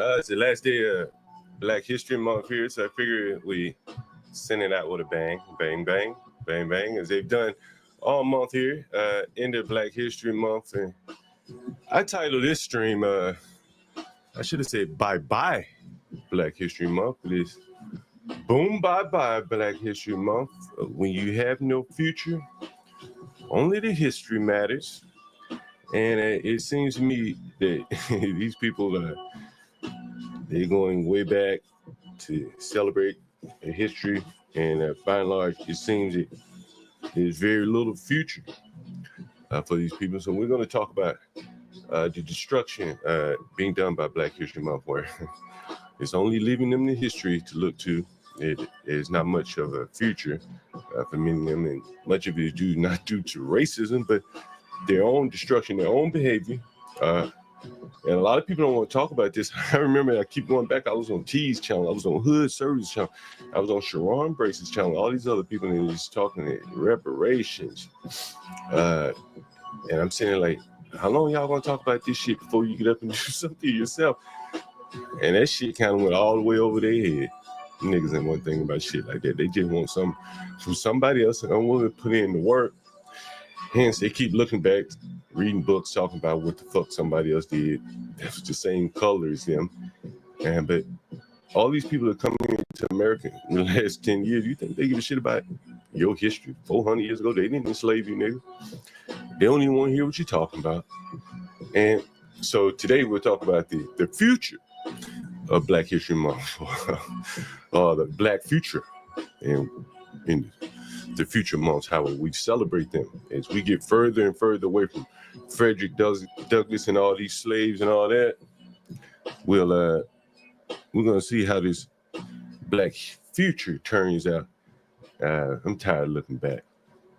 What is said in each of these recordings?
It's the last day of Black History Month here, so I figured we send it out with a bang, bang, bang, bang, bang, as they've done all month here, end of Black History Month. And I titled this stream, I should have said bye-bye Black History Month. It is boom, bye-bye Black History Month. When you have no future, only the history matters. And it seems to me that these people, they're going way back to celebrate their history. And by and large, it seems that there's very little future for these people. So we're going to talk about the destruction being done by Black History Month, where it's only leaving them the history to look to. It is not much of a future for many of them, and much of it is not due to racism, but their own destruction, their own behavior. And a lot of people don't want to talk about this. I remember I keep going back. I was on T's channel. I was on Hood Service channel. I was on Sharon Brace's channel. All these other people, and they're just talking reparations. And I'm saying, like, how long y'all gonna talk about this shit before you get up and do something yourself? And that shit kind of went all the way over their head. Niggas ain't one thing about shit like that. They just want something from somebody else and unwilling to put in the work. Hence, they keep looking back, reading books, talking about what the fuck somebody else did. That was the same color as them. But all these people that come into America in the last 10 years, you think they give a shit about your history? 400 years ago, they didn't enslave you, nigga. They don't even want to hear what you're talking about. And so today we'll talk about the future of Black History Month, or the Black future, and in the future months, how we celebrate them as we get further and further away from Frederick Douglass and all these slaves and all that. We're gonna see how this Black future turns out. I'm tired of looking back.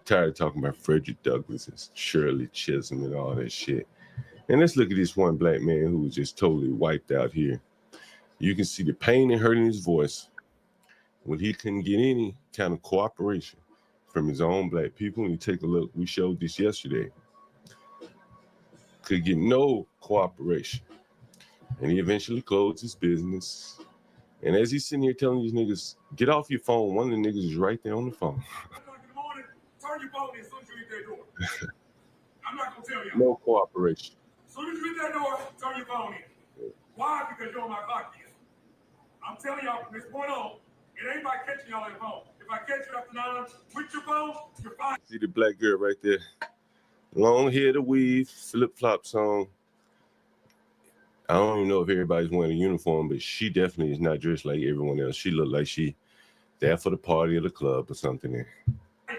Tired of talking about Frederick Douglass and Shirley Chisholm and all that shit. And let's look at this one black man who was just totally wiped out here. You can see the pain and hurt in his voice when he couldn't get any kind of cooperation from his own black people. And you take a look, we showed this yesterday. Could get no cooperation. And he eventually closed his business. And as he's sitting here telling these niggas, get off your phone, one of the niggas is right there on the phone. Turn your phone in as soon as you hit that door. I'm not going to tell you. No cooperation. As soon as you hit that door, turn your phone in. Why? Because you're on my clock here. I'm telling y'all from this point on, it ain't about catching y'all at home. If I catch you after 9 with your phone, you're fine. See the black girl right there. Long hair to weave, flip-flops on. I don't even know if everybody's wearing a uniform, but she definitely is not dressed like everyone else. She looked like she there for the party or the club or something there. And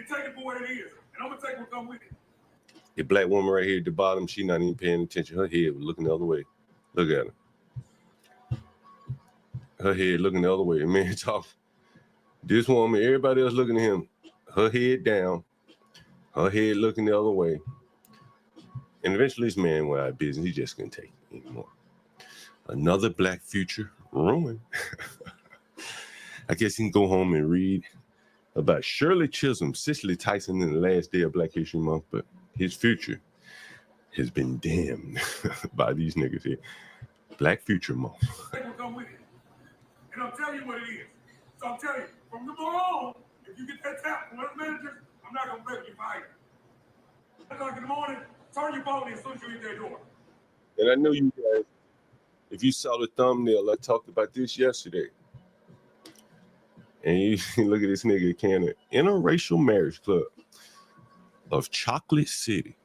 take it for what it is. And I'm going to take what comes with it. The black woman right here at the bottom, she not even paying attention. Her head was looking the other way. Look at her. Her head looking the other way. And man, talk. This woman, everybody else looking at him. Her head down. Her head looking the other way. And eventually this man went out of business. He just couldn't take it anymore. Another black future ruined. I guess he can go home and read about Shirley Chisholm, Cicely Tyson in the last day of Black History Month, but his future has been damned by these niggas here. Black Future Month. Take what comes with it. And I'll tell you what it is. So I'm telling you, from the moment on, if you get that tap from one of the managers, I'm not going to let you fired. 8 o'clock in the morning, turn your phone in as soon as you hit that door. And I know you guys, if you saw the thumbnail, I talked about this yesterday. And you look at this nigga can an interracial marriage club of Chocolate City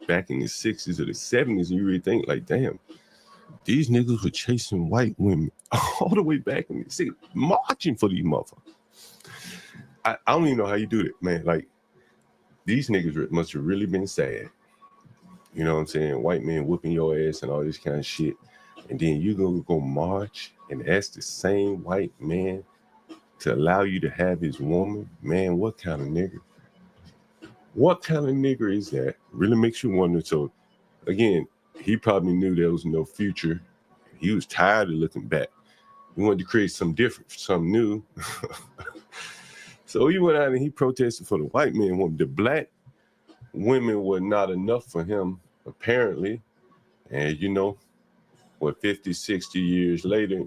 back in the 60s or the 70s, and you really think like, damn, these niggas were chasing white women all the way back in the 60s, marching for these motherfuckers. I don't even know how you do that, man. Like, these niggas must have really been sad. You know what I'm saying? White men whooping your ass and all this kind of shit. And then you go march and ask the same white man to allow you to have his woman. Man, what kind of nigga? What kind of nigga is that? Really makes you wonder. So, again, he probably knew there was no future. He was tired of looking back. He wanted to create something different, something new. So he went out and he protested for the white men. The black women were not enough for him, apparently. And, you know, what, 50, 60 years later,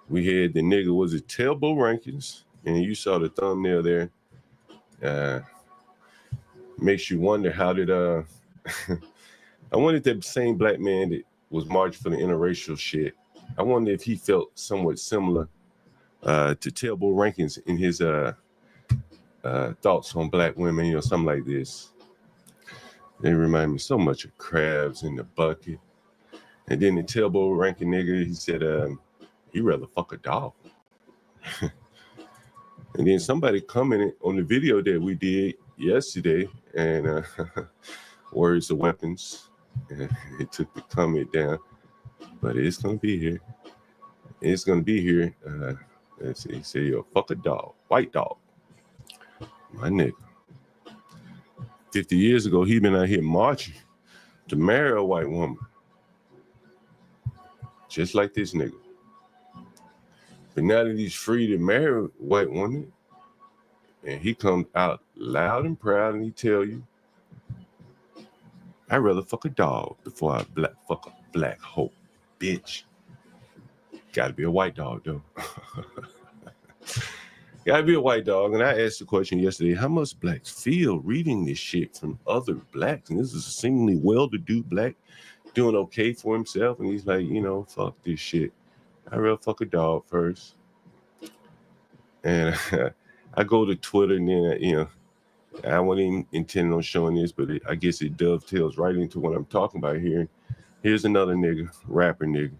we had the nigga, was it Telbo Rankins? And you saw the thumbnail there. Makes you wonder how did I wonder if that same black man that was marching for the interracial shit, I wonder if he felt somewhat similar to Telbo Rankins in his thoughts on black women, you know, something like this. They remind me so much of Crabs in the Bucket. And then the Telbo Rankin nigga, he said he'd rather fuck a dog. And then somebody commented on the video that we did yesterday, and Words of Weapons. It took the comment down, but it's gonna be here. It's gonna be here. Let's see. He said, "Yo, fuck a dog, white dog." My nigga. 50 years ago, he been out here marching to marry a white woman, just like this nigga. But now that he's free to marry a white woman, and he comes out loud and proud and he tell you, I'd rather fuck a dog before I fuck a black hoe, bitch. Gotta be a white dog, though. Gotta be a white dog. And I asked the question yesterday, how much blacks feel reading this shit from other blacks? And this is a seemingly well-to-do black doing okay for himself. And he's like, you know, fuck this shit. I'd rather fuck a dog first. And I go to Twitter and then, you know, I wasn't even intending on showing this, but I guess it dovetails right into what I'm talking about here. Here's another nigga, rapper nigga.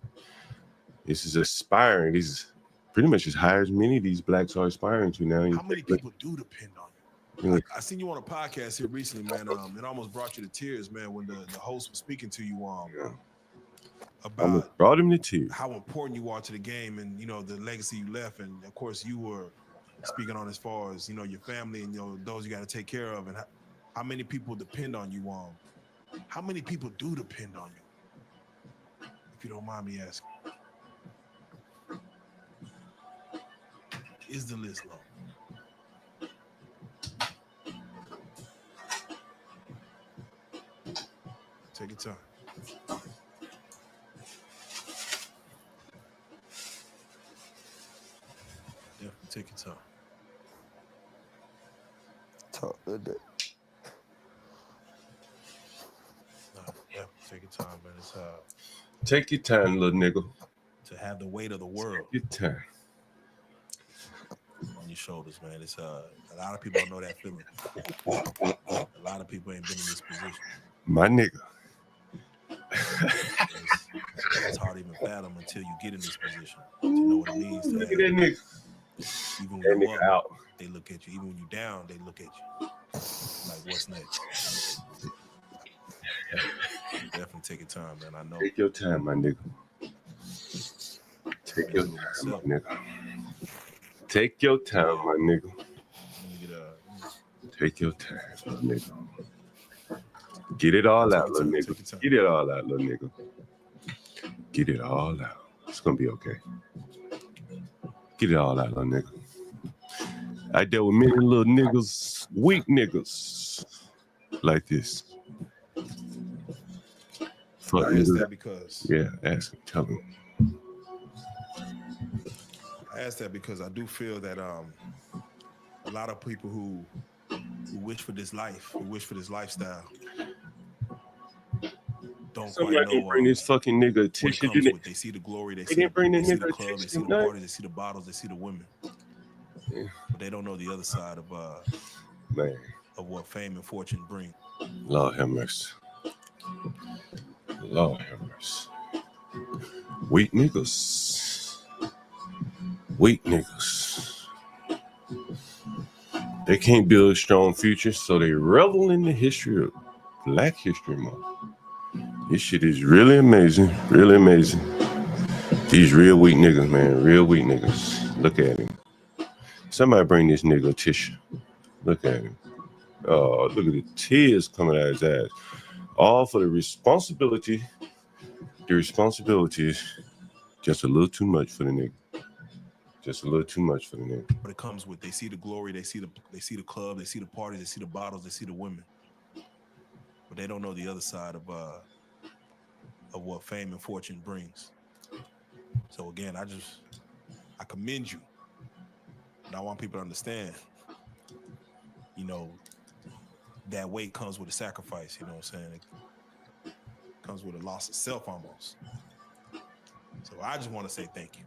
This is aspiring. This is pretty much as high as many of these blacks are aspiring to now. How many people do depend on you? Like, I seen you on a podcast here recently, man. It almost brought you to tears, man, when the host was speaking to you about brought him to tears. How important you are to the game, and you know the legacy you left, and of course you were speaking on as far as, you know, your family and, you know, those you got to take care of, and how many people depend on you. How many people do depend on you, if you don't mind me asking? Is the list long? Take your time. Definitely take your time. Talk a little bit. Yeah, take your time, man. It's Take your time, little nigga. To have the weight of the world. Take your time. On your shoulders, man. It's a lot of people don't know that feeling. A lot of people ain't been in this position. My nigga. It's hard to even fathom until you get in this position. To know what it means to Look at that nigga. Even that when you're nigga out. They look at you. Even when you're down, they look at you. Like, what's next? Definitely take your time, man. I know. Take your time, my nigga. Take your time, my nigga. Take your time, my nigga. Take your time, my nigga. Get it all out, little nigga. Get it all out, little nigga. Get it all out. It's gonna be okay. Get it all out, little nigga. I dealt with many little niggas, weak niggas, like this. Fuck I asked that because ask him, tell him. I asked that because I do feel that a lot of people who wish for this life, who wish for this lifestyle, don't Somebody quite know. Can bring this fucking nigga tissue. They see the glory, they They see didn't bring the the nigga club, they see tissue the tonight. parties, they see the bottles, they see the women. Yeah. But they don't know the other side of Man, what fame and fortune bring. Lord have mercy. Lord have mercy. Weak niggas. Weak niggas. They can't build a strong future, so they revel in the history of Black History Month. This shit is really amazing. Really amazing. These real weak niggas, man. Real weak niggas. Look at him. Somebody bring this nigga a tissue. Look at him. Oh, look at the tears coming out of his ass. All for the responsibility. The responsibility is just a little too much for the nigga. Just a little too much for the nigga. But it comes with, they see the glory, they see the club, they see the parties, they see the bottles, they see the women. But they don't know the other side of of what fame and fortune brings. So again, I commend you. And I want people to understand, you know, that weight comes with a sacrifice, you know what I'm saying? It comes with a loss of self almost. So I just want to say thank you.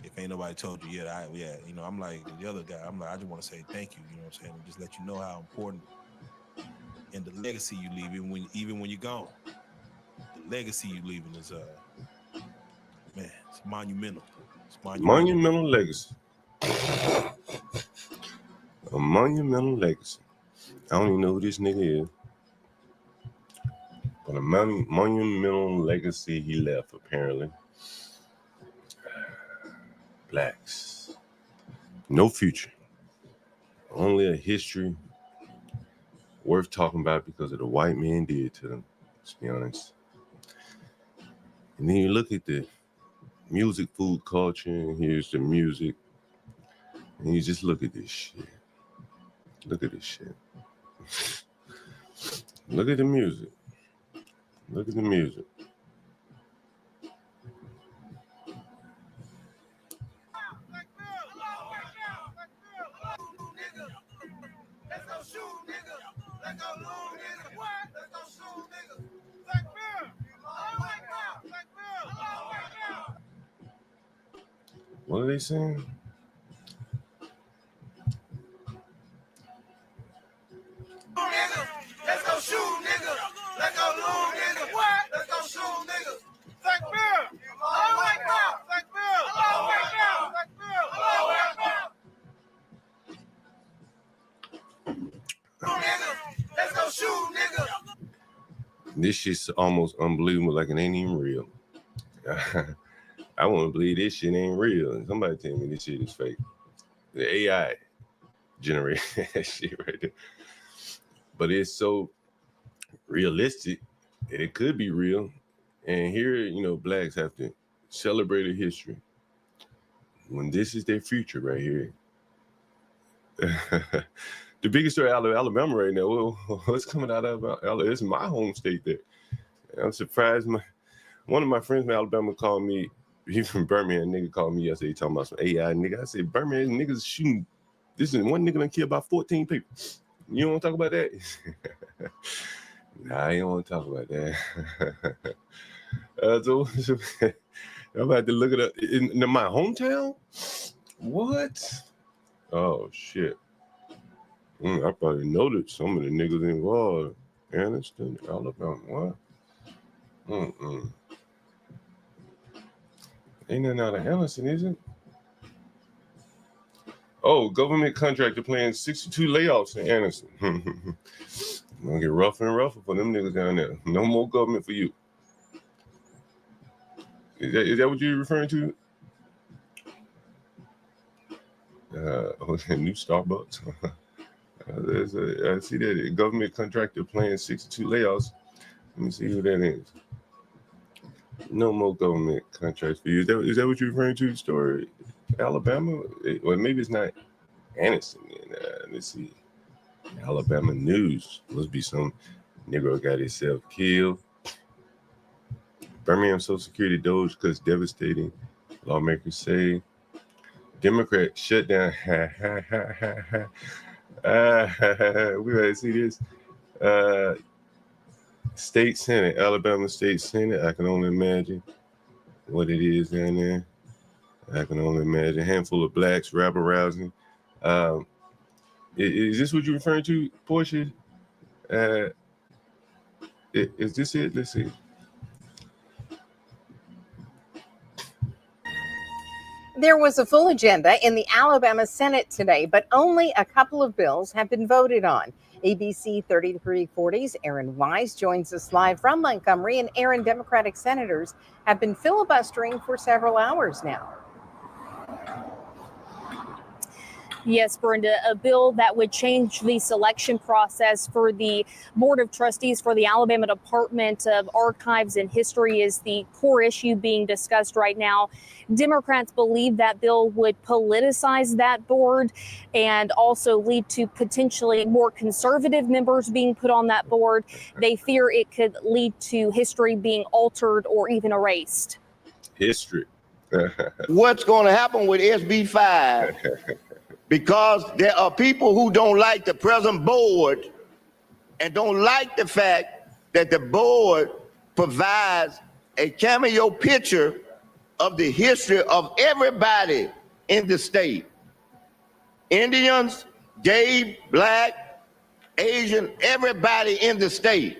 If ain't nobody told you yet, you know, I'm like the other guy. I'm like, I just want to say thank you, you know what I'm saying? And just let you know how important and the legacy you leave, even when you're gone. The legacy you leaving is man, it's monumental. It's Monumental legacy. A monumental legacy. I don't even know who this nigga is. But a monumental legacy he left, apparently. Blacks. No future. Only a history worth talking about because of the white man did to them, let's be honest. And then you look at the music, food culture, and here's the music. And you just look at this shit. Look at this shit. Look at the music. Look at the music. What are they saying? Let's go shoot, nigga. Let's go loom, nigga. What? Let's go shoot, nigga. Black Bear. All right now. Black Bear. All right now. Black Bear. All right now. Nigga. Let's go shoot, nigga. This shit's almost unbelievable, like it ain't even real. I want to believe this shit ain't real. And somebody tell me this shit is fake. The AI generated that shit right there. But it's so realistic that it could be real. And here, you know, blacks have to celebrate a history when this is their future right here. The biggest story out of Alabama right now, what's coming out of Alabama? It's my home state there. I'm surprised. One of my friends from Alabama called me, he's from Birmingham, nigga called me yesterday talking about some AI nigga. I said, Birmingham niggas shooting. This is one nigga done killed about 14 people. You don't want to talk about that? Nah, I don't want to talk about that. So I'm about to look it up. In my hometown? What? Oh, shit. I probably know that some of the niggas involved. Anniston, Alabama. What? Ain't nothing out of Anniston, is it? Oh, government contractor planning 62 layoffs in Anniston. Gonna get rougher and rougher for them niggas down there. No more government for you. Is that what you're referring to? New Starbucks. I see that government contractor planning 62 layoffs. Let me see who that is. No more government contracts for you. Is that what you're referring to? The story, Alabama? Well, maybe it's not Anniston. Let's see. Alabama news. Must be some nigga got himself killed. Birmingham Social Security Doge cuts devastating. Lawmakers say Democrat shut down. We gotta see this. State Senate, Alabama State Senate. I can only imagine what it is down there. I can only imagine. A handful of blacks rabble rousing. Is this what you're referring to, Portia? Is this it? Let's see. There was a full agenda in the Alabama Senate today, but only a couple of bills have been voted on. ABC 3340's Aaron Wise joins us live from Montgomery, and Aaron, Democratic senators have been filibustering for several hours now. Yes, Brenda, a bill that would change the selection process for the Board of Trustees for the Alabama Department of Archives and History is the core issue being discussed right now. Democrats believe that bill would politicize that board and also lead to potentially more conservative members being put on that board. They fear it could lead to history being altered or even erased. History. What's going to happen with SB 5? Because there are people who don't like the present board and don't like the fact that the board provides a cameo picture of the history of everybody in the state. Indians, gay, black, Asian, everybody in the state.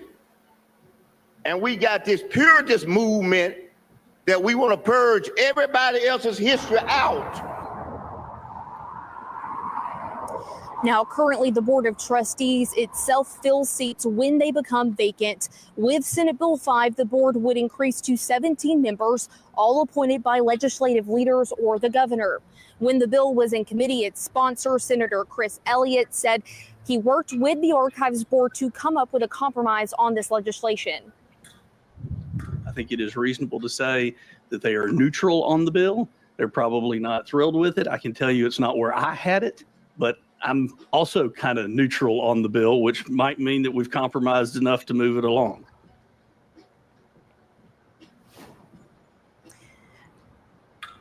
And we got this Puritist movement that we want to purge everybody else's history out. Now, currently, the Board of Trustees itself fills seats when they become vacant. With Senate Bill 5, the board would increase to 17 members, all appointed by legislative leaders or the governor. When the bill was in committee, its sponsor, Senator Chris Elliott, said he worked with the Archives Board to come up with a compromise on this legislation. I think it is reasonable to say that they are neutral on the bill. They're probably not thrilled with it. I can tell you it's not where I had it, but I'm also kind of neutral on the bill, which might mean that we've compromised enough to move it along.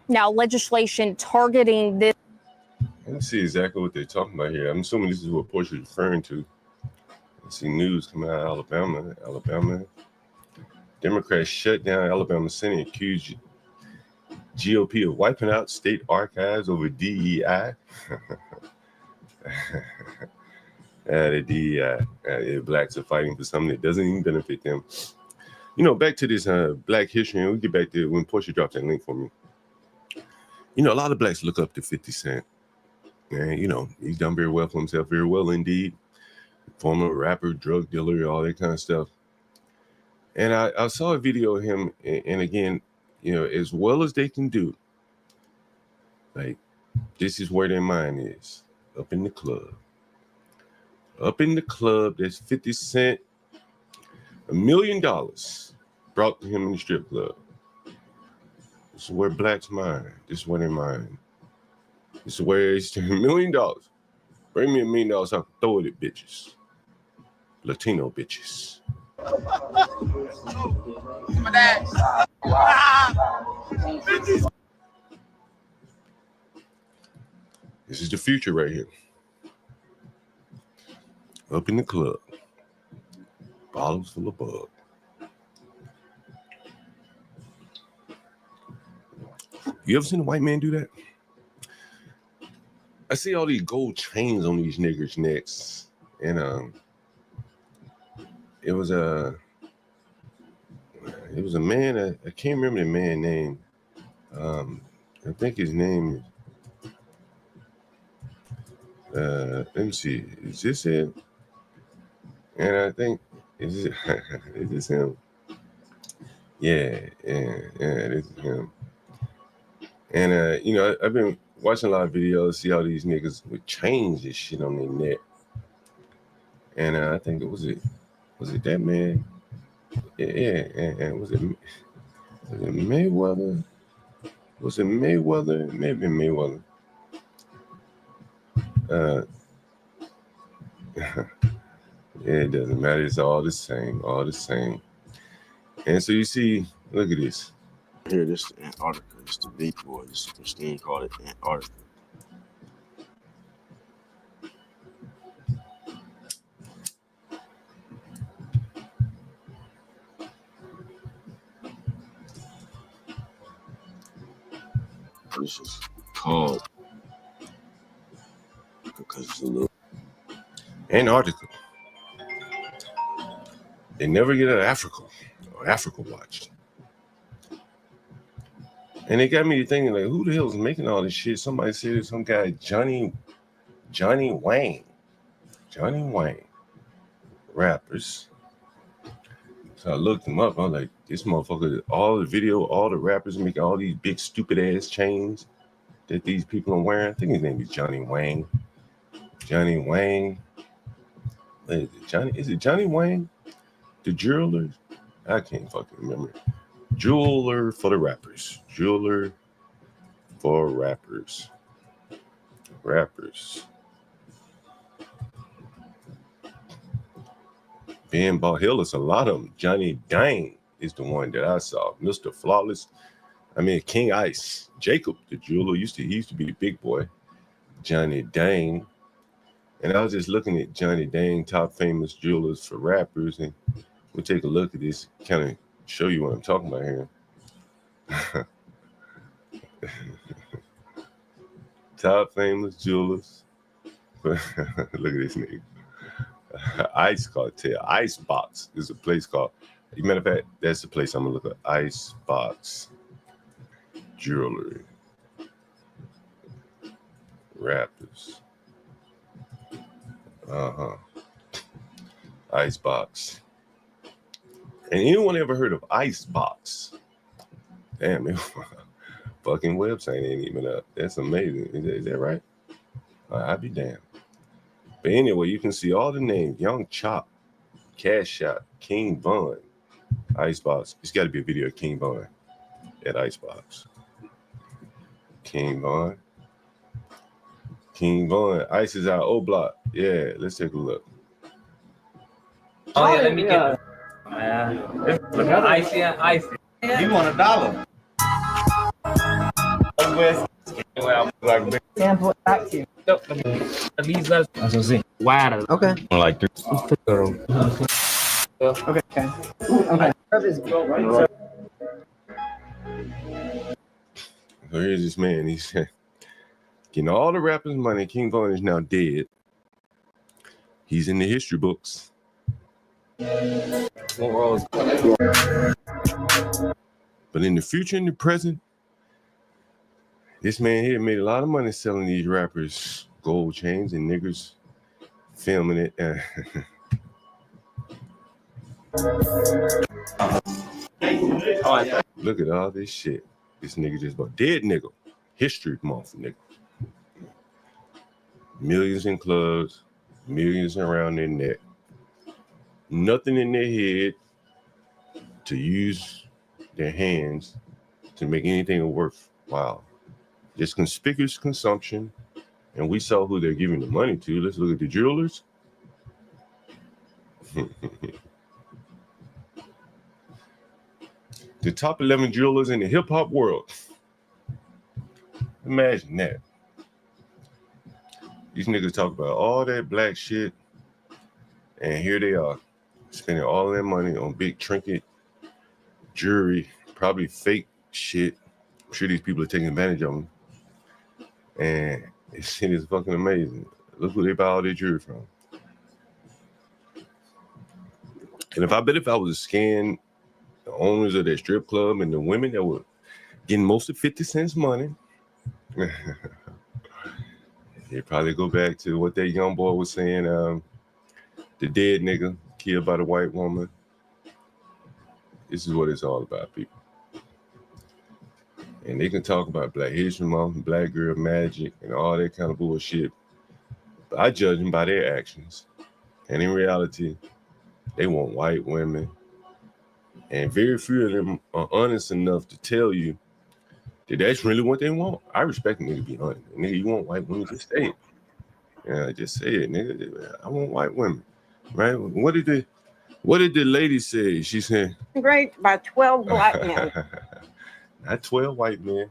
Now, legislation targeting this. Let me see exactly what they're talking about here. I'm assuming this is what Portia is referring to. I see news coming out of Alabama. Democrats shut down Alabama Senate, accused GOP of wiping out state archives over DEI. The DEI. Blacks are fighting for something that doesn't even benefit them. You know, back to this Black history, and we'll get back to when Portia dropped that link for me. You know, a lot of blacks look up to 50 Cent. And, you know, he's done very well for himself, very well indeed. Former rapper, drug dealer, all that kind of stuff. And I saw a video of him, and again, you know, as well as they can do, like, this is where their mind is, up in the club. Up in the club, there's 50 Cent, $1 million brought to him in the strip club. This is where blacks mind. This is where they mind. This is where it's $1 million. Bring me $1 million so I can throw it at bitches. Latino bitches. This is the future right here. Up in the club. Bottles full of bug. You ever seen a white man do that? I see all these gold chains on these niggers' necks. And it was a man, I can't remember the man's name. I think his name is let me see, is this it? And I think is this him? Yeah, this is him. And you know, I've been watching a lot of videos, see all these niggas with chains and shit on their neck. And I think was it that man? Yeah, and was it Mayweather? Was it Mayweather? Maybe Mayweather. Yeah, it doesn't matter. It's all the same, all the same. And so you see, look at this. Here, this is Antarctica. It's the big boys. Christine called it Antarctica. This is called because it's a little Antarctica. They never get an Africa or Africa watch. And it got me thinking, like, who the hell is making all this shit? Somebody said it's some guy, Johnny Wayne. Johnny Wayne. Rappers. So I looked him up. I was like, this motherfucker, all the video, all the rappers making all these big stupid ass chains. that these people are wearing. I think his name is Johnny Wayne. Johnny Wayne. What is it? Is it Johnny Wayne? The jeweler? I can't fucking remember. Jeweler for the rappers. Jeweler for rappers. Rappers. Ben Ball Hill is a lot of them. Johnny Dang is the one that I saw. Mr. Flawless. I mean, King Ice. Jacob, the jeweler, he used to be the big boy. Johnny Dang. And I was just looking at Johnny Dang, top famous jewelers for rappers. And we'll take a look at this, kind of show you what I'm talking about here. Top famous jewelers. Look at this nigga. Ice Cartel. Icebox is a place called. As a matter of fact, that's the place I'm gonna look at. Icebox Jewelry. Rappers. Icebox. And anyone ever heard of Icebox? Damn, man. Fucking website ain't even up. That's amazing. Is that right? I'd be damned. But anyway, you can see all the names. Young Chop, Cash Shot, King Von, Icebox. It's got to be a video of King Von at Icebox. King Von. King Von. Ice is out. O Block. Yeah, let's take a look. Oh, yeah, let me get it. Man. Icy and icy. You want $1. Sample back to you. That's what I'm wider. Okay. Like this. Okay. Okay. So here's this man. He's getting all the rappers' money. King Von is now dead. He's in the history books. But in the future and the present, this man here made a lot of money selling these rappers gold chains and niggers filming it. Look at all this shit. This nigga just bought dead nigga. History month, nigga. Millions in clubs, millions around their neck. Nothing in their head to use their hands to make anything worthwhile. Just conspicuous consumption. And we saw who they're giving the money to. Let's look at the jewelers. The top 11 jewelers in the hip hop world. Imagine that. These niggas talk about all that black shit. And here they are, spending all their money on big trinket jewelry, probably fake shit. I'm sure these people are taking advantage of them. And this shit is fucking amazing. Look who they buy all their jewelry from. And if I was to scan the owners of that strip club and the women that were getting most of 50 Cent's money, they probably go back to what that young boy was saying, the dead nigga killed by the white woman. This is what it's all about, people. And they can talk about Black History Month and Black Girl Magic and all that kind of bullshit. But I judge them by their actions. And in reality, they want white women. And very few of them are honest enough to tell you that that's really what they want. I respect a nigga to be honest. Nigga, you want white women, just say it. Yeah, just say it, nigga. I want white women. Right? What did the lady say? She said, great by 12 black men. Not 12 white men,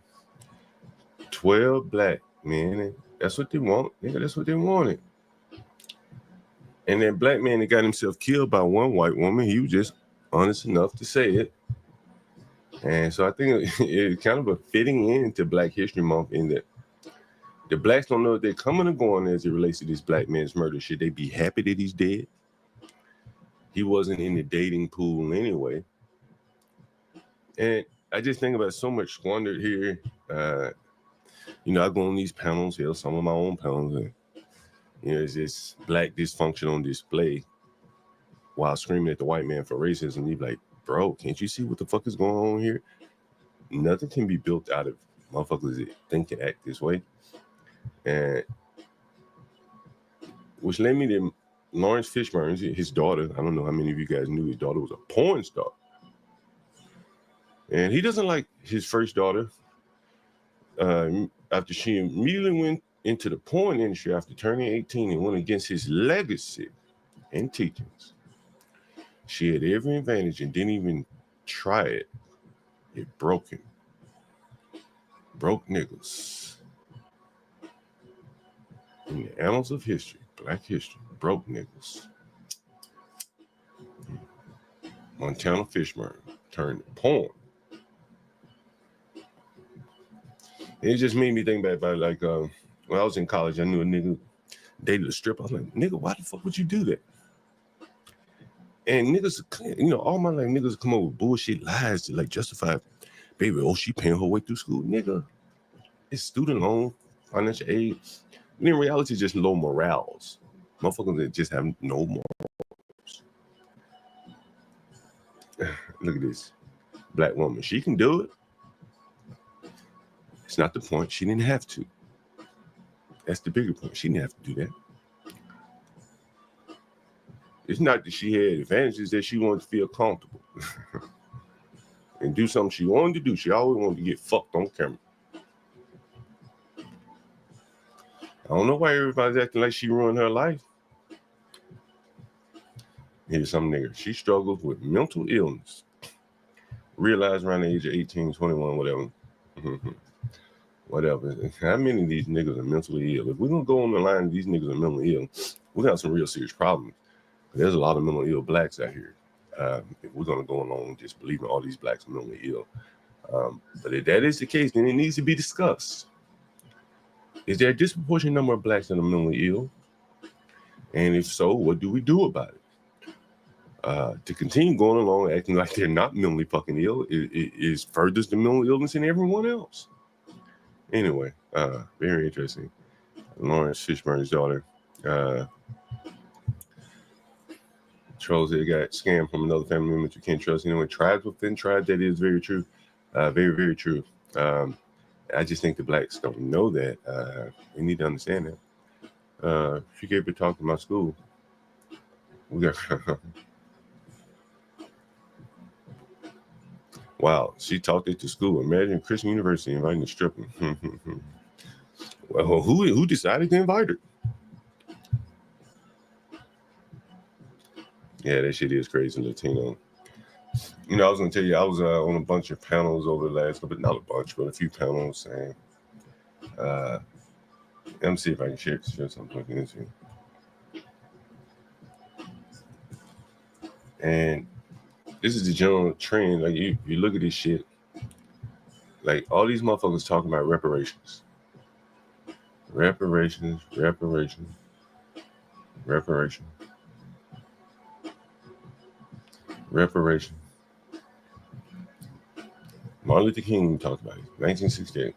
12 black men. That's what they want, nigga. That's what they wanted. And that black man that got himself killed by one white woman, he was just honest enough to say it. And so I think it's kind of a fitting into Black History Month in that the blacks don't know if they're coming or going as it relates to this black man's murder. Should they be happy that he's dead? He wasn't in the dating pool anyway. And I just think about so much squandered here. I go on these panels, some of my own panels, and it's just black dysfunction on display while screaming at the white man for racism. You're like, bro, can't you see what the fuck is going on here? Nothing can be built out of motherfuckers that think and act this way. And which led me to Lawrence Fishburne, his daughter. I don't know how many of you guys knew his daughter was a porn star. And he doesn't like his first daughter after she immediately went into the porn industry after turning 18 and went against his legacy and teachings. She had every advantage and didn't even try it. It broke him. Broke niggas. In the annals of history, Black history, broke niggas. Montana Fishburne turned to porn. And it just made me think back about like when I was in college, I knew a nigga dated a stripper. I was like, nigga, why the fuck would you do that? And niggas, you know, all my life niggas come up with bullshit lies to like justify, baby, oh, she paying her way through school. Nigga, it's student loan, financial aid. And in reality, it's just low morals. Motherfuckers that just have no morals. Look at this. Black woman, she can do it. It's not the point. She didn't have to. That's the bigger point. She didn't have to do that. It's not that she had advantages, that she wanted to feel comfortable and do something she wanted to do. She always wanted to get fucked on camera. I don't know why everybody's acting like she ruined her life. Here's some nigga. She struggles with mental illness. Realized around the age of 18, 21, whatever. Whatever. How many of these niggas are mentally ill? If we're going to go on the line, these niggas are mentally ill, we got some real serious problems. There's a lot of mentally ill blacks out here. If we're going to go along just believing all these blacks are mentally ill. But if that is the case, then it needs to be discussed. Is there a disproportionate number of blacks that are mentally ill? And if so, what do we do about it? To continue going along acting like they're not mentally fucking ill is furthers the mental illness in everyone else. Anyway, very interesting. Lawrence Fishburne's daughter. Trolls that got scammed from another family member you can't trust. Anyway, tribes within tribes, that is very true. Very, very true. I just think the blacks don't know that. They need to understand that. She gave a talk to my school. We got wow, she talked it to school. Imagine Christian University inviting a stripper. Well, who decided to invite her? Yeah, that shit is crazy, Latino. You know, I was gonna tell you, I was on a bunch of panels over the last couple, not a bunch, but a few panels, and let me see if I can share something with you. And this is the general trend. Like you look at this shit, like all these motherfuckers talking about reparations. Reparations. Martin Luther King talked about it, 1968.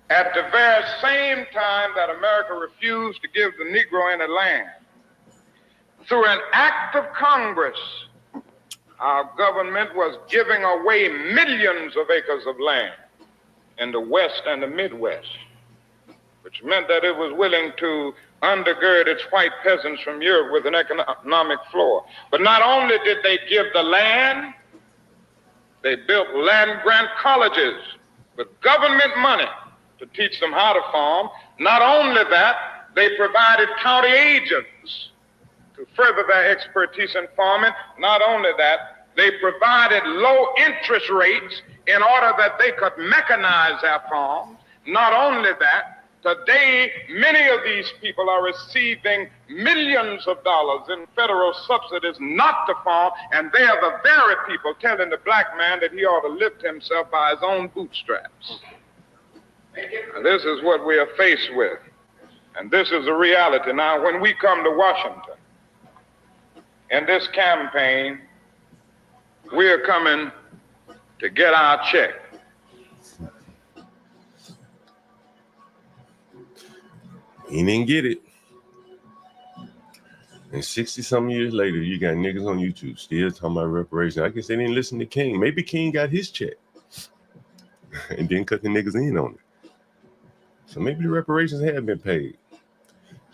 At the very same time that America refused to give the Negro any land, through an act of Congress, our government was giving away millions of acres of land in the West and the Midwest, which meant that it was willing to undergird its white peasants from Europe with an economic floor. But not only did they give the land, they built land-grant colleges with government money to teach them how to farm. Not only that, they provided county agents to further their expertise in farming. Not only that, they provided low interest rates in order that they could mechanize their farms. Not only that, today, many of these people are receiving millions of dollars in federal subsidies not to farm, and they are the very people telling the black man that he ought to lift himself by his own bootstraps. And this is what we are faced with, and this is the reality. Now, when we come to Washington, in this campaign, we are coming to get our check. He didn't get it. And 60-some years later, you got niggas on YouTube still talking about reparations. I guess they didn't listen to King. Maybe King got his check. and then cut the niggas in on it. So maybe the reparations have been paid.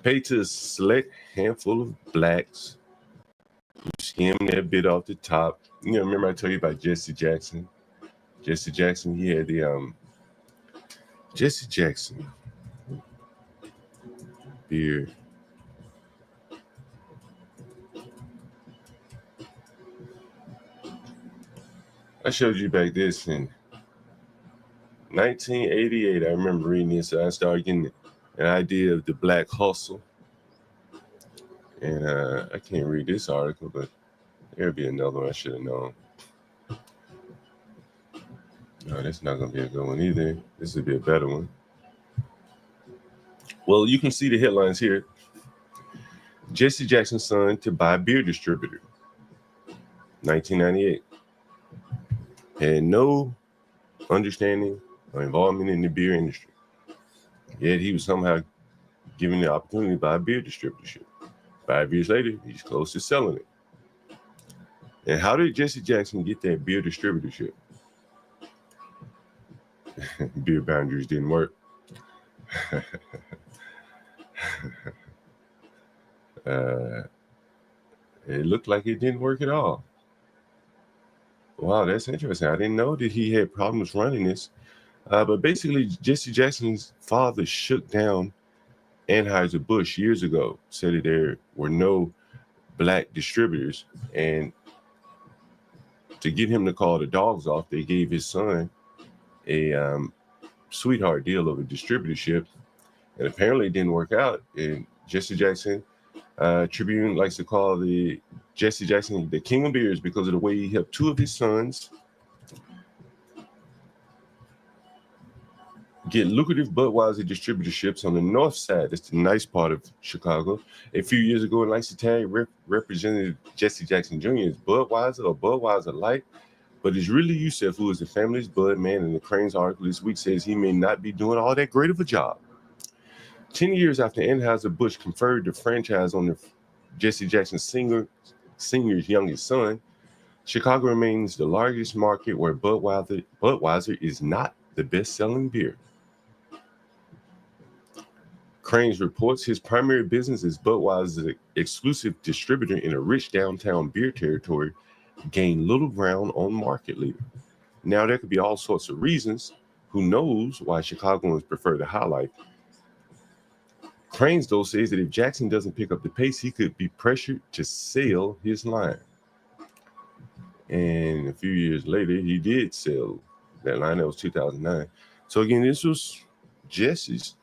Paid to a select handful of blacks who skimmed that bit off the top. You know, remember I told you about Jesse Jackson? Jesse Jackson, he had the Jesse Jackson beer. I showed you back this in 1988. I remember reading this. So I started getting an idea of the black hustle. And I can't read this article, but there'll be another one I should have known. No, that's not going to be a good one either. This would be a better one. Well, you can see the headlines here. Jesse Jackson's son to buy beer distributor. 1998. Had no understanding or involvement in the beer industry. Yet he was somehow given the opportunity to buy a beer distributorship. 5 years later, he's close to selling it. And how did Jesse Jackson get that beer distributorship? Beer boundaries didn't work. It looked like it didn't work at all. Wow, that's interesting. I didn't know that he had problems running this. But basically, Jesse Jackson's father shook down Anheuser-Busch years ago, said that there were no black distributors. And to get him to call the dogs off, they gave his son a sweetheart deal of a distributorship. And apparently it didn't work out. And Jesse Jackson, Tribune likes to call the Jesse Jackson the king of beers because of the way he helped two of his sons get lucrative Budweiser distributorships on the north side. That's the nice part of Chicago. A few years ago, it likes to tag Representative Jesse Jackson Jr. as Budweiser or Budweiser Light, but it's really Yusef who is the family's Bud man, and the Crain's article this week says he may not be doing all that great of a job. 10 years after Anheuser-Busch conferred the franchise on the Jesse Jackson Sr.'s youngest son, Chicago remains the largest market where Budweiser is not the best-selling beer. Crain's reports his primary business is Budweiser's exclusive distributor in a rich downtown beer territory gained little ground on market leader. Now, there could be all sorts of reasons. Who knows why Chicagoans prefer to highlight. Crain's, though, says that if Jackson doesn't pick up the pace, he could be pressured to sell his line. And a few years later, he did sell that line. That was 2009. So, again, this was Jesse's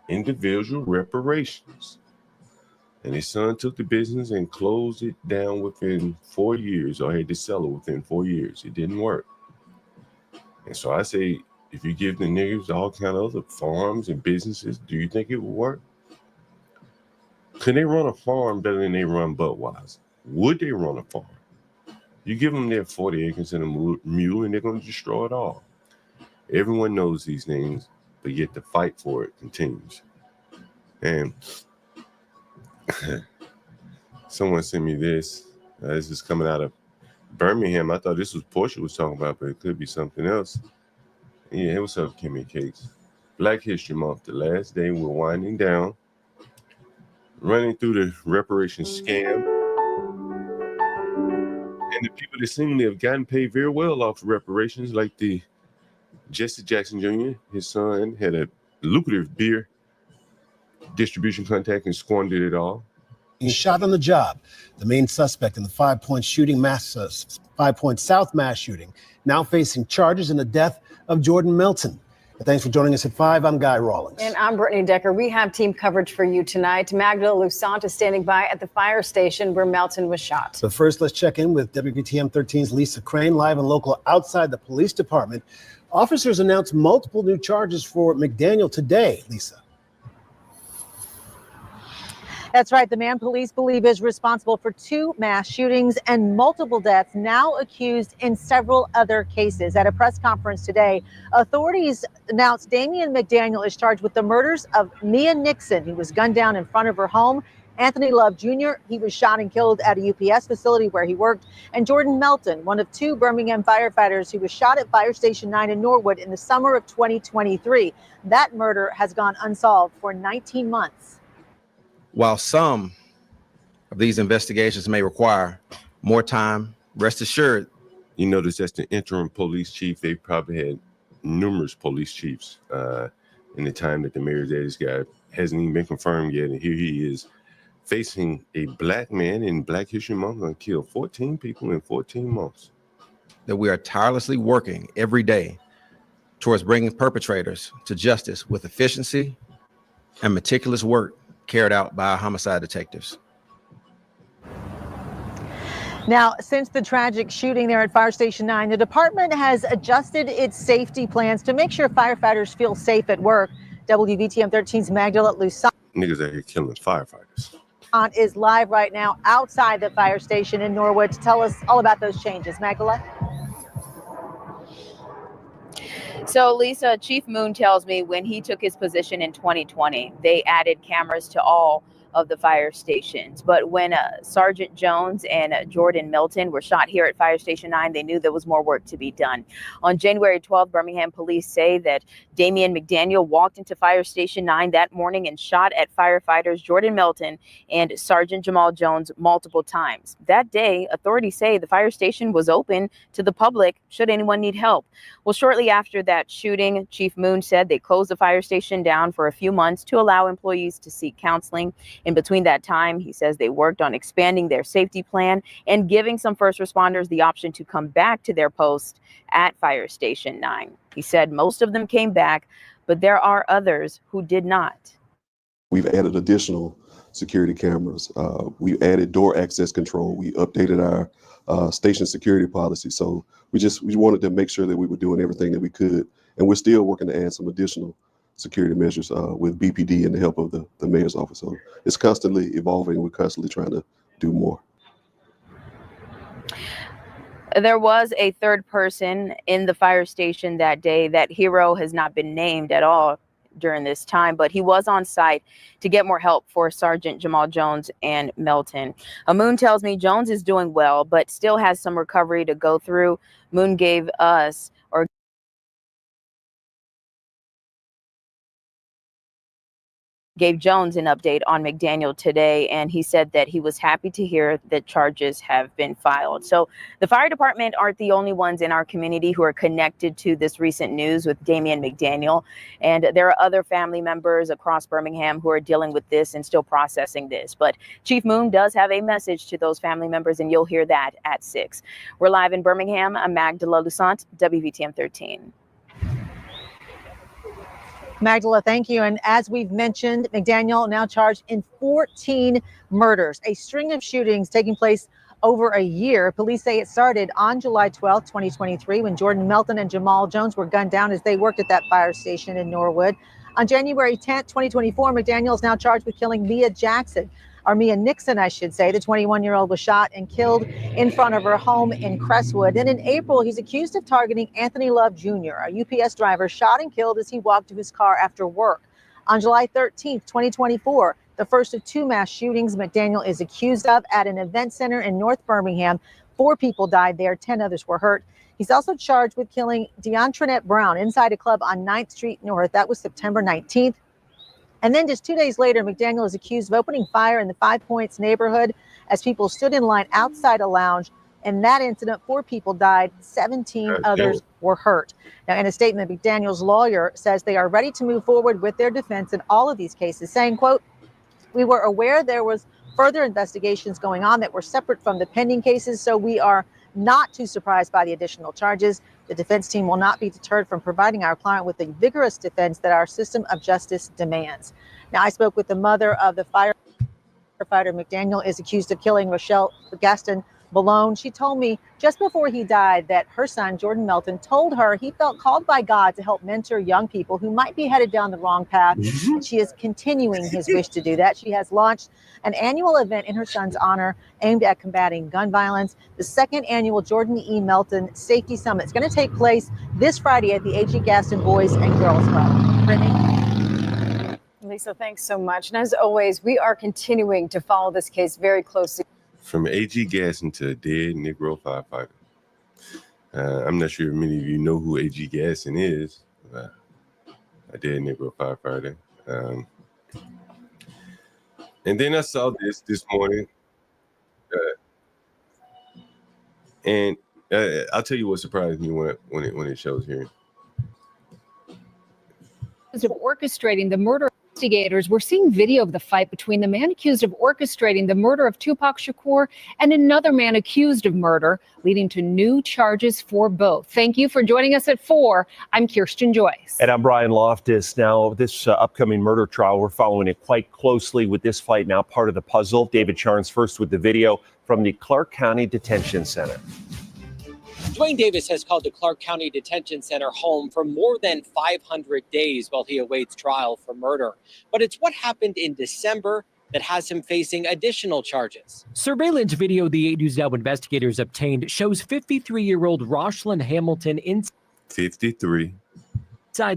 individual reparations. And his son took the business and closed it down within 4 years, or had to sell it within 4 years. It didn't work. And so I say, if you give the niggas all kind of other farms and businesses, do you think it would work? Could they run a farm better than they run Budweiser? Would they run a farm? You give them their 40 acres and a mule, and they're going to destroy it all. Everyone knows these things, but yet the fight for it continues. And someone sent me this. This is coming out of Birmingham. I thought this was Portia was talking about, but it could be something else. Yeah, what's up, Kimmy Cakes? Black History Month, the last day, we're winding down, running through the reparations scam. And the people that seem to have gotten paid very well off of reparations, like the Jesse Jackson Jr., his son had a lucrative beer distribution contact and squandered it all. He shot on the job. The main suspect in the 5-point shooting, 5-point South mass shooting, now facing charges in the death of Jordan Melton. Thanks for joining us at 5. I'm Guy Rawlings. And I'm Brittany Decker. We have team coverage for you tonight. Magda Lusant is standing by at the fire station where Melton was shot. So first, let's check in with WPTM 13's Lisa Crain, live and local outside the police department. Officers announced multiple new charges for McDaniel today. Lisa. That's right. The man police believe is responsible for 2 mass shootings and multiple deaths, now accused in several other cases. At a press conference today, authorities announced Damian McDaniel is charged with the murders of Mia Nixon. He was gunned down in front of her home, Anthony Love Jr., he was shot and killed at a UPS facility where he worked. And Jordan Melton, one of 2 Birmingham firefighters who was shot at Fire Station 9 in Norwood in the summer of 2023. That murder has gone unsolved for 19 months. While some of these investigations may require more time, rest assured. You notice that's the interim police chief. They probably had numerous police chiefs in the time that the mayor's daddy's guy hasn't even been confirmed yet. And here he is facing a black man in Black History Month and killed 14 people in 14 months. That we are tirelessly working every day towards bringing perpetrators to justice with efficiency and meticulous work carried out by our homicide detectives. Now, since the tragic shooting there at Fire Station 9, the department has adjusted its safety plans to make sure firefighters feel safe at work. WVTM 13's Magdala Lusant Niggas out here killing firefighters. is live right now outside the fire station in Norwood to tell us all about those changes. Magdala? So, Lisa, Chief Moon tells me when he took his position in 2020, they added cameras to all of the fire stations. But when Sergeant Jones and Jordan Milton were shot here at Fire Station 9, they knew there was more work to be done. On January 12th, Birmingham police say that Damian McDaniel walked into Fire Station 9 that morning and shot at firefighters Jordan Milton and Sergeant Jamal Jones multiple times. That day, authorities say the fire station was open to the public should anyone need help. Well, shortly after that shooting, Chief Moon said they closed the fire station down for a few months to allow employees to seek counseling. In between that time, he says they worked on expanding their safety plan and giving some first responders the option to come back to their post at Fire Station 9. He said most of them came back, but there are others who did not. We've added additional security cameras. We added door access control. We updated our station security policy. So we wanted to make sure that we were doing everything that we could. And we're still working to add some additional security measures with BPD and the help of the mayor's office. So it's constantly evolving. We're constantly trying to do more. There was a third person in the fire station that day. That hero has not been named at all during this time, but he was on site to get more help for Sergeant Jamal Jones and Melton. Moon tells me Jones is doing well, but still has some recovery to go through. Moon gave Jones an update on McDaniel today, and he said that he was happy to hear that charges have been filed. So the fire department aren't the only ones in our community who are connected to this recent news with Damian McDaniel, and there are other family members across Birmingham who are dealing with this and still processing this. But Chief Moon does have a message to those family members, and you'll hear that at 6. We're live in Birmingham. I'm Magdala Lusant, WVTM 13. Magdala, thank you. And as we've mentioned, McDaniel now charged in 14 murders, a string of shootings taking place over a year. Police say it started on July 12, 2023, when Jordan Melton and Jamal Jones were gunned down as they worked at that fire station in Norwood. On January 10, 2024, McDaniel is now charged with killing Mia Nixon, I should say. The 21-year-old was shot and killed in front of her home in Crestwood. Then in April, he's accused of targeting Anthony Love Jr., a UPS driver shot and killed as he walked to his car after work. On July 13, 2024, the first of 2 mass shootings McDaniel is accused of at an event center in North Birmingham. 4 people died there, 10 others were hurt. He's also charged with killing DeAntrinette Brown inside a club on 9th Street North. That was September 19th. And then just 2 days later, McDaniel is accused of opening fire in the 5 Points neighborhood as people stood in line outside a lounge. In that incident, 4 people died, 17 others were hurt. Now, in a statement, McDaniel's lawyer says they are ready to move forward with their defense in all of these cases, saying, quote, "We were aware there was further investigations going on that were separate from the pending cases, so we are not too surprised by the additional charges. The defense team will not be deterred from providing our client with the vigorous defense that our system of justice demands." Now, I spoke with the mother of the firefighter McDaniel is accused of killing, Rochelle Gaston Malone. She told me just before he died that her son, Jordan Melton, told her he felt called by God to help mentor young people who might be headed down the wrong path. She is continuing his wish to do that. She has launched an annual event in her son's honor aimed at combating gun violence. The 2nd annual Jordan E. Melton Safety Summit is going to take place this Friday at the A.G. Gaston Boys and Girls Club. Brittany? Lisa, thanks so much. And as always, we are continuing to follow this case very closely. From AG Gasson to a dead Negro firefighter. I'm not sure if many of you know who AG Gasson is. A dead Negro firefighter. And then I saw this morning. And I'll tell you what surprised me when it shows here. Of orchestrating the murder, investigators were seeing video of the fight between the man accused of orchestrating the murder of Tupac Shakur and another man accused of murder, leading to new charges for both. Thank you for joining us at 4. I'm Kirsten Joyce. And I'm Brian Loftus. Now, this upcoming murder trial, we're following it quite closely with this fight now part of the puzzle. David Charnes first with the video from the Clark County Detention Center. Dwayne Davis has called the Clark County Detention Center home for more than 500 days while he awaits trial for murder. But it's what happened in December that has him facing additional charges. Surveillance video the 8 News Now investigators obtained shows 53-year-old Roshlyn Hamilton inside 53.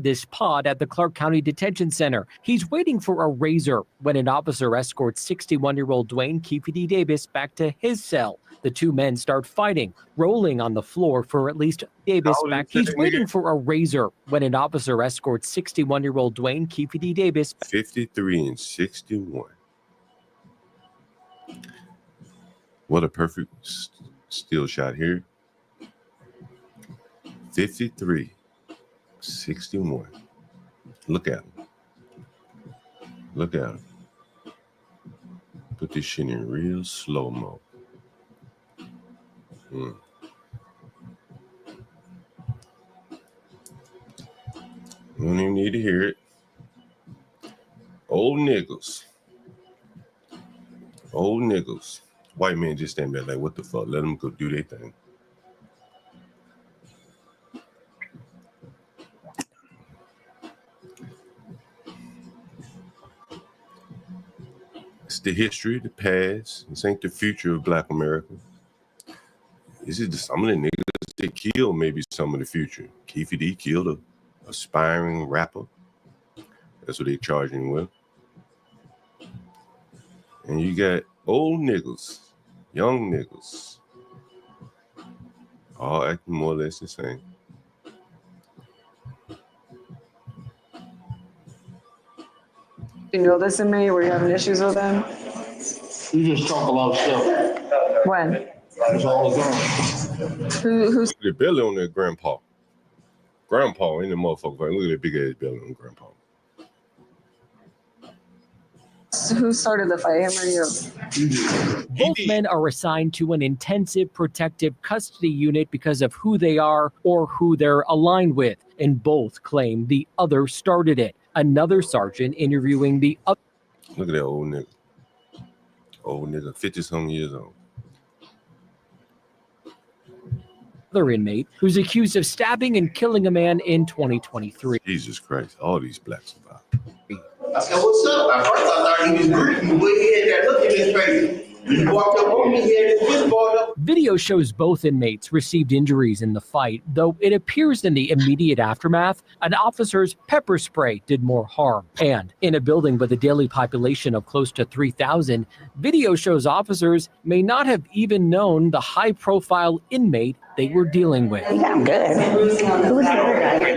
This pod at the Clark County Detention Center. He's waiting for a razor when an officer escorts 61-year-old Dwayne Keefe D. Davis back to his cell. The two men start fighting, rolling on the floor for at least Davis back. He's waiting for a razor when an officer escorts 61-year-old Dwayne Keefe D. Davis. 53 and 61. What a perfect still shot here. 53, 61. Look at him. Look at him. Put this shit in real slow-mo. You don't even need to hear it. Old niggas. Old niggas. White men just stand there like, what the fuck? Let them go do their thing. It's the history, the past. This ain't the future of Black America. This is some of the niggas that killed maybe some of the future. Keefe D killed a aspiring rapper. That's what they charging him with. And you got old niggas, young niggas, all acting more or less the same. You know this in me? Were you having issues with them? You just talk a lot of stuff. When? That's all it's on. Who's the belly on that grandpa? Grandpa in the motherfucker. Look at that big ass belly on grandpa. who started the fight, him or you? Both men are assigned to an intensive protective custody unit because of who they are or who they're aligned with, and both claim the other started it. Another sergeant interviewing the other. Look at that old nigga. Old nigga, 50-some years old. Other inmate who's accused of stabbing and killing a man in 2023. Jesus Christ, all these blacks about. I said, what's up? At first I thought he was greeting me, but he had that look in his face. He walked up on me, he had his fist balled up. Video shows both inmates received injuries in the fight, though it appears in the immediate aftermath, an officer's pepper spray did more harm. And in a building with a daily population of close to 3,000, video shows officers may not have even known the high-profile inmate they were dealing with.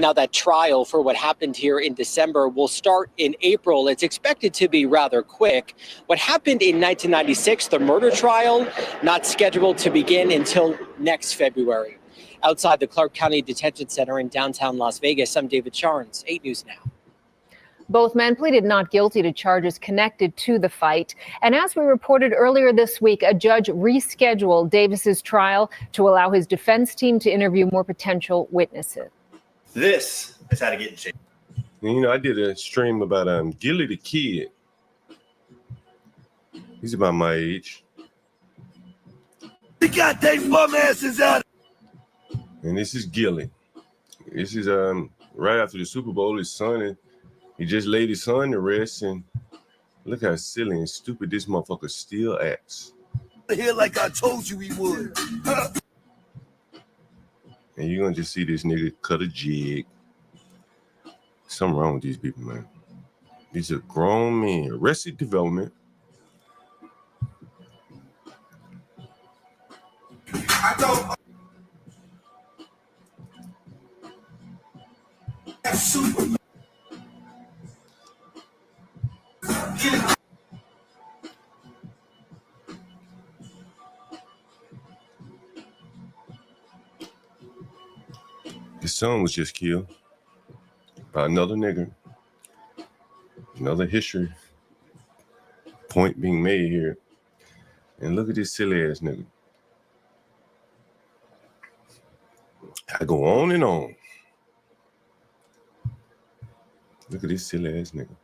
Now that trial for what happened here in December will start in April. It's expected to be rather quick. What happened in 1996, the murder trial, not scheduled to begin until next February. Outside the Clark County Detention Center in downtown Las Vegas, I'm David Charnes, 8 News Now. Both men pleaded not guilty to charges connected to the fight. And as we reported earlier this week, a judge rescheduled Davis's trial to allow his defense team to interview more potential witnesses. This is how to get in shape. You know, I did a stream about Gilly the Kid. He's about my age. We got they bum asses out. And this is Gilly. This is right after the Super Bowl. His son, he just laid his son to rest, and look how silly and stupid this motherfucker still acts. Here like I told you he would. And you're gonna just see this nigga cut a jig. Something wrong with these people, man. These are grown men. Arrested Development. His son was just killed by another nigger. Another history point being made here. And look at this silly ass nigga. I go on and on. Look at this silly ass nigga.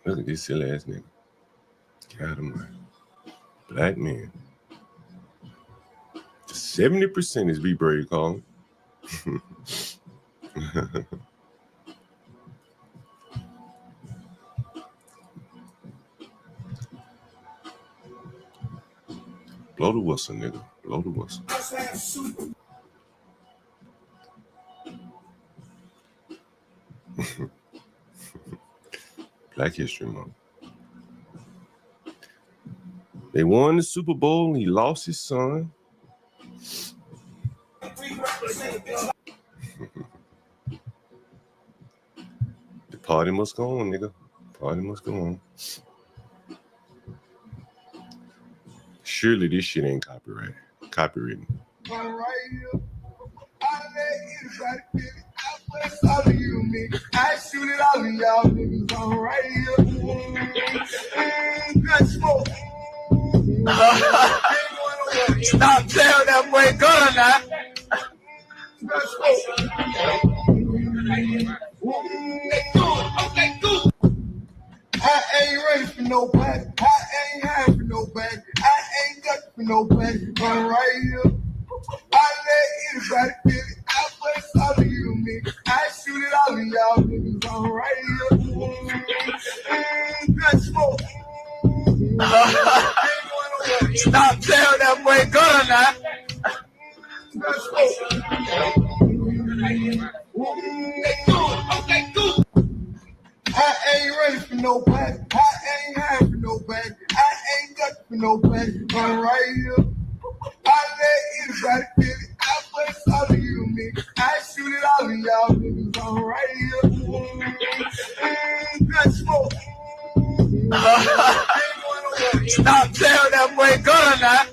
Look at this silly ass nigga. God almighty. Black men. 70% is Be Brave calling. Blow the whistle, nigga. Blow the whistle. Black History Month. They won the Super Bowl. He lost his son. The party must go on, nigga. Party must go on. Surely this shit ain't copyrighted. Copywritten. I shoot it all of y'all niggas on right here. Good smoke. Stop telling that boy gun now. Good smoke. Okay, good. I ain't ready for nobody. I ain't high for nobody. I ain't got for nobody. I'm right here. I let anybody get it. I bless all of you niggas. I shoot it all of y'all niggas. I'm right here. Good smoke. Stop telling that boy gun now. Good smoke. Okay, good. I ain't ready for nobody. I ain't high for nobody. I ain't got for nobody. I'm right here. I let anybody get it. I bless all of you niggas. I shoot it all of y'all niggas. I'm right here. Good smoke. Stop telling that boy gun now.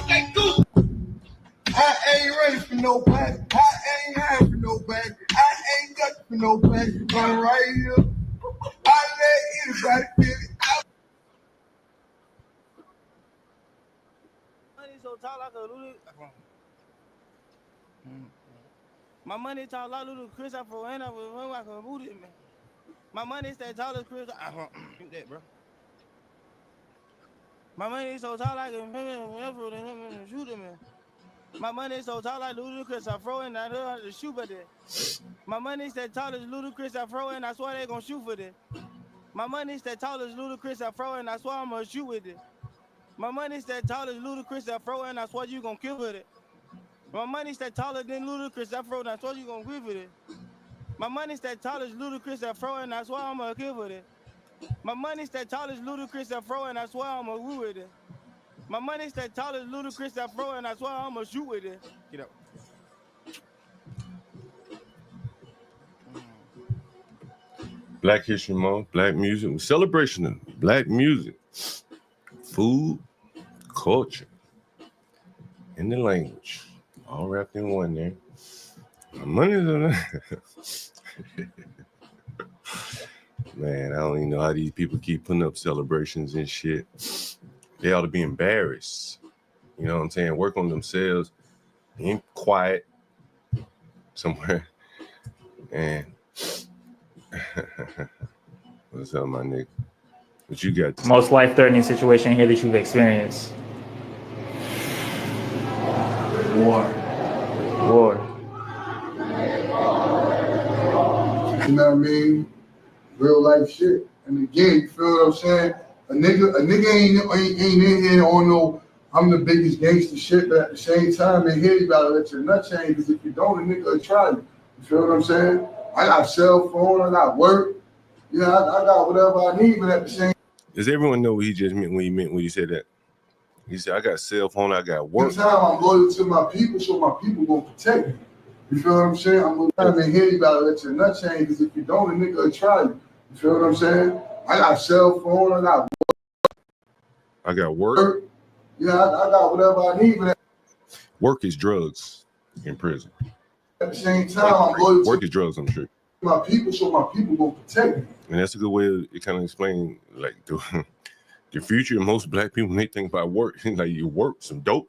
Okay, good. I ain't ready for nobody. I ain't high for nobody. I ain't got for nobody. I'm right here. I let anybody get it. So tall like a little. My money tall like little Chris. I for and I was like a booty man. My money is that tall as Chris. I shoot that, bro. My money is so tall like a shoot him, man. My money is so tall like Ludacris, I throw in, I don't have to shoot for that. My money is that tall as Ludacris, I throw in, I swear they gonna shoot for that. My money is that tall as Ludacris, I throw in, I swear I'm gonna shoot with it. My money is that tall as Ludacris, I throw in, I swear you gonna kill with it. My money is that taller than Ludacris, I throw in, I swear you gonna kill with it. My money is that tall as Ludacris, I throw in, I swear I'm gonna kill with it. My money is that tall as Ludacris, I throw in, I swear I'm gonna woo with it. My money's that tall as Ludacris, I throw and that's why I'm gonna shoot with it. Get up. Black History Month, Black music, celebration of Black music, food, culture, and the language, all wrapped in one there. My money's on that. Man, I don't even know how these people keep putting up celebrations and shit. They ought to be embarrassed. You know what I'm saying? Work on themselves. Ain't quiet somewhere. And what's up, my nigga? What you got? Most life-threatening situation here that you've experienced? War. You know what I mean? Real life shit. And again, you feel what I'm saying? A nigga ain't in here on no I'm the biggest gangster shit, but at the same time, they hear you gotta let your nut change, because if you don't, a nigga will try you. You feel what I'm saying? I got cell phone, I got work, I got whatever I need, but at the same Does everyone know what he just meant when he said that? He said, I got cell phone, I got work. time, I'm loyal to my people, so my people gonna protect me. You feel what I'm saying? I'm gonna they hear you gotta let your nut change, because if you don't, a nigga will try you. You feel what I'm saying? I got cell phone, I got work. I got whatever I need, but Work is drugs in prison. at the same time, I'm loyal Work to is drugs, I'm sure. my people, so my people gonna protect me. And that's a good way to kind of explain like the future of most black people when they think about work. Like, you work some dope.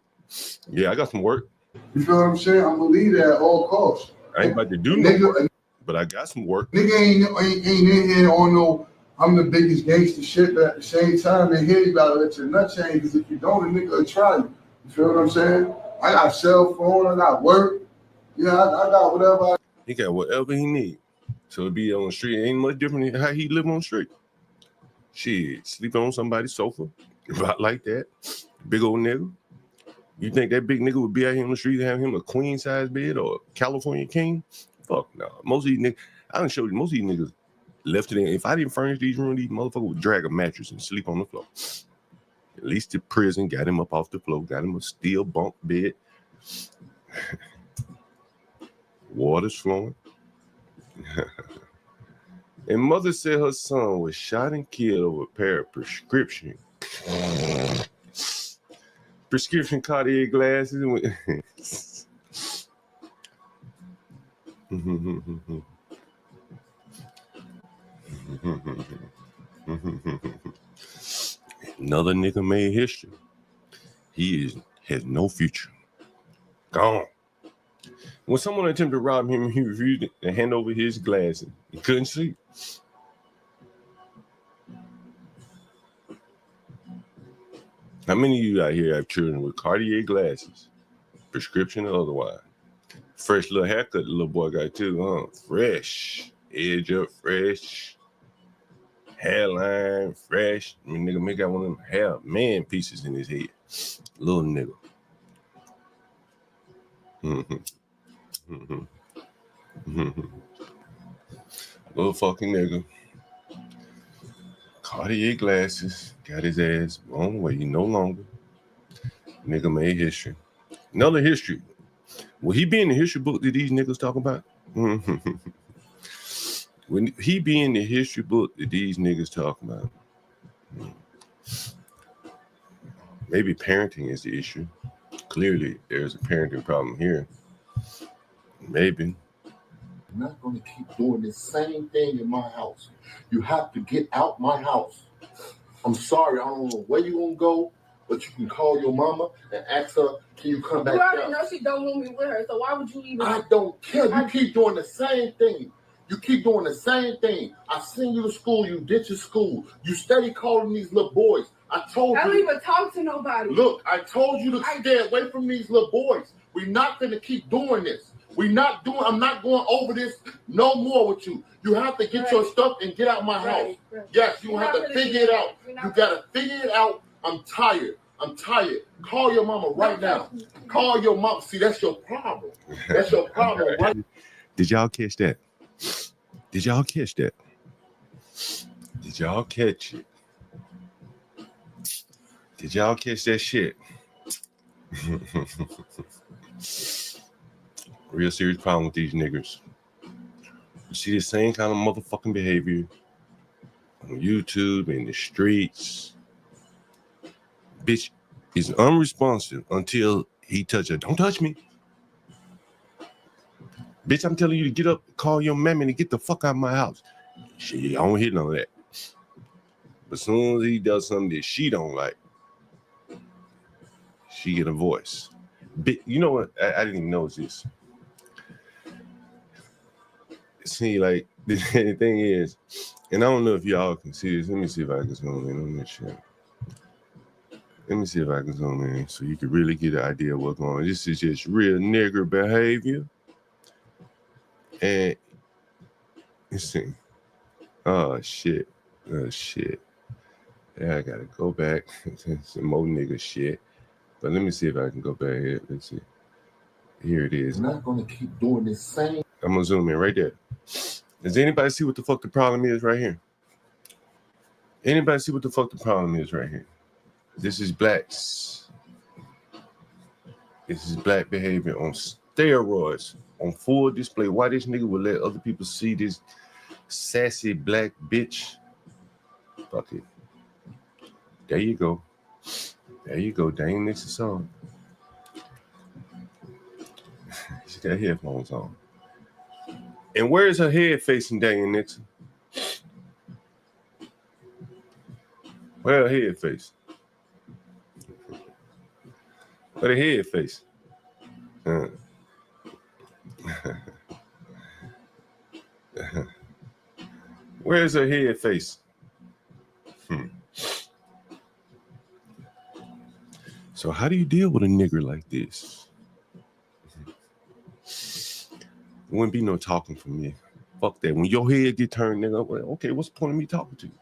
Yeah, I got some work. You feel what I'm saying? I'm gonna leave that at all costs. I ain't about to do no work, but I got some work. Nigga ain't in here on no, I'm the biggest gangster shit, but at the same time, they hear you gotta let your nut change, because if you don't, a nigga will try you. You feel what I'm saying? I got cell phone, I got work, I got whatever He got whatever he need. So it be on the street. It ain't much different than how he live on the street. Shit, sleeping on somebody's sofa, about like that. Big old nigga. You think that big nigga would be out here on the street and have him a queen size bed or a California king? Fuck no. Most of these niggas, I done showed you, most of these niggas left it in. If I didn't furnish these rooms, these motherfuckers would drag a mattress and sleep on the floor. At least the prison got him up off the floor, got him a steel bunk bed. Water's flowing. And mother said her son was shot and killed over a pair of prescription Cartier glasses. Another nigga made history. He has no future. Gone. When someone attempted to rob him, he refused to hand over his glasses. He couldn't sleep. How many of you out here have children with Cartier glasses, prescription or otherwise? Fresh little haircut the little boy got too, huh? Fresh. Edge up fresh. Hairline fresh. I mean, nigga make out one of them hair man pieces in his head. Little nigga. Little fucking nigga. Cartier glasses. Got his ass on the way. No longer. Nigga made history. Another history. Will he be in the history book that these niggas talking about? When he be in the history book that these niggas talking about? Maybe parenting is the issue. Clearly, there's a parenting problem here. Maybe. I'm not going to keep doing the same thing in my house. You have to get out my house. I'm sorry, I don't know where you're going to go, but you can call your mama and ask her, can you come back You already down? know she don't want me with her, so why would you even? I don't care. You keep doing the same thing. You keep doing the same thing. I send you to school. You ditch your school. You steady calling these little boys. I told I don't you. even talk to nobody. Look, I told you to stay away from these little boys. We're not going to keep doing this. I'm not going over this no more with you. You have to get your stuff and get out my house. Yes, you have to figure it out. You got to figure it out. I'm tired. Call your mama right now. Call your mom. See, that's your problem. That's your problem, right? Did y'all catch that? Did y'all catch that? Did y'all catch it? Did y'all catch that shit? Real serious problem with these niggers. You see the same kind of motherfucking behavior on YouTube, in the streets. Bitch is unresponsive until he touch her. Don't touch me. Bitch, I'm telling you to get up, call your mammy to get the fuck out of my house. Shit, I don't hear none of that. But as soon as he does something that she don't like, she get a voice. You know what? I didn't even notice this. See, like, the thing is, and I don't know if y'all can see this. Let me see if I can zoom in on this shit. Let me see if I can zoom in so you can really get an idea of what's going on. This is just real nigger behavior. And let's see. Oh shit. Yeah, I gotta go back. Some more nigga shit. But let me see if I can go back here. Let's see. Here it is. I'm not gonna keep doing this same. I'm gonna zoom in right there. Does anybody see what the fuck the problem is right here? Anybody see what the fuck the problem is right here? This is blacks. This is black behavior on steroids, on full display. Why this nigga would let other people see this sassy black bitch? Fuck it. There you go. There you go. Dang Nixon song. She got headphones on. And where is her head facing, Daniel Nixon? Where her head face? Where the head face? Where's her head face? So how do you deal with a nigger like this? There wouldn't be no talking from me. Fuck that. When your head get turned, nigga, well, okay, what's the point of me talking to you?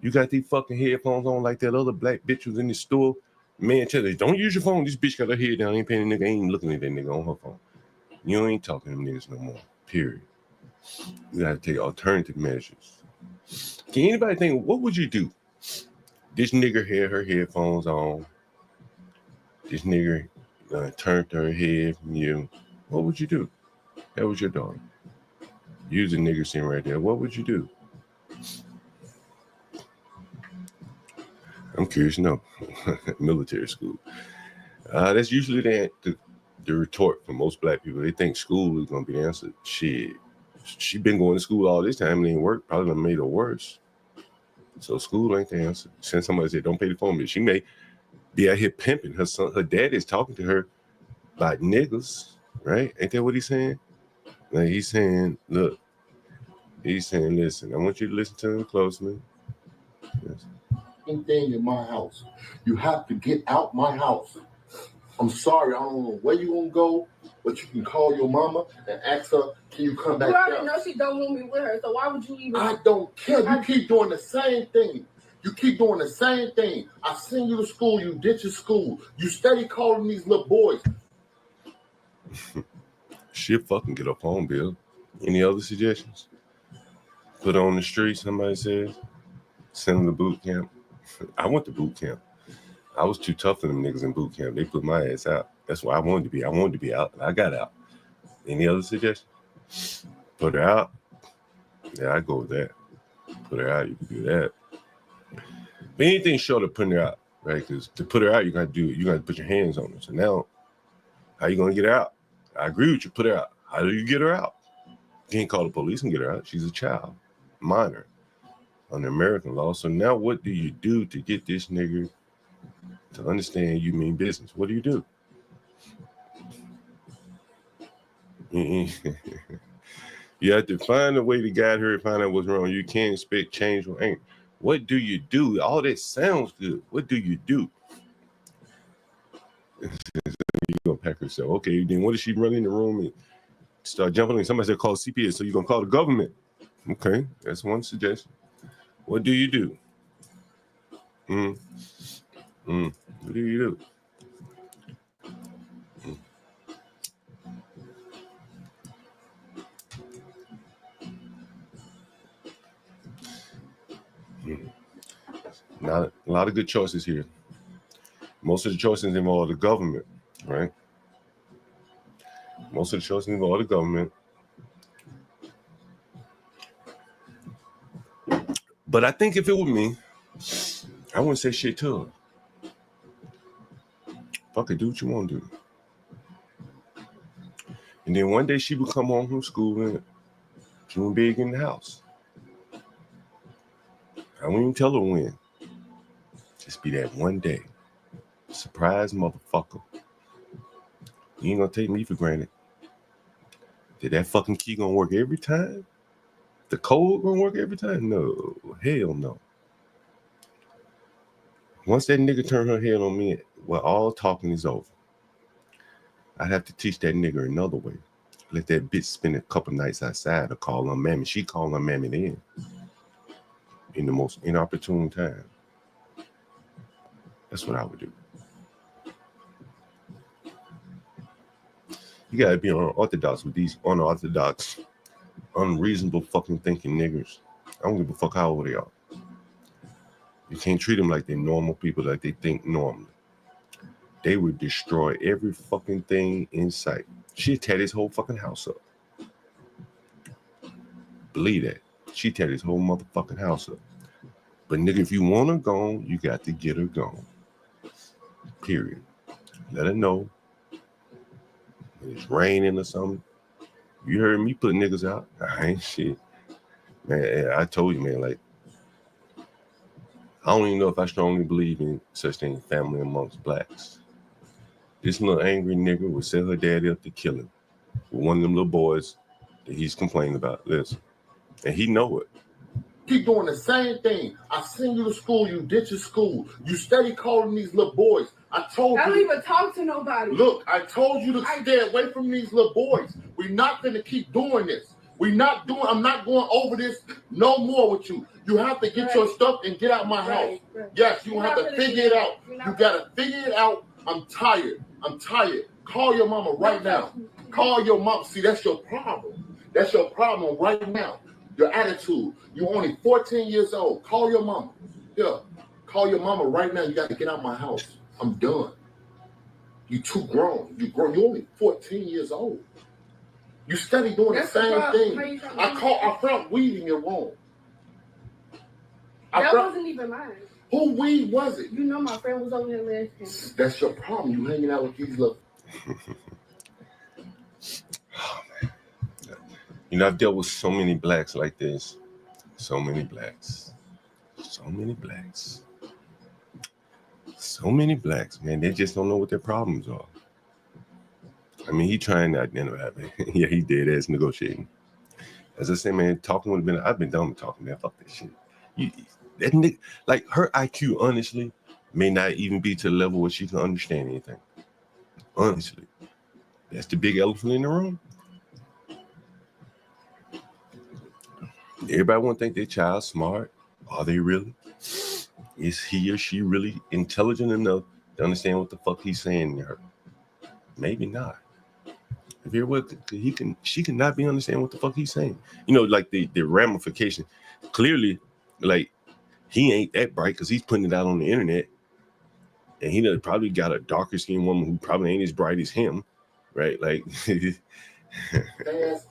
You got these fucking headphones on like that other black bitch was in the store. Man, tell her, don't use your phone. This bitch got her head down. Ain't paying the nigga. Ain't looking at that nigga on her phone. You ain't talking to them niggas no more. Period. You got to take alternative measures. Can anybody think, what would you do? This nigger had her headphones on. This nigger turned her head from you. What would you do? That was your daughter. Use a nigger sitting right there. What would you do? I'm curious to know. Military school. That's usually the retort for most black people. They think school is going to be the answer. Shit. She been going to school all this time and ain't work. Probably done made her worse. So school ain't the answer. Since somebody said, don't pay the phone bill. She may be out here pimping. Her son, her dad is talking to her about niggas, right? Ain't that what he's saying? Like he's saying, look, he's saying, listen, I want you to listen to him closely. Yes. Thing in my house. You have to get out my house. I'm sorry, I don't know where you gonna go, but you can call your mama and ask her, can you come back You already down? know she don't want me with her, so why would you even? I don't care. You keep doing the same thing. You keep doing the same thing. I send you to school, you ditch your school. You steady calling these little boys. Shit, fucking get a phone bill. Any other suggestions? Put on the street, somebody says. Send them to boot camp. I went to boot camp. I was too tough for them niggas in boot camp. They put my ass out. That's why I wanted to be. I wanted to be out, and I got out. Any other suggestions? Put her out. Yeah, I go with that. Put her out. You can do that. But anything short of putting her out, right? Because to put her out, you got to put your hands on her. So now, how you gonna get her out? I agree with you. Put her out. How do you get her out? You can't call the police and get her out. She's a child, minor, under American law. So now, what do you do to get this nigga to understand you mean business? What do you do? You have to find a way to guide her and find out what's wrong. You can't expect change or anger. What do you do? All that sounds good. What do you do? You're gonna pack herself. Okay, then what if she run in the room and start jumping in? Somebody said call CPS, so you're gonna call the government. Okay, that's one suggestion. What do you do? What do you do? Not a lot of good choices here. Most of the choices involve the government, right? Most of the choices involve the government. But I think if it were me, I wouldn't say shit to her. Fuck it, do what you want to do. And then one day she would come home from school and she wouldn't be in the house. I wouldn't even tell her when. Just be that one day. Surprise motherfucker. You ain't gonna take me for granted. Did that fucking key gonna work every time? The code gonna work every time? No. Hell no. Once that nigga turn her head on me, well, all talking is over. I'd have to teach that nigga another way. Let that bitch spend a couple nights outside or call her mammy. She call her mammy in the most inopportune time. That's what I would do. You gotta be unorthodox with these unorthodox, unreasonable fucking thinking niggers. I don't give a fuck how old they are. You can't treat them like they're normal people, like they think normally. They would destroy every fucking thing in sight. She'd tear this whole fucking house up. Believe that. She'd tear this whole motherfucking house up. But nigga, if you want her gone, you got to get her gone. Period. Let her know. When it's raining or something. You heard me put niggas out? I ain't shit. Man, I told you, man, like, I don't even know if I strongly believe in such thing as family amongst blacks. This little angry nigga would set her daddy up to kill him with one of them little boys that he's complaining about. Listen, and he know it. Keep doing the same thing. I send you to school, you ditch your school. You steady calling these little boys. I told you. I don't even talk to nobody. Look, I told you to stay away from these little boys. We're not going to keep doing this. I'm not going over this no more with you. You have to get your stuff and get out my house. Yes, you have to figure it out. You got to figure it out. I'm tired. Call your mama right now. Call your mom. See, that's your problem. That's your problem right now. Your attitude. You're only 14 years old. Call your mama. Yeah. Call your mama right now. You got to get out my house. I'm done. You too grown. You're only 14 years old. You steady doing the same thing. I found weed in your room. That wasn't even mine. Who weed was it? You know my friend was over there last time. That's your problem. You hanging out with these little. Oh, man. You know, I've dealt with so many blacks like this. So many blacks. So many blacks. So many blacks, man. They just don't know what their problems are. I mean, he trying to identify me. Yeah, he did as negotiating. As I said, man, talking would have been. I've been done with talking, man. Fuck that shit. That nigga, like her IQ, honestly, may not even be to the level where she can understand anything. Honestly, that's the big elephant in the room. Everybody want to think their child's smart. Are they really? Is he or she really intelligent enough to understand what the fuck he's saying to her? Maybe not. If you're with, she can not be understanding what the fuck he's saying. You know, like the ramification. Clearly, like he ain't that bright because he's putting it out on the internet, and he probably got a darker skinned woman who probably ain't as bright as him, right? Like fast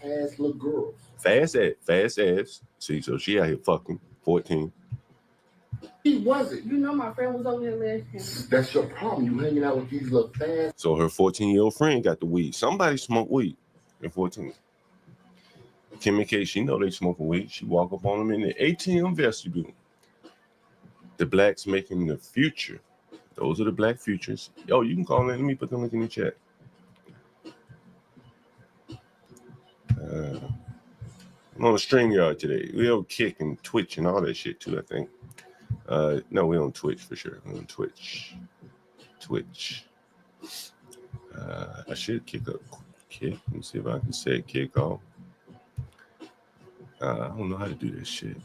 ass little girls. Fast ass. See, so she out here fucking 14. He wasn't. You know my friend was over there last time. That's your problem. You hanging out with these little fast. So her 14-year-old friend got the weed. Somebody smoked weed at 14. Kim and K, she know they smoking weed. She walk up on them in the ATM vestibule. The blacks making the future. Those are the black futures. Yo, you can call in. Let me put the link in the chat. I'm on StreamYard today. We on Kick and Twitch and all that shit too, I think. No, we're on Twitch for sure. We're on Twitch. I should kick. Let me see if I can say kick off. I don't know how to do this shit.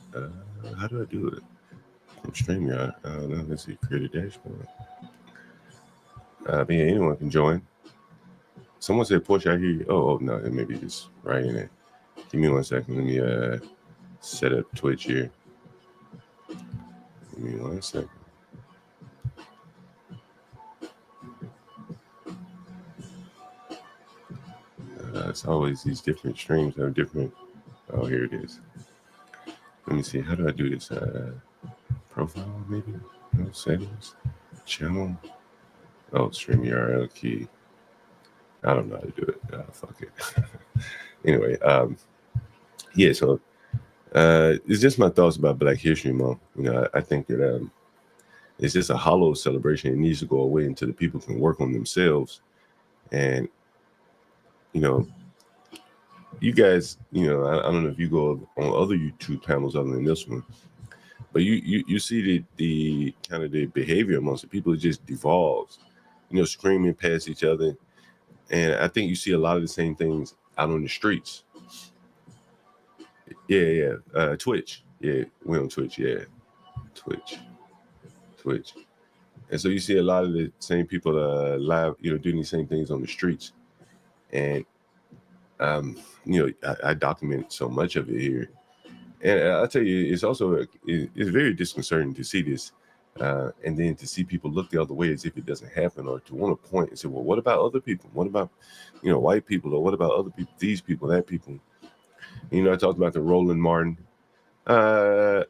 How do I do it? From StreamYard. I don't know. Let's see. Create a dashboard. But yeah, anyone can join. Someone said, Porsche, I hear you. Oh, no. It may be just right in it. Give me 1 second. Let me set up Twitch here. Give me 1 second. It's always these different streams have different. Oh, here it is. Let me see. How do I do this? Profile, maybe? No, settings. Channel. Oh, StreamYard key. I don't know how to do it. Fuck it. Anyway, yeah, so it's just my thoughts about Black History Month. You know, I think that it's just a hollow celebration. It needs to go away until the people can work on themselves. And, you know, you guys, you know, I don't know if you go on other YouTube panels other than this one, but you see the kind of the behavior amongst the people. It just devolves, you know, screaming past each other. And I think you see a lot of the same things out on the streets. Yeah. Twitch. Yeah, we're on Twitch. Yeah, Twitch. And so you see a lot of the same people live, you know, doing the same things on the streets. And I document so much of it here, and I'll tell you, it's also it's very disconcerting to see this, and then to see people look the other way as if it doesn't happen, or to want to point and say, well, what about other people? What about white people, or what about other people? These people, that people. I talked about the Roland Martin. I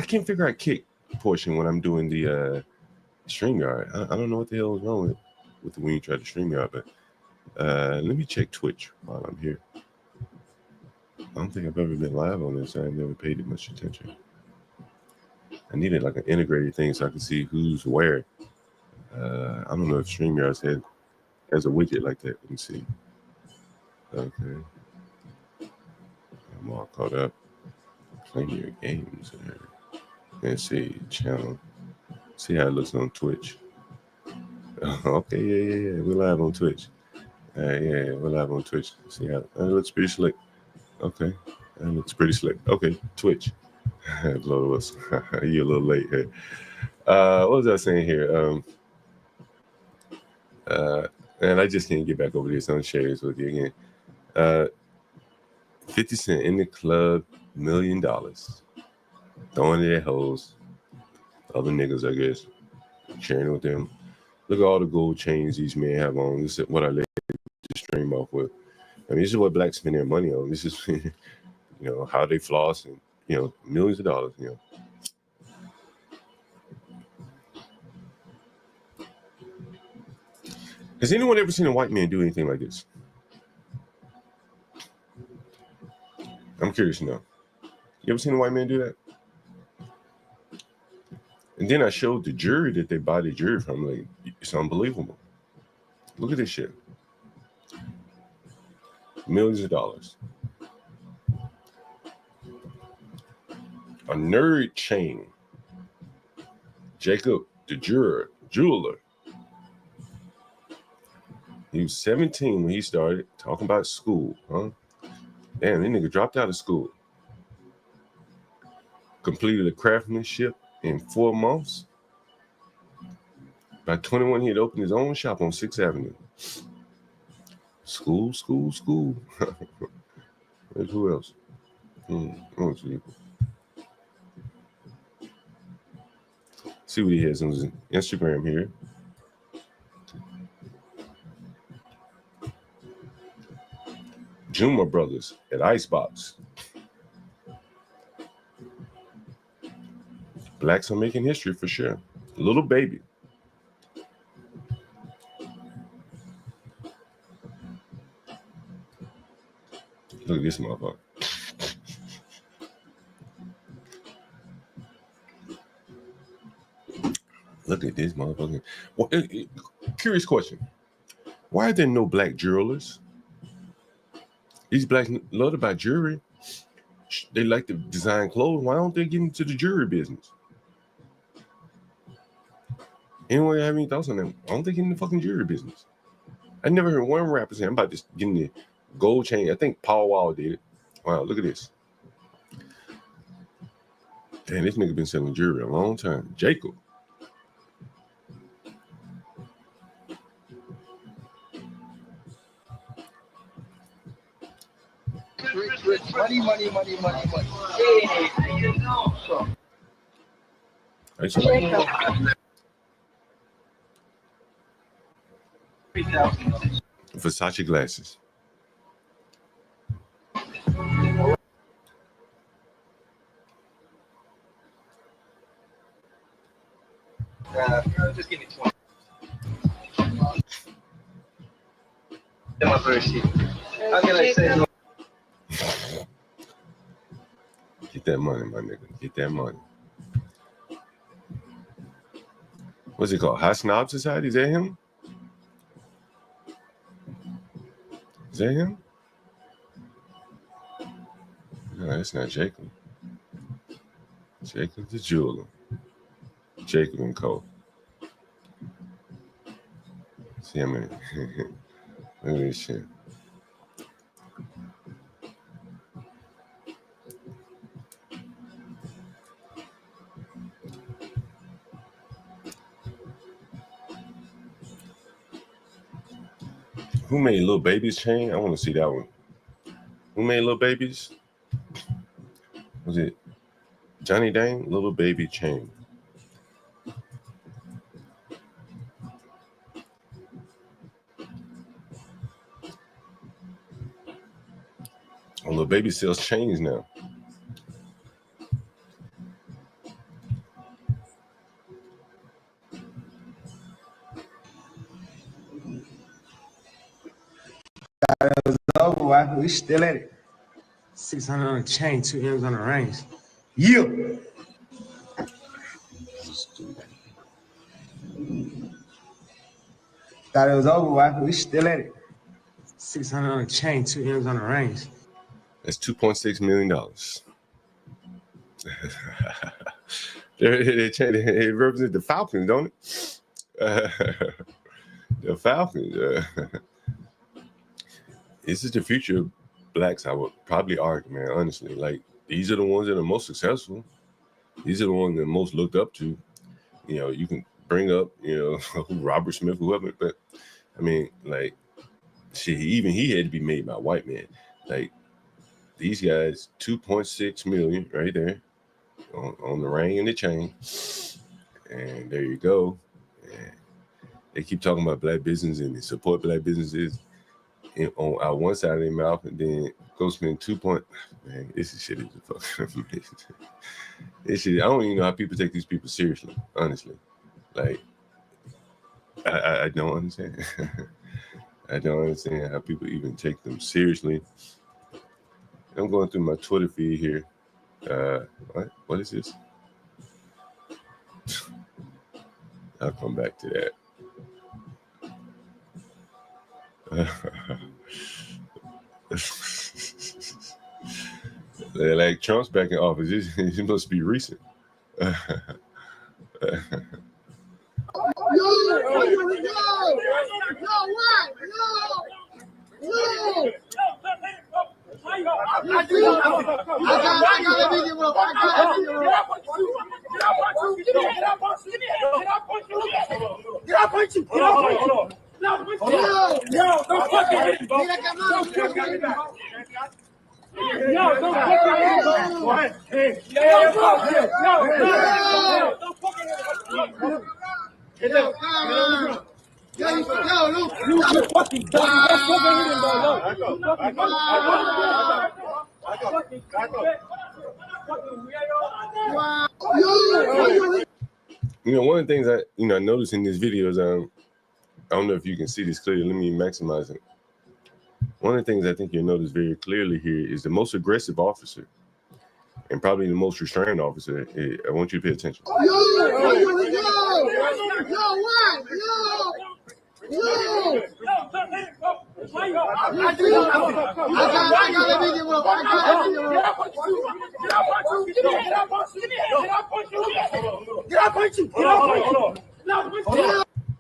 can't figure out kick portion when I'm doing the StreamYard. I don't know what the hell is wrong with when you try to StreamYard, but let me check Twitch while I'm here. I don't think I've ever been live on this. I've never paid it much attention. I needed like an integrated thing so I could see who's where. I don't know if StreamYard has a widget like that. Let me see. Okay. I'm all caught up. Playing your games. Let's see. Channel. See how it looks on Twitch. Okay, yeah. We're live on Twitch. We're live on Twitch. See how it looks pretty slick. Okay, that looks pretty slick. Okay, Twitch. Lord was you're a little late here. What was I saying here? And I just can't get back over this. I'm sharing this with you again. 50 Cent in the club, $1 million. Throwing it at hoes. Other niggas, I guess. Sharing it with them. Look at all the gold chains these men have on. This is what I let the stream off with. I mean, this is what blacks spend their money on. This is, how they floss and, millions of dollars, Has anyone ever seen a white man do anything like this? I'm curious to know. You ever seen a white man do that? And then I showed the jury that they buy the jury from. Like, it's unbelievable. Look at this shit. Millions of dollars. A nerd chain. Jacob, the jeweler. He was 17 when he started talking about school, huh? Damn, that nigga dropped out of school. Completed a craftsmanship in 4 months. By 21, he had opened his own shop on 6th Avenue. School. Who else? See what he has on his Instagram here. Juma Brothers at Icebox. Blacks are making history for sure. Little baby. Look at this motherfucker. Look at this motherfucker. Well, curious question. Why are there no black jewelers? These blacks love to buy jewelry. They like to design clothes. Why don't they get into the jewelry business? Anyone have any thoughts on that? Why don't they get in the fucking jewelry business? I never heard one rapper say, I'm about to get in the gold chain. I think Paul Wall did it. Wow, look at this. Damn, this nigga been selling jewelry a long time. Jacob. Money. Versace glasses. Just give me 20. My first sheet. How can I say no? Get that money, my nigga. Get that money. What's it called? High Snob Society? Is that him? Is that him? No, that's not Jacob. Jacob the jeweler. Jacob and Co. See how many? Look at this shit. Who made Lil Baby's chain? I want to see that one. Who made Lil Baby's? Was it Johnny Dang? Lil Baby chain. Oh, Lil Baby sells chains now. It was over, we still at it. 600 on the chain, 2 M's on the range. Yeah. Thought it was over, we still at it. 600 on the chain, 2 M's on the range. That's $2.6 million. It represents the Falcons, don't it? The Falcons. This is the future of blacks, I would probably argue, man, honestly. Like, these are the ones that are most successful. These are the ones that are most looked up to. You know, you can bring up, Robert Smith, whoever, but I mean, like, shit, even he had to be made by a white man. Like, these guys, 2.6 million right there on the ring and the chain. And there you go. And they keep talking about black business and they support black businesses on one side of their mouth, and then go spend man, this shit is fucking amazing. This shit, I don't even know how people take these people seriously, honestly. Like, I don't understand. I don't understand how people even take them seriously. I'm going through my Twitter feed here. What is this? I'll come back to that. Like Trump's back in office. It must be recent. One of the things I noticed in this video is I don't know if you can see this clearly. Let me maximize it. One of the things I think you'll notice very clearly here is the most aggressive officer and probably the most restrained officer. I want you to pay attention.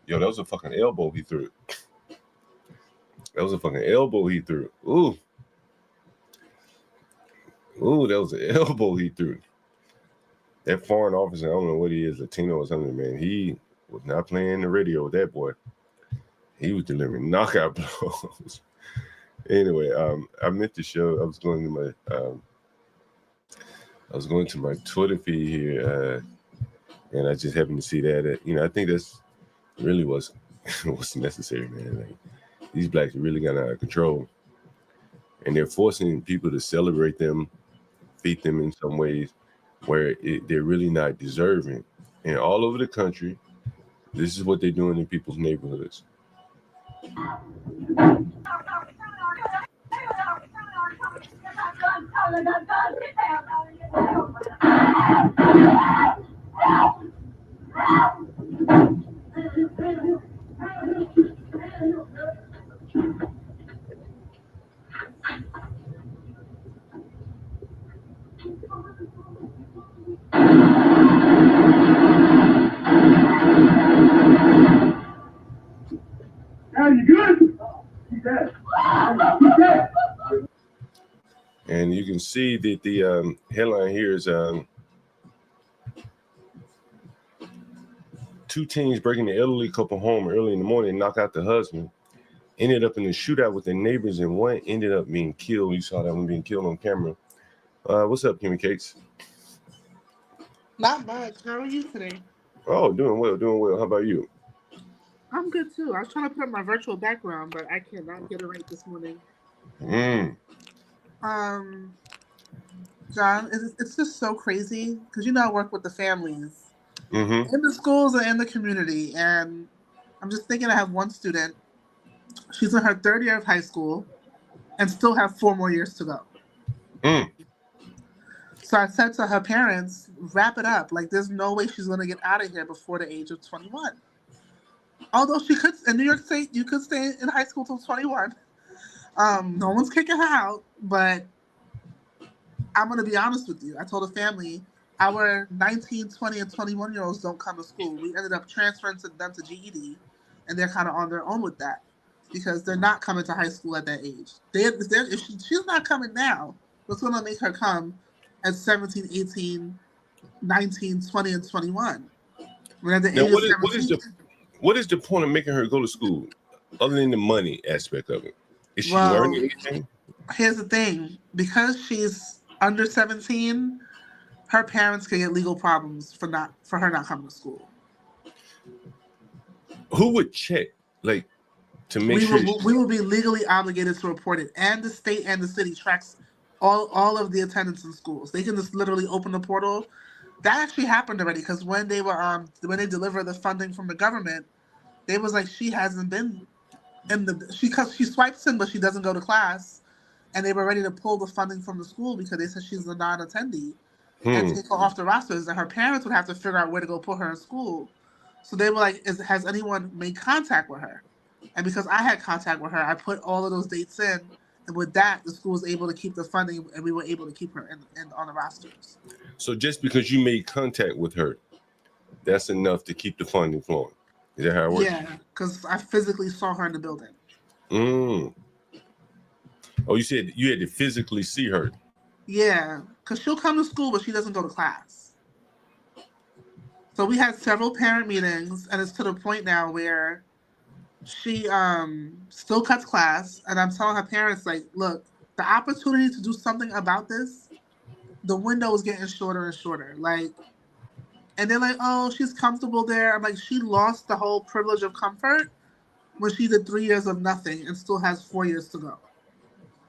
Yo, that was a fucking elbow he threw. That was a fucking elbow he threw. Ooh, that was an elbow he threw. That foreign officer, I don't know what he is, Latino or something, man. He was not playing the radio with that boy. He was delivering knockout blows. Anyway, I meant to show. I was going to my Twitter feed here, and I just happened to see that. I think that's really what's necessary, man. Like, these blacks really got out of control, and they're forcing people to celebrate them, feed them in some ways where they're really not deserving. And all over the country, this is what they're doing in people's neighborhoods. And you can see that the headline here is 2 teens breaking the elderly couple home early in the morning, knock out the husband. ended up in a shootout with their neighbors, and one ended up being killed. You saw that one being killed on camera. What's up, Kimmy Cakes? Not much. How are you today? Oh, doing well, doing well. How about you? I'm good too. I was trying to put up my virtual background, but I cannot get it right this morning. John, it's just so crazy because I work with the families in the schools and in the community, and I'm just thinking I have one student. She's in her 3rd year of high school and still have 4 more years to go. So I said to her parents, wrap it up. Like, there's no way she's going to get out of here before the age of 21. Although she could, in New York State, you could stay in high school till 21. No one's kicking her out, but I'm going to be honest with you. I told the family, our 19, 20, and 21-year-olds don't come to school. We ended up transferring them to GED, and they're kind of on their own with that because they're not coming to high school at that age. If she's not coming now, what's going to make her come at 17, 18, 19, 20, and 21? When at the Now, age of 17, what is the point of making her go to school other than the money aspect of it? Is she Well, learning anything? here's the thing. Because she's under 17, her parents can get legal problems for her not coming to school. Who would check, like, to make sure? We will be legally obligated to report it, and the state and the city tracks all of the attendance in schools. They can just literally open the portal. That actually happened already because when they deliver the funding from the government, they was like, she hasn't been in she swipes in, but she doesn't go to class, and they were ready to pull the funding from the school because they said she's a non-attendee and take her off the rosters, and her parents would have to figure out where to go put her in school. So they were like, has anyone made contact with her? And because I had contact with her, I put all of those dates in, and with that, the school was able to keep the funding, and we were able to keep her in on the rosters. So just because you made contact with her, that's enough to keep the funding flowing. Is that how it works? Yeah, because I physically saw her in the building. Oh, you said you had to physically see her. Yeah, because she'll come to school, but she doesn't go to class. So we had several parent meetings, and it's to the point now where she still cuts class, and I'm telling her parents, like, look, the opportunity to do something about this, the window is getting shorter and shorter. Like, and they're like, oh, she's comfortable there. I'm like, she lost the whole privilege of comfort when she did 3 years of nothing and still has 4 years to go.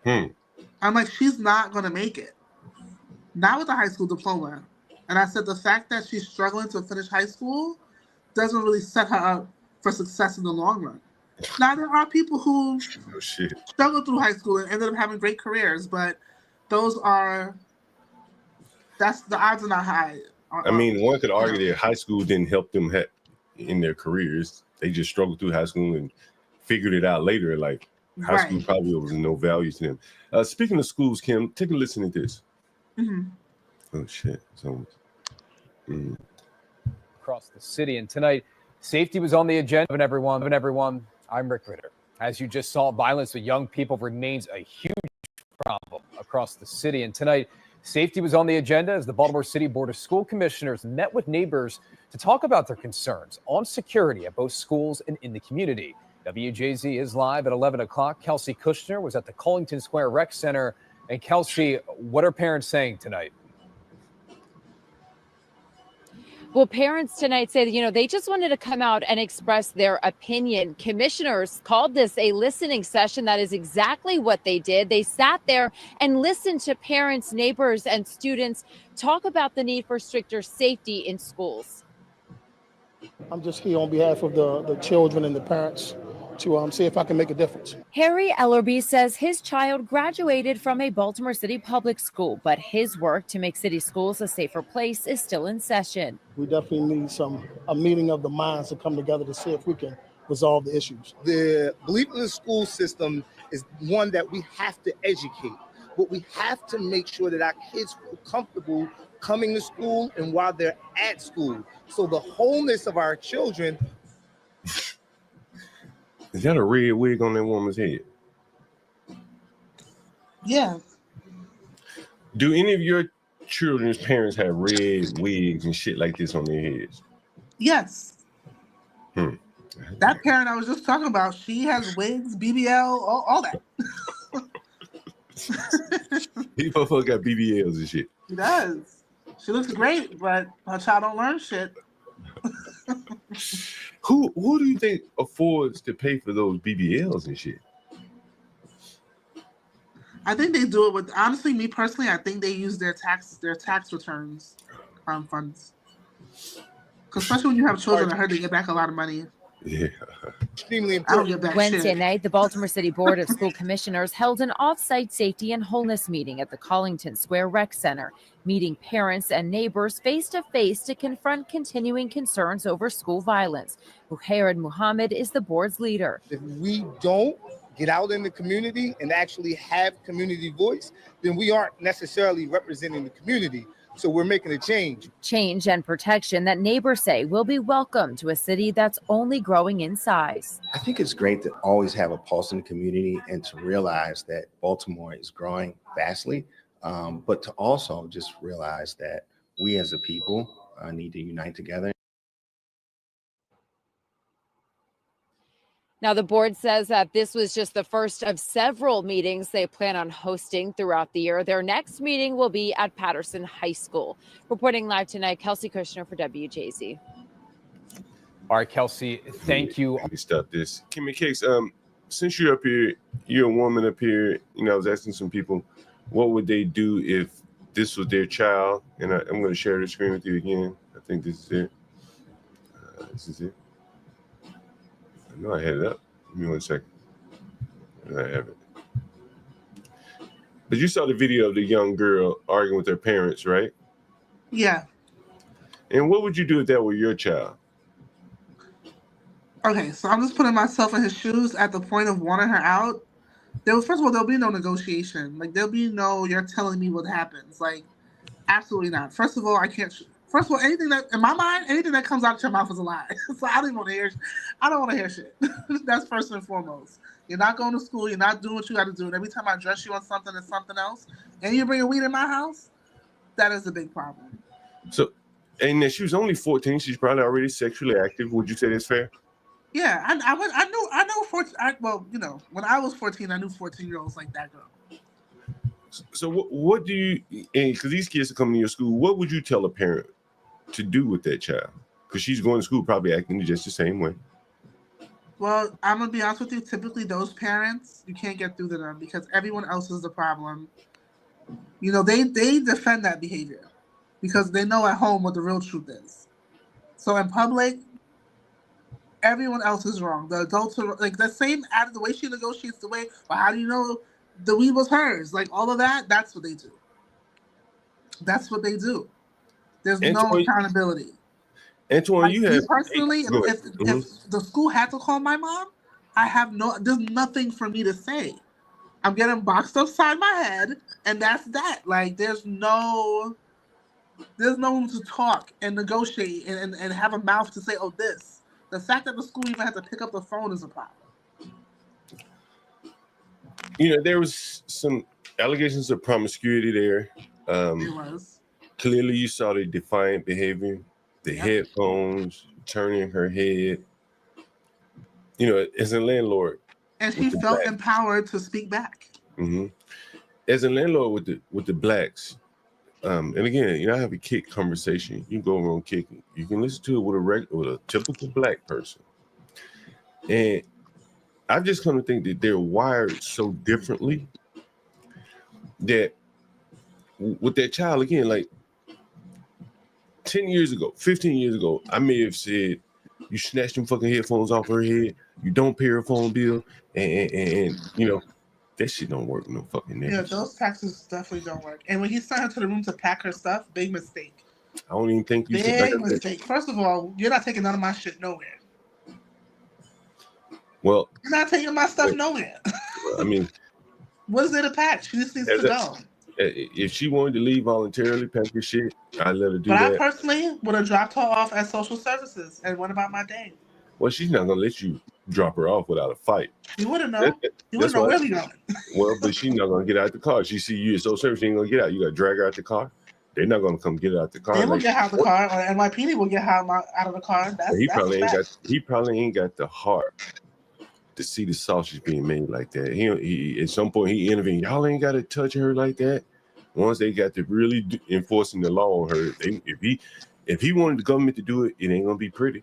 I'm like, she's not going to make it. Not with a high school diploma. And I said the fact that she's struggling to finish high school doesn't really set her up for success in the long run. Now, there are people who struggled through high school and ended up having great careers, but the odds are not high. I mean, one could argue that high school didn't help them in their careers. They just struggled through high school and figured it out later. Like, high school probably was no value to them. Speaking of schools, Kim, take a listen to this. Oh, shit. Across the city. And tonight, safety was on the agenda. And everyone, I'm Rick Ritter. As you just saw, violence with young people remains a huge problem across the city. And tonight, safety was on the agenda as the Baltimore City Board of School Commissioners met with neighbors to talk about their concerns on security at both schools and in the community. WJZ is live at 11 o'clock. Kelsey Kushner was at the Collington Square Rec Center. And Kelsey, what are parents saying tonight? Well, parents tonight say that, they just wanted to come out and express their opinion. Commissioners called this a listening session. That is exactly what they did. They sat there and listened to parents, neighbors, and students talk about the need for stricter safety in schools. I'm just here on behalf of the children and the parents to see if I can make a difference. Harry Ellerby says his child graduated from a Baltimore City public school, but his work to make city schools a safer place is still in session. We definitely need a meeting of the minds to come together to see if we can resolve the issues. The belief in the school system is one that we have to educate, but we have to make sure that our kids feel comfortable coming to school and while they're at school. So the wholeness of our children. Is that a red wig on that woman's head? Yeah. Do any of your children's parents have red wigs and shit like this on their heads? Yes. That parent I was just talking about, she has wigs, BBL, all that. He motherfucker got BBLs and shit. She does. She looks great, but her child don't learn shit. Who do you think affords to pay for those BBLs and shit? I think they do it with, honestly, me personally, I think they use their tax returns funds. Because especially when you have children, I heard they get back a lot of money. Yeah. Extremely I don't get back Wednesday shit. night, the Baltimore City Board of School Commissioners held an off-site safety and wholeness meeting at the Collington Square Rec Center, meeting parents and neighbors face-to-face to confront continuing concerns over school violence. Muhairad Muhammad is the board's leader. If we don't get out in the community and actually have community voice, then we aren't necessarily representing the community. So we're making a change. Change and protection that neighbors say will be welcome to a city that's only growing in size. I think it's great to always have a pulse in the community and to realize that Baltimore is growing vastly, but to also just realize that we as a people need to unite together. Now, the board says that this was just the first of several meetings they plan on hosting throughout the year. Their next meeting will be at Patterson High School. Reporting live tonight, Kelsey Kushner for WJZ. All right, Kelsey, thank you. Let me stop this. Kimmy Cakes, since you're up here, you're a woman up here, I was asking some people, what would they do if this was their child? And I'm going to share the screen with you again. I think this is it. This is it. I know I had it up. Give me 1 second. I have it. But you saw the video of the young girl arguing with her parents, right? Yeah. And what would you do if that were your child? Okay, so I'm just putting myself in his shoes at the point of wanting her out. First of all, there'll be no negotiation. Like, there'll be no, you're telling me what happens. Like, absolutely not. First of all, I can't. First of all, anything that, in my mind, anything that comes out of your mouth is a lie. So I don't even want to hear. I don't want to hear shit. That's first and foremost. You're not going to school. You're not doing what you got to do. And every time I dress you on something, it's something else. And you bring a weed in my house, that is a big problem. So, and she was only 14. She's probably already sexually active. Would you say that's fair? Yeah, I know. 14. Well, when I was 14, I knew 14-year-olds like that girl. So what do you? Because these kids are coming to your school, what would you tell a parent to do with that child? Because she's going to school probably acting just the same way. Well, I'm gonna be honest with you. Typically, those parents, you can't get through to them because everyone else is the problem. They defend that behavior because they know at home what the real truth is. So in public, everyone else is wrong. The adults are like the same. The way she negotiates, the way. Well, how do you know the weed was hers? Like all of that. That's what they do. That's what they do. There's no accountability. Antoine, you have personally. If the school had to call my mom, there's nothing for me to say. I'm getting boxed upside my head, and that's that. Like there's no room to talk and negotiate and have a mouth to say, oh, this. The fact that the school even had to pick up the phone is a problem. There was some allegations of promiscuity there. It was. Clearly, you saw the defiant behavior, the headphones, turning her head. As a landlord. And she felt empowered to speak back. Mm-hmm. As a landlord with the blacks, and again, I have a kick conversation. You go around kicking. You can listen to it with a typical black person. And I've just come to think that they're wired so differently that with that child, again, like 10 years ago, 15 years ago, I may have said, you snatch them fucking headphones off her head, you don't pay her phone bill, and that shit don't work no fucking there. Yeah, those taxes definitely don't work. And when he sent her to the room to pack her stuff, big mistake. I don't even think you should. Big mistake. First of all, you're not taking none of my shit nowhere. Well, you're not taking my stuff nowhere. I mean, what is there to pack? She just needs to go. If she wanted to leave voluntarily, pack her shit, I'd let her do that. But I personally would have dropped her off at social services and went about my day. Well, she's not gonna let you drop her off without a fight. You wouldn't know. You wouldn't know where we going. Well, but she's not gonna get out the car. She see you at social service, she ain't gonna get out. You gotta drag her out the car. They're not gonna come get her out the car. They will get her out of the car, or NYPD will get her out of the car. He probably ain't got the heart to see the sausage being made like that. He at some point he intervened. Y'all ain't got to touch her like that. Once they got to really enforcing the law on her, if he wanted the government to do it, it ain't gonna be pretty,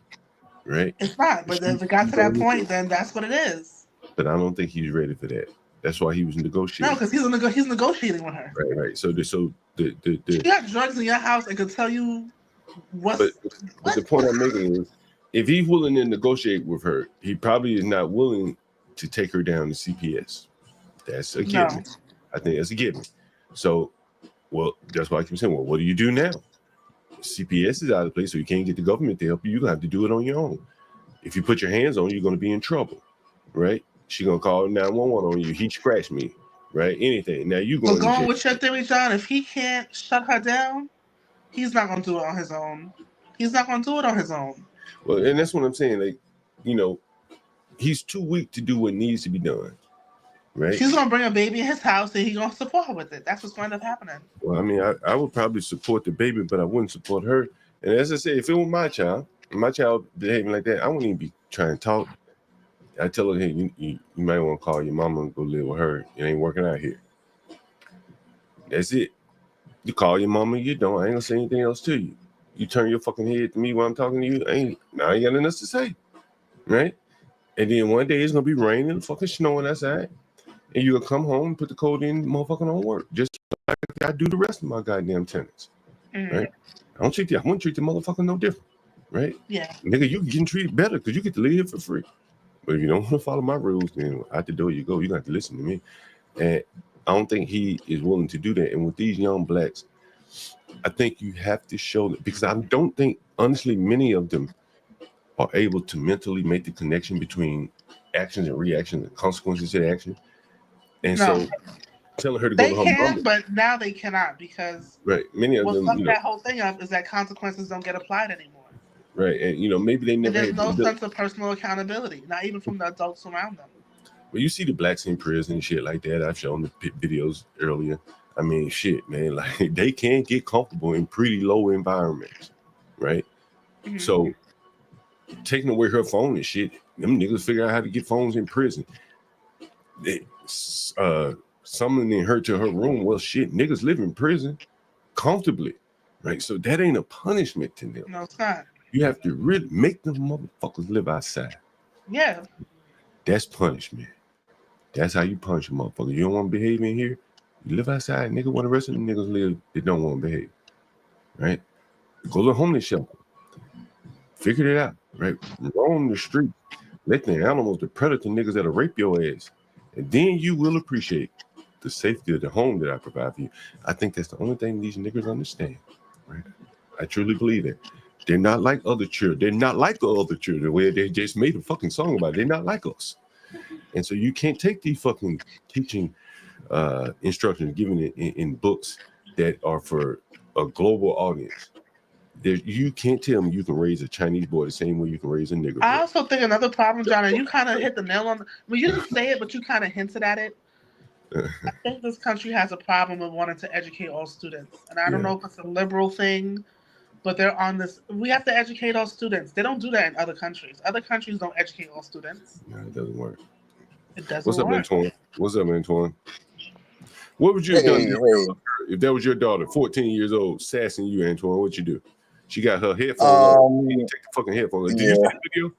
right? It's not. But if it got to that point, then that's what it is. But I don't think he's ready for that. That's why he was negotiating. No, because he's negotiating with her. Right. So the She got drugs in your house and could tell you what. But the point I'm making is, if he's willing to negotiate with her, he probably is not willing to take her down to CPS. That's a given. No. I think that's a given. So, well, that's why I keep saying, well, what do you do now? CPS is out of place, so you can't get the government to help you. You're gonna have to do it on your own. If you put your hands on, you're gonna be in trouble, right? She gonna call 911 on you. He scratched me, right? Anything. Now you So going with your theory, John, if he can't shut her down, he's not gonna do it on his own. He's not gonna do it on his own. Well, and that's what I'm saying. Like, he's too weak to do what needs to be done, right? She's gonna bring a baby in his house and he's gonna support her with it. That's what's going to end up happening. Well, I mean, I would probably support the baby, but I wouldn't support her. And as I said, if it was my child behaving like that, I wouldn't even be trying to talk. I tell her, hey, you might want to call your mama and go live with her. It ain't working out here. That's it. You call your mama, you don't. I ain't gonna say anything else to you. You turn your fucking head to me while I'm talking to you. I ain't got nothing else to say, right? And then one day it's gonna be raining, fucking snowing outside, and you gonna come home and put the code in, motherfucking on work, just like I do the rest of my goddamn tenants, right? I wouldn't treat the motherfucker no different, right? Yeah. Nigga, you getting treated better because you get to live here for free. But if you don't want to follow my rules, then out the door you go. You got to listen to me. And I don't think he is willing to do that. And with these young blacks, I think you have to show that, because I don't think, honestly, many of them are able to mentally make the connection between actions and reactions and consequences to action. And so telling her to go They to her can, mama, but now they cannot because many of what them, fucked that whole thing up is that consequences don't get applied anymore. right, and maybe they And never there's had no the- sense of personal accountability, not even from the adults around them. Well, you see the blacks in prison and shit like that. I've shown the videos earlier. I mean, shit, man, like they can get comfortable in pretty low environments, right? So taking away her phone and shit, them niggas figure out how to get phones in prison. They, summoning her to her room. Well, shit, niggas live in prison comfortably, right? So that ain't a punishment to them. No, it's not. You have to really make them motherfuckers live outside. Yeah. That's punishment. That's how you punish a motherfucker. You don't want to behave in here, you live outside, nigga. When the rest of them niggas live, they don't want to behave, right? Go to a homeless shelter. Figure it out, right? Roam the street. Let the animals, the predator niggas that'll rape your ass. And then you will appreciate the safety of the home that I provide for you. I think that's the only thing these niggas understand, right? I truly believe that. They're not like other children. They're not like the other children where they just made a fucking song about it. They're not like us. And so you can't take these fucking teaching instructions given in books that are for a global audience. You can't tell me you can raise a Chinese boy the same way you can raise a nigger boy. I also think another problem, John, and you kind of hit the nail on. You didn't say it, but you kind of hinted at it. I think this country has a problem with wanting to educate all students, and I don't know if it's a liberal thing, but they're on this. We have to educate all students. They don't do that in other countries. Other countries don't educate all students. No, it doesn't work. It doesn't What's up, work. Antoine? What's up, Antoine? What would you have done if that was your daughter, 14 years old, sassing you, Antoine? What'd you do? She got her headphones on. Take the fucking headphones. Did you see the video?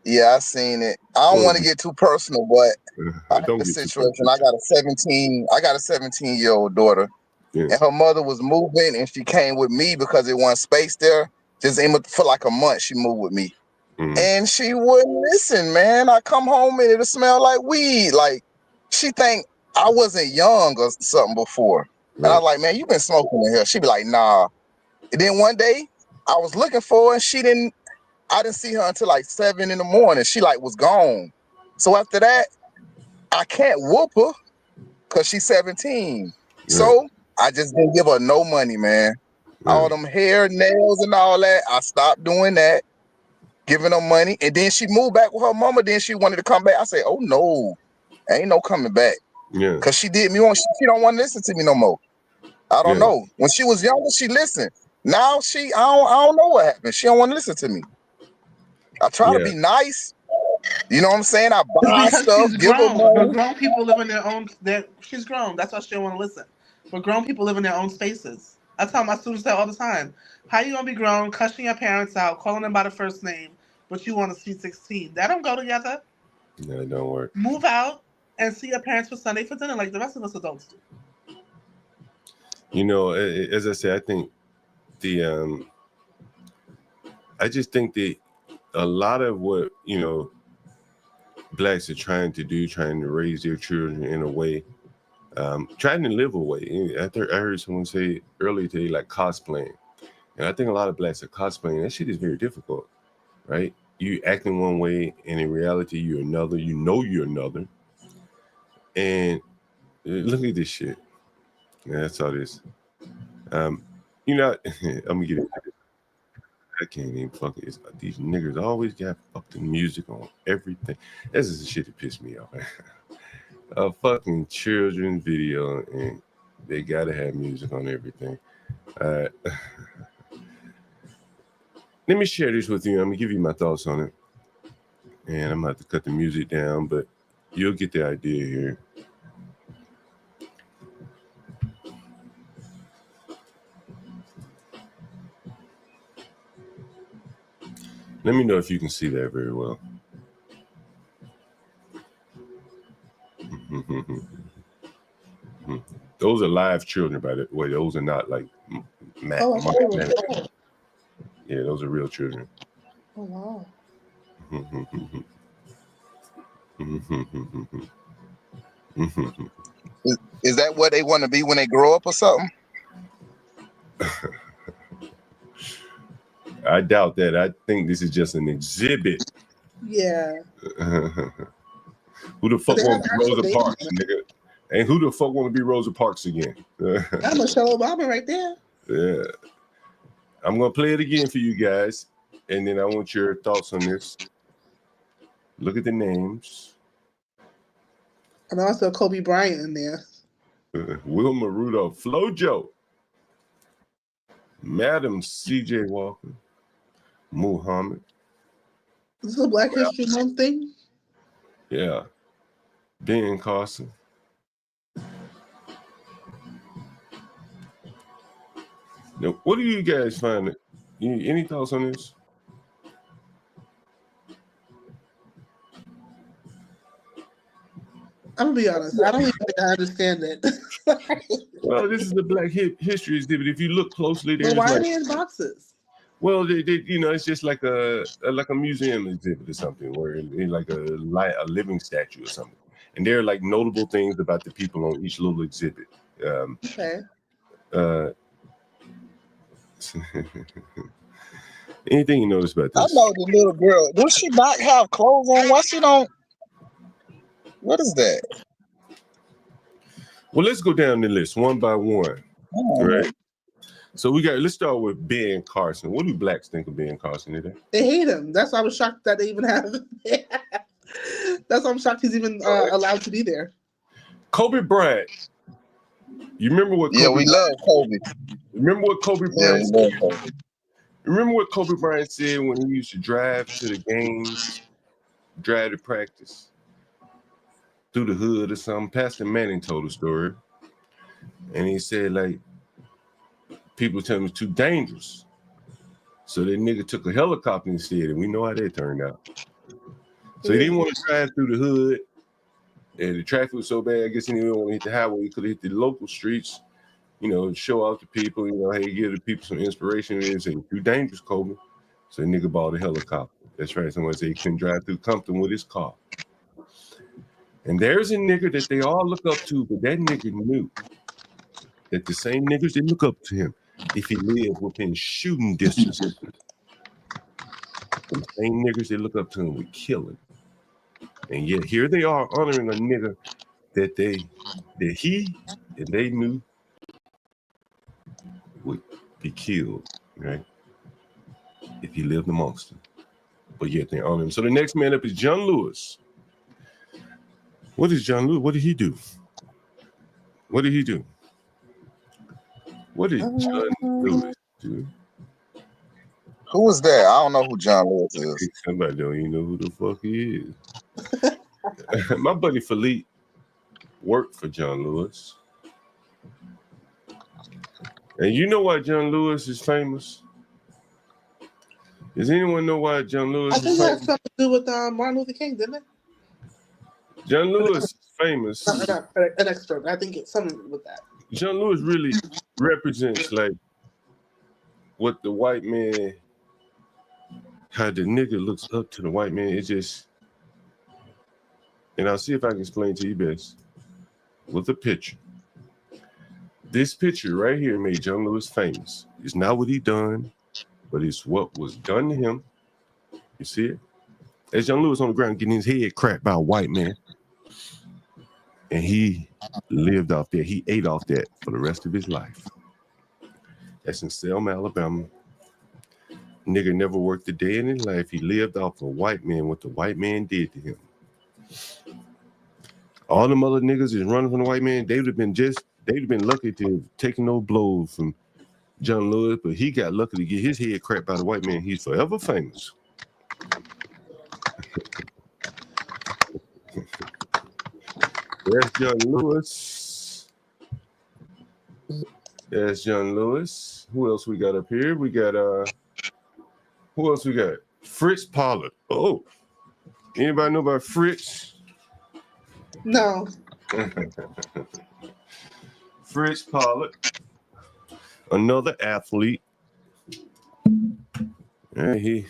Yeah, I seen it. I don't want to get too personal, but I had a situation. I got a 17-year-old daughter, and her mother was moving, and she came with me because it wasn't space there. Just for like a month, she moved with me, and she wouldn't listen, man. I come home and it'll smell like weed. Like she think I wasn't young or something before, and I was like, man, you been smoking in here. She be like, nah. And then one day I was looking for her and I didn't see her until like 7 in the morning. She like was gone. So after that, I can't whoop her because she's 17. So I just didn't give her no money, man. All them hair, nails and all that. I stopped doing that, giving her money. And then she moved back with her mama. Then she wanted to come back. I said, oh no, ain't no coming back. Yeah. Because she did me wrong. She don't want to listen to me no more. I don't know. When she was younger, she listened. Now I don't know what happened. She don't want to listen to me. I try to be nice. You know what I'm saying? I buy It's because stuff, she's give her grown. But money. grown people live in their own. She's grown. That's why she don't want to listen. But grown people live in their own spaces. I tell my students that all the time. How you gonna be grown, cussing your parents out, calling them by the first name, but you want to see 16? That don't go together. No, it don't work. Move out and see your parents for Sunday for dinner like the rest of us adults do. You know, as I said, I think I just think that a lot of what, you know, blacks are trying to do, trying to raise their children in a way, trying to live a way. I heard someone say earlier today, like cosplaying. And I think a lot of blacks are cosplaying. That shit is very difficult, right? You acting one way, and in reality, you're another. You know you're another. And look at this shit. Yeah, that's all this. You know, I'm gonna get it. I can't even fuck it. These niggas always got fucking music on everything. This is the shit that pissed me off. A fucking children's video, and they gotta have music on everything. Let me share this with you. I'm gonna give you my thoughts on it, and I'm gonna have to cut the music down, but you'll get the idea here. Let me know if you can see that very well. Those are live children, by the way. Those are not like yeah, those are real children. Oh wow. Is that what they want to be when they grow up or something? I doubt that. I think this is just an exhibit. Yeah. Who the fuck want to be Rosa Parks, nigga? And who the fuck want to be Rosa Parks again? That's Michelle Obama right there. Yeah. I'm going to play it again for you guys, and then I want your thoughts on this. Look at the names. And also Kobe Bryant in there. Wilma Rudolph, Flojo, Madam C.J. Walker, Muhammad. Is this a Black History Month thing? Yeah. Ben Carson. Now, what do you guys find? Any thoughts on this? I'm gonna be honest. I don't even think I understand it. Well, this is the Black History exhibit. If you look closely, there's Well, why are they in boxes? Well, they you know, it's just like a museum exhibit or something, where in like a living statue or something. And there are like notable things about the people on each little exhibit. Okay. Anything you notice about I this? know the little girl. Does she not have clothes on? Why she don't? What is that? Well, let's go down the list one by one. Oh. Right. So let's start with Ben Carson. What do blacks think of Ben Carson today? They hate him. That's why I was shocked that they even have him there. That's why I'm shocked he's even allowed to be there. Kobe Bryant. You remember what? Yeah, we love Kobe. Remember what Kobe Bryant said? Remember what Kobe Bryant said when he used to drive to the games, drive to practice through the hood or something? Pastor Manning told a story, and he said, like, people tell him it's too dangerous. So that nigga took a helicopter instead, and we know how that turned out. So he didn't want to drive through the hood, and the traffic was so bad, I guess he didn't want to hit the highway. He could hit the local streets, you know, show out to people, you know, hey, give the people some inspiration. And say, too dangerous, Kobe. So the nigga bought a helicopter. That's right. Someone said he couldn't drive through Compton with his car. And there's a nigga that they all look up to, but that nigga knew that the same niggas that look up to him, if he lived within shooting distance, the same niggas that look up to him would kill him. And yet here they are honoring a nigga that they knew would be killed, right? If he lived amongst them. But yet they honor him. So the next man up is John Lewis. What is John Lewis? What did he do? What did he do? What is John Lewis, dude? Who was that? I don't know who John Lewis is. Somebody don't even know who the fuck he is. My buddy Philippe worked for John Lewis. And you know why John Lewis is famous? Does anyone know why John Lewis I is think it has famous? something to do with Martin Luther King, didn't it? John Lewis is famous. Not an expert. I think it's something with that. John Lewis really represents like what the white man, how the nigga looks up to the white man. It's just, and I'll see if I can explain to you best with a picture. This picture right here made John Lewis famous. It's not what he done, but it's what was done to him. You see it? As John Lewis on the ground getting his head cracked by a white man. And he lived off that. He ate off that for the rest of his life. That's in Selma, Alabama. Nigga never worked a day in his life. He lived off a white man, what the white man did to him. All them other niggas is running from the white man. They'd have been lucky to have taken no blows from John Lewis, but he got lucky to get his head cracked by the white man. He's forever famous. That's John Lewis. That's John Lewis. Who else we got up here? We got who else we got? Fritz Pollard. Oh, anybody know about Fritz? No. Fritz Pollard, another athlete. Yeah, he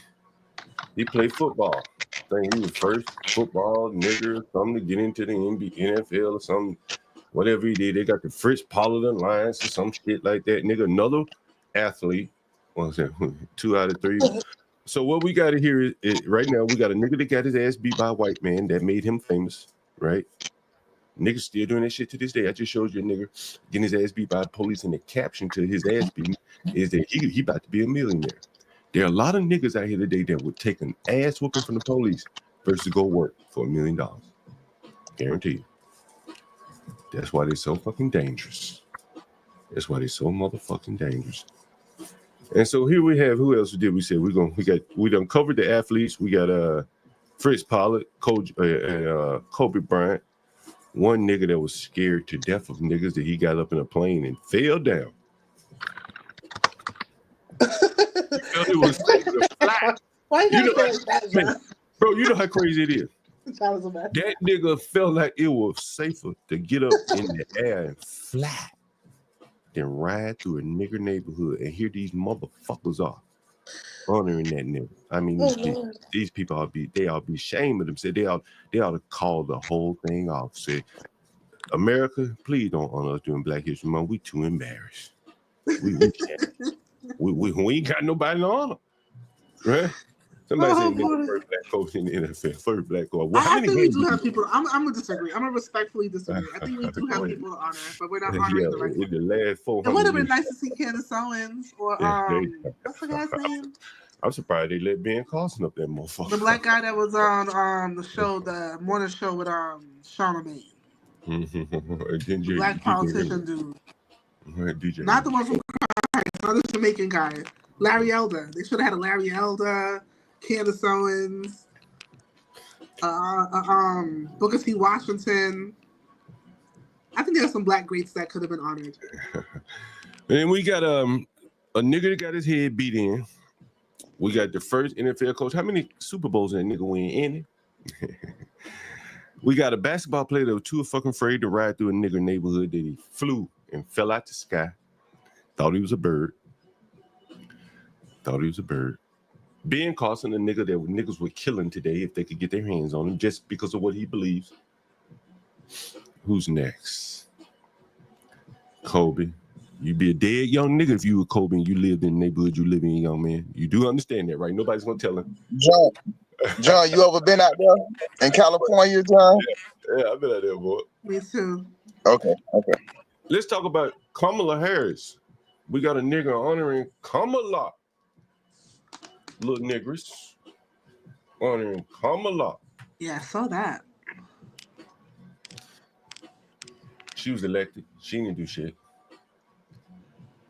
played football. I think he was first football nigger, something to get into the NFL or something. Whatever he did, they got the Fritz Pollard Alliance or some shit like that. Nigga, another athlete. What's that? 2 out of 3. So what we got here is right now, we got a nigga that got his ass beat by a white man that made him famous, right? Niggas still doing that shit to this day. I just showed you a nigga getting his ass beat by the police, and the caption to his ass beating is that he about to be a millionaire. There are a lot of niggas out here today that would take an ass whooping from the police versus go work for $1 million. Guarantee you. That's why they're so fucking dangerous. That's why they're so motherfucking dangerous. And so here we have, who else did we say? We done covered the athletes. We got Fritz Pollard, Kobe Bryant. One nigga that was scared to death of niggas that he got up in a plane and fell down. It was Why you gotta say that, bro? You know how crazy it is. That That nigga felt like it was safer to get up in the air and fly than ride through a nigger neighborhood. And here these motherfuckers are honoring that nigga. I mean, these people all be ashamed of themselves. They ought to call the whole thing off. Say, America, please don't honor us during Black History Month. We too embarrassed. We can't. We ain't got nobody to honor, right? Somebody said the first black coach in the NFL, first black coach. Well, I think we do have people. I'm gonna disagree. I'm gonna respectfully disagree. I think we do have people to honor, but we're not honoring the right people. The last 400 it would have been nice to see Candace Owens or what's the guy's name? I'm surprised they let Ben Carson up that motherfucker. The black guy that was on the show, the morning show with Charlamagne. The black politician dude. DJ. Not the one from Christ, not the Jamaican guy. Larry Elder. They should have had a Larry Elder, Candace Owens, Booker T. Washington. I think there's some black greats that could have been honored. And we got a nigga that got his head beat in. We got the first NFL coach. How many Super Bowls that nigga win? Any? We got a basketball player that was too fucking afraid to ride through a nigger neighborhood that he flew and fell out the sky. Thought he was a bird. Ben Carson, a nigga that niggas were killing today if they could get their hands on him just because of what he believes. Who's next? Kobe. You'd be a dead young nigga if you were Kobe and you lived in the neighborhood you live in, young man. You do understand that, right? Nobody's gonna tell him. John, you ever been out there in California, John? Yeah, I've been out there, boy. Me too. Okay. Let's talk about Kamala Harris. We got a nigga honoring Kamala. Little niggers honoring Kamala. Yeah, I saw that. She was elected. She didn't do shit.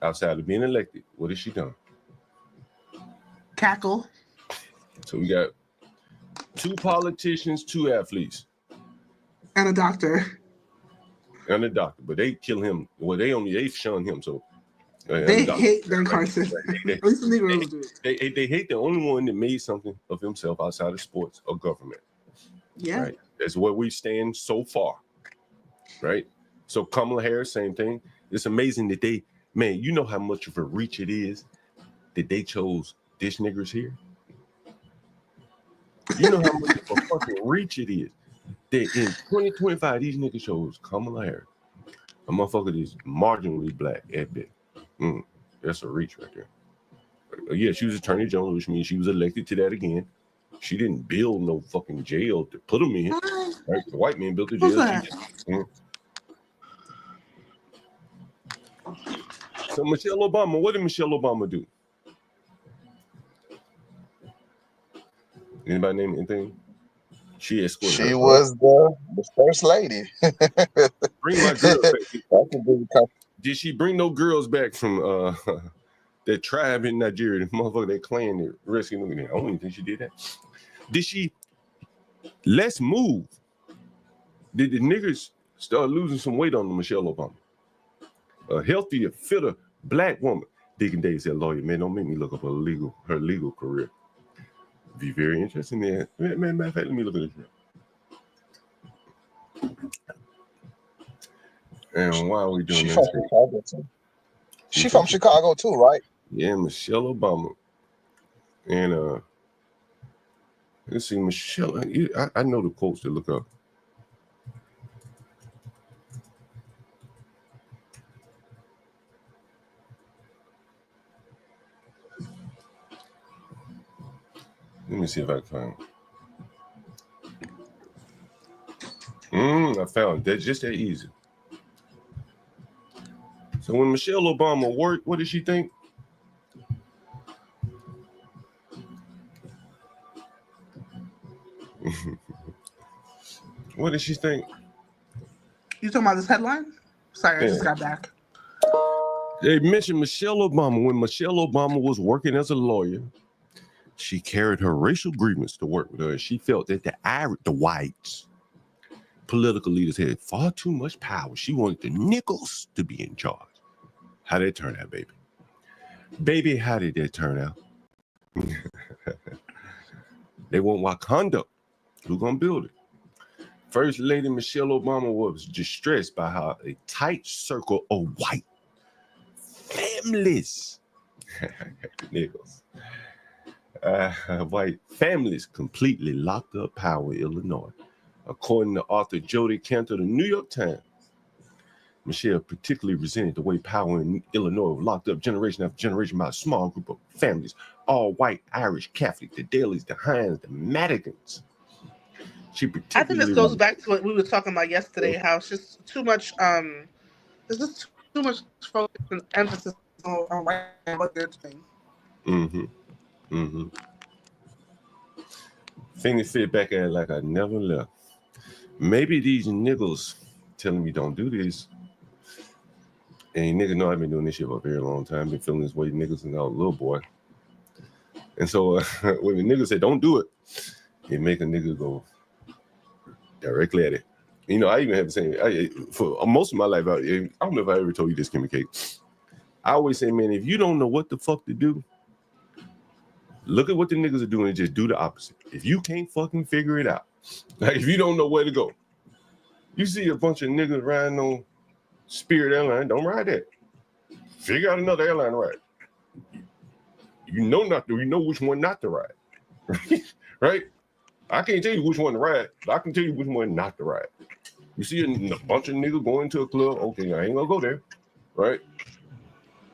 outside of being elected, what has she done? Cackle. So we got 2 politicians, 2 athletes. And a doctor. And a doctor, but they kill him. Well, they shun him. So they hate Ben Carson. At least the Negroes do. They hate the only one that made something of himself outside of sports or government. Yeah, right? That's where we stand so far, right? So Kamala Harris, same thing. It's amazing that you know how much of a reach it is that they chose this niggers here. You know how much of a fucking reach it is that in 2025 these niggas chose Kamala Harris, a motherfucker that's marginally black at best. That's a reach right there. Yeah, she was Attorney General, which means she was elected to that again. She didn't build no fucking jail to put them in. Right? The white man built the jail. So Michelle Obama, what did Michelle Obama do? Anybody name anything? She escorted. She was the first lady. Bring my girls back. Did she bring no girls back from that tribe in Nigeria? The motherfucker, that clan that rescued them. I don't even think she did that. Did she? Let's move. Did the niggers start losing some weight on Michelle Obama? A healthier, fitter black woman. Deacon Dave said, "Lawyer, man, don't make me look up her legal career. Be very interesting there. Man, matter of fact, let me look at this. And why are we doing that? She from Chicago too, right? Yeah, Michelle Obama. And let's see, Michelle. I know the quotes to look up. Let me see if I can find. I found that just that easy. So when Michelle Obama worked, what did she think? What did she think? You talking about this headline? Sorry, I just got back. They mentioned Michelle Obama. When Michelle Obama was working as a lawyer, she carried her racial grievance to work with her. She felt that the whites, political leaders had far too much power. She wanted the niggers to be in charge. How did it turn out, baby? Baby, how did that turn out? They want Wakanda. Who's gonna build it? First Lady Michelle Obama was distressed by how a tight circle of white families, niggers, white families completely locked up power in Illinois. According to author Jody Cantor, the New York Times, Michelle particularly resented the way power in Illinois was locked up generation after generation by a small group of families, all white, Irish, Catholic, the Dalys, the Hines, the Madigans. I think this goes back to what we were talking about yesterday, how it's just too much, there's just too much focus and emphasis on white and what they're doing. Thing fit back at it like I never left. Maybe these niggas telling me don't do this. And niggas know I've been doing this shit for a very long time. Been feeling this way, niggas since I was a little boy. And so when the niggas say don't do it, it make a nigga go directly at it. You know, I even have the same, for most of my life, I don't know if I ever told you this, Kimmy K. I always say, man, if you don't know what the fuck to do, look at what the niggas are doing and just do the opposite. If you can't fucking figure it out, like if you don't know where to go, you see a bunch of niggas riding on Spirit Airline, don't ride that. Figure out another airline to ride. You know which one not to ride. Right? I can't tell you which one to ride, but I can tell you which one not to ride. You see a bunch of niggas going to a club, okay, I ain't gonna go there, right?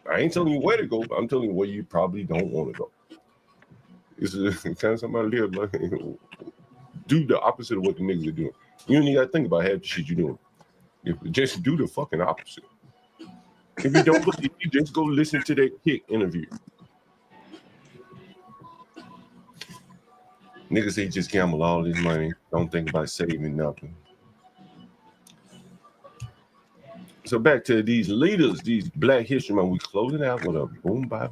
I ain't telling you where to go, but I'm telling you where you probably don't want to go. It's kind of somebody live like do the opposite of what the niggas are doing. You don't even gotta think about half the shit you're doing. Just do the fucking opposite. If you don't believe, you just go listen to that Kick interview. Niggas say just gamble all this money. Don't think about saving nothing. So back to these leaders, these Black History Month. We closing out with a boom bye.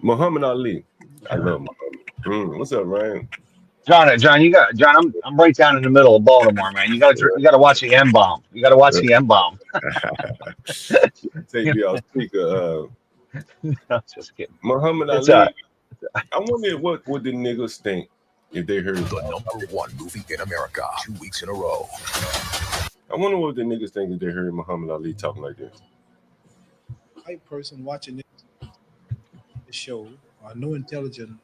Muhammad Ali. I love Muhammad. What's up, Ryan? John, I'm right down in the middle of Baltimore, man. You got to watch the M bomb. You got to watch the M bomb. Take me off speaker. No, just kidding. Muhammad It's Ali. I wonder what would the niggas think if they heard the #1 movie in America 2 weeks in a row. I wonder what the niggas think if they heard Muhammad Ali talking like this. White person watching this show, a new intelligent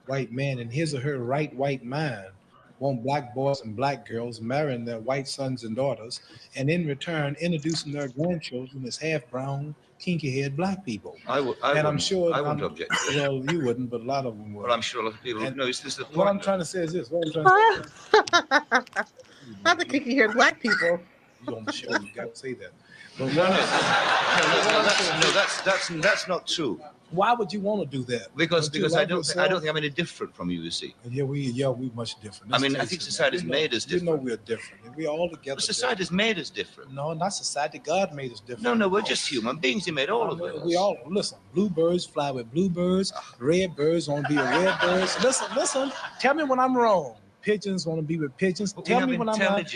white man in his or her right white mind want black boys and black girls marrying their white sons and daughters, and in return introducing their grandchildren as half brown, kinky-haired black people. I'm sure I wouldn't object. Well, you wouldn't, but a lot of them would. But I'm sure a lot of people know. This is the point. What I'm trying to say is this. Not the kinky-haired black people. You on the show, you got to say that. But that's not true. Why would you want to do that? Because I don't think I'm any different from you. You see. Yeah, we much different. I mean, I think society's made us different. You know we're different. We're all together. Society's made us different. No, not society. God made us different. No, we're just human beings. He made all of us. We all listen. Bluebirds fly with bluebirds. Red birds want to be with red birds. Listen. Tell me when I'm wrong. Pigeons want to be with pigeons. Tell me when I'm not. We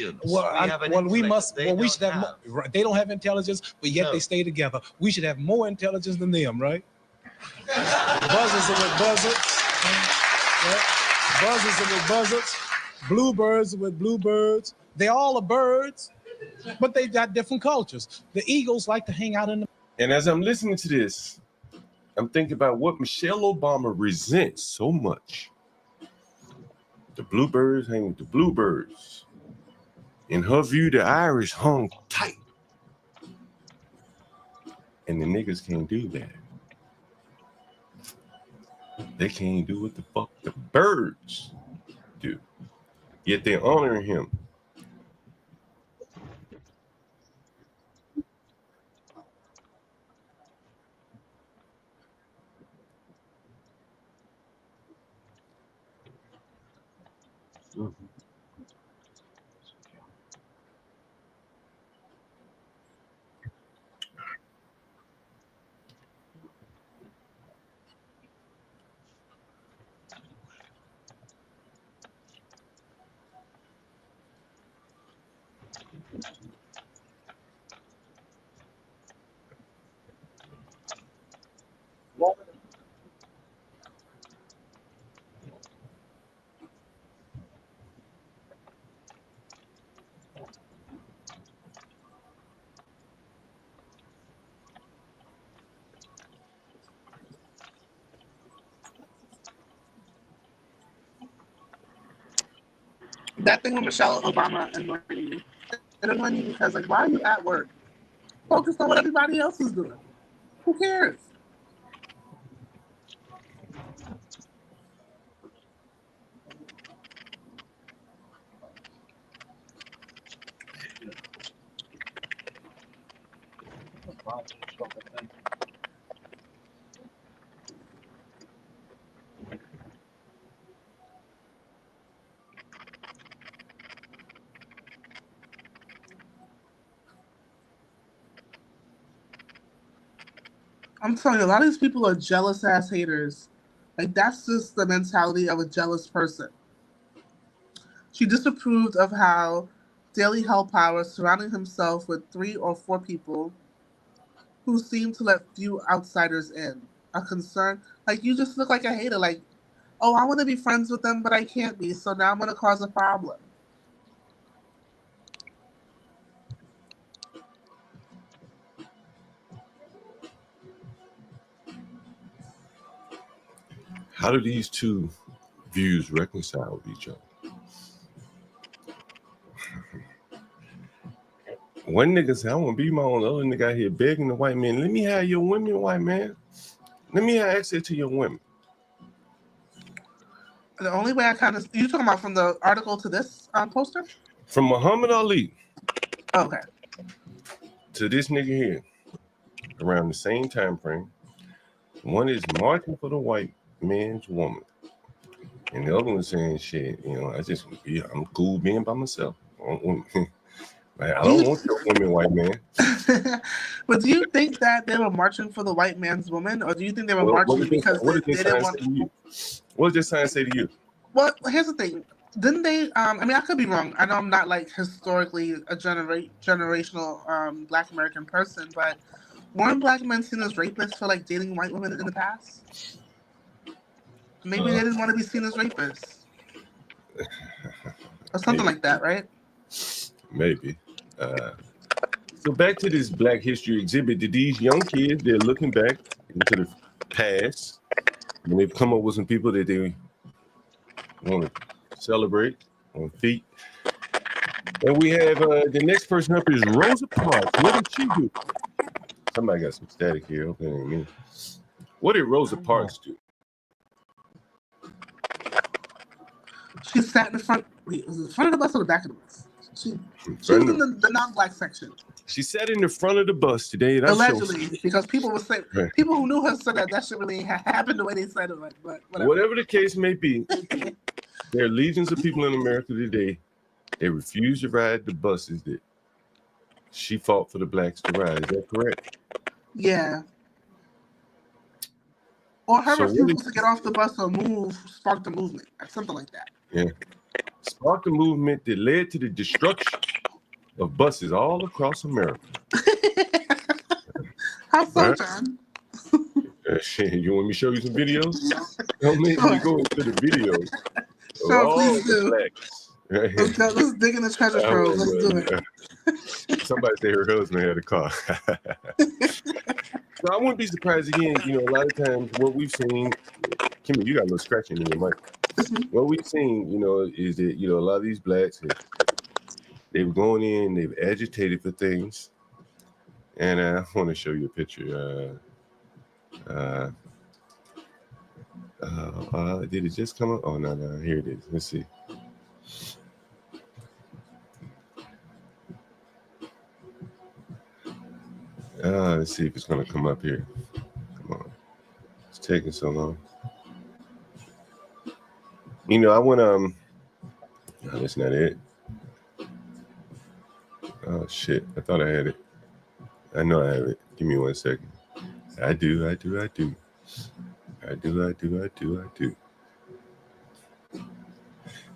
should have. They don't have intelligence, but yet they stay together. We should have more intelligence than them, right? Buzzards are with buzzards. Yeah. Buzzards are with buzzards. Bluebirds are with bluebirds. They all are birds, but they got different cultures. The eagles like to hang out in the. And as I'm listening to this, I'm thinking about what Michelle Obama resents so much. The bluebirds hang with the bluebirds. In her view, the Irish hung tight. And the niggas can't do that. They can't do what the fuck the birds do. Yet they're honoring him. That thing with Michelle Obama annoyed me. It annoyed me because, like, why are you at work? Focus on what everybody else is doing. Who cares? I'm telling you, a lot of these people are jealous ass haters. Like, that's just the mentality of a jealous person. She disapproved of how Daley held power, surrounding himself with 3 or 4 people who seemed to let few outsiders in. A concern, like, you just look like a hater. Like, oh, I want to be friends with them, but I can't be, so now I'm going to cause a problem. How do these two views reconcile with each other? One nigga say, I want to be my own. The other nigga out here begging the white man, let me have your women, white man. Let me have access to your women. The only way I kind of... You talking about from the article to this poster? From Muhammad Ali. Okay. To this nigga here. Around the same time frame. One is marching for the white man's woman. And the other one saying, shit, you know, I'm cool being by myself. Like, I don't want your woman, white man. But do you think that they were marching for the white man's woman, or do you think they were marching because they didn't want? What did this sign say to you? Well, here's the thing. Didn't they? I mean, I could be wrong. I know I'm not like historically a generational Black American person, but weren't Black men seen as rapists for like dating white women in the past? Maybe they didn't want to be seen as rapists, or something like that, right? Maybe. So back to this Black History exhibit. Did these young kids, they're looking back into the past, and they've come up with some people that they want to celebrate on feet. And we have the next person up is Rosa Parks. What did she do? Somebody got some static here. Okay, ain't me. What did Rosa Parks do? She sat in the front. Wait, was it the front of the bus or the back of the bus? She was in the non-Black section. She sat in the front of the bus today. Allegedly, because people were saying, people who knew her said that shit really happened the way they said it. But whatever the case may be, there are legions of people in America today. They refuse to ride the buses that she fought for the blacks to ride. Is that correct? Yeah. Or her refusal to get off the bus or move sparked a movement, or something like that. Yeah. Sparked a movement that led to the destruction of buses all across America. How so, John? You want me to show you some videos? Don't make me go into the videos. Sure, please do. Blacks. Let's dig in the treasure trove. Let's do it. Somebody said her husband had a car. So I wouldn't be surprised again. You know, a lot of times what we've seen, Kimmy, you got a little scratching in your mic. What we've seen, you know, is that, you know, a lot of these blacks, they've gone in, they've agitated for things. And I want to show you a picture. Did it just come up? Oh, no, here it is. Let's see. Let's see if it's going to come up here. Come on. It's taking so long. You know, I went, no, that's not it. Oh, shit. I thought I had it. I know I have it. Give me 1 second. I do.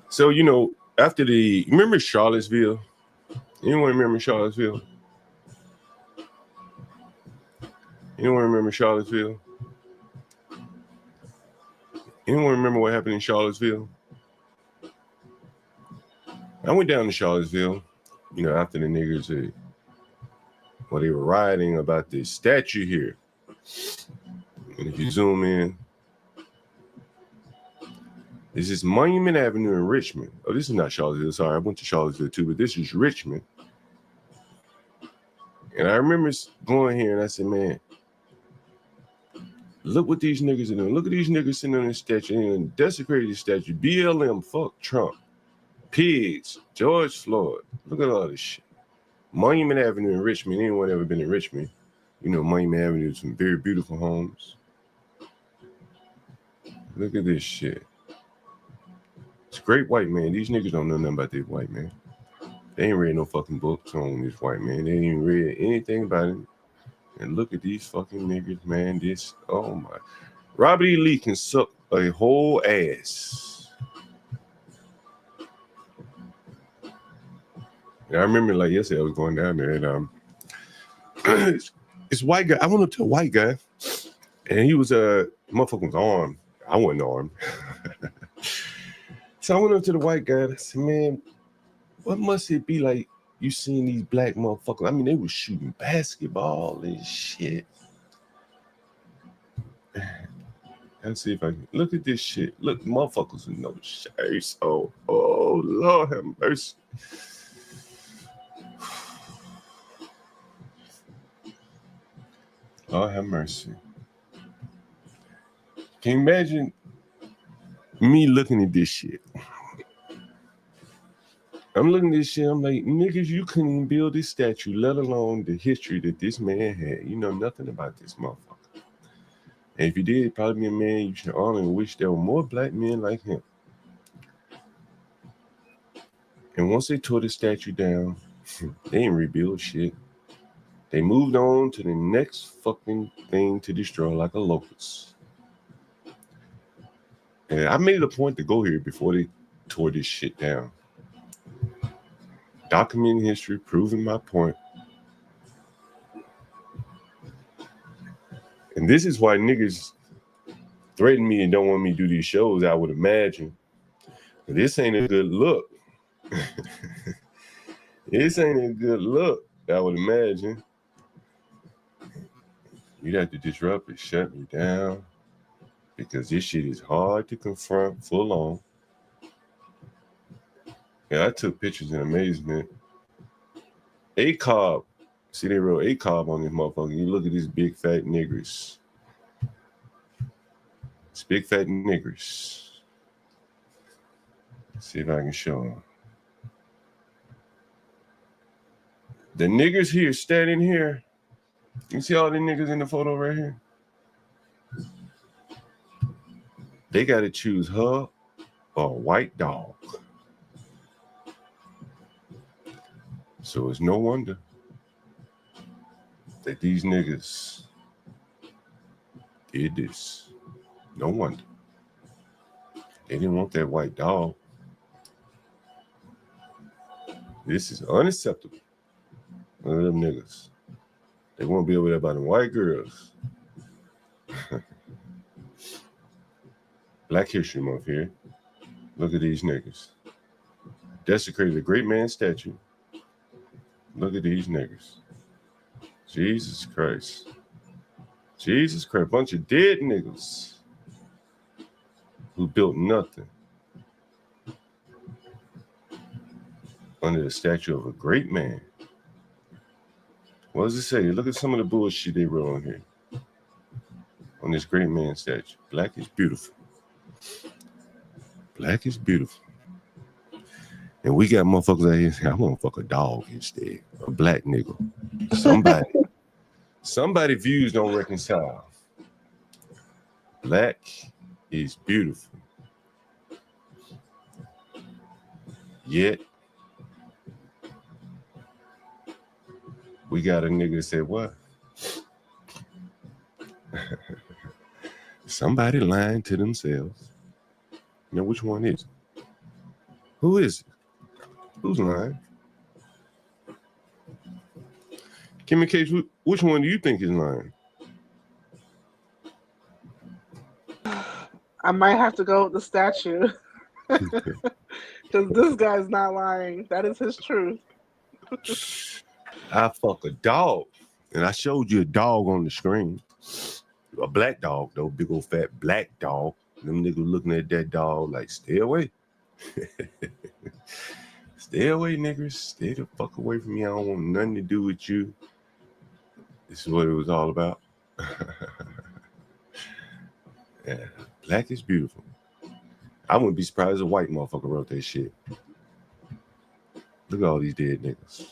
So, you know, after remember Charlottesville? Anyone remember Charlottesville? Anyone remember Charlottesville? Anyone remember what happened in Charlottesville? I went down to Charlottesville, you know, after the niggers, they were rioting about this statue here. And if you zoom in, this is Monument Avenue in Richmond. Oh, this is not Charlottesville. Sorry, I went to Charlottesville too, but this is Richmond. And I remember going here and I said, man, look what these niggas are doing. Look at these niggas sitting on this statue and desecrated the statue. BLM, fuck Trump. Pigs, George Floyd. Look at all this shit. Monument Avenue in Richmond. Anyone ever been in Richmond? You know, Monument Avenue is some very beautiful homes. Look at this shit. It's great white man. These niggas don't know nothing about this white man. They ain't read no fucking books on this white man. They ain't even read anything about him. And look at these fucking niggas, man. This, oh my. Robert E. Lee can suck a whole ass. And I remember like yesterday I was going down there and this white guy, I went up to a white guy and he was motherfucker was armed. I wasn't armed. So I went up to the white guy and I said, man, what must it be like you seeing these black motherfuckers? I mean, they were shooting basketball and shit. Let's see if I can look at this shit. Look, motherfuckers with no shirts. Oh, Lord have mercy. Lord have mercy. Can you imagine me looking at this shit? I'm looking at this shit, I'm like, niggas, you couldn't even build this statue, let alone the history that this man had. You know nothing about this motherfucker. And if you did, probably be a man you should honor and wish there were more black men like him. And once they tore the statue down, They ain't rebuild shit. They moved on to the next fucking thing to destroy like a locust. And I made it a point to go here before they tore this shit down. Documenting history, proving my point. And this is why niggas threaten me and don't want me to do these shows, I would imagine. But this ain't a good look. This ain't a good look, I would imagine. You'd have to disrupt it, shut me down, because this shit is hard to confront full on. Yeah, I took pictures in amazement. ACOB, see they wrote ACOB on this motherfucker. You look at these big fat niggers. It's big fat niggers. Let's see if I can show them. The niggers here standing here. You see all the niggas in the photo right here? They got to choose her or a white dog. So it's no wonder that these niggas did this. No wonder. They didn't want that white dog. This is unacceptable. Look at them niggas. They won't be over there by the white girls. Black History Month here. Look at these niggas. Desecrated a great man statue. Look at these niggas. Jesus Christ. Jesus Christ. Bunch of dead niggas who built nothing under the statue of a great man. What does it say? Look at some of the bullshit they wrote on here. On this great man statue. Black is beautiful. Black is beautiful. And we got motherfuckers out here saying, I want to fuck a dog instead. A black nigga. Somebody views don't reconcile. Black is beautiful. Yet, we got a nigga that said, what? Somebody lying to themselves. You know, which one is it? Who is it? Who's lying? Kimmy Cage, which one do you think is lying? I might have to go with the statue. Because this guy's not lying. That is his truth. I fuck a dog. And I showed you a dog on the screen. A black dog, though. Big old fat black dog. Them niggas looking at that dog like, stay away. Stay away, niggers. Stay the fuck away from me. I don't want nothing to do with you. This is what it was all about. Yeah, black is beautiful. I wouldn't be surprised if a white motherfucker wrote that shit. Look at all these dead niggas.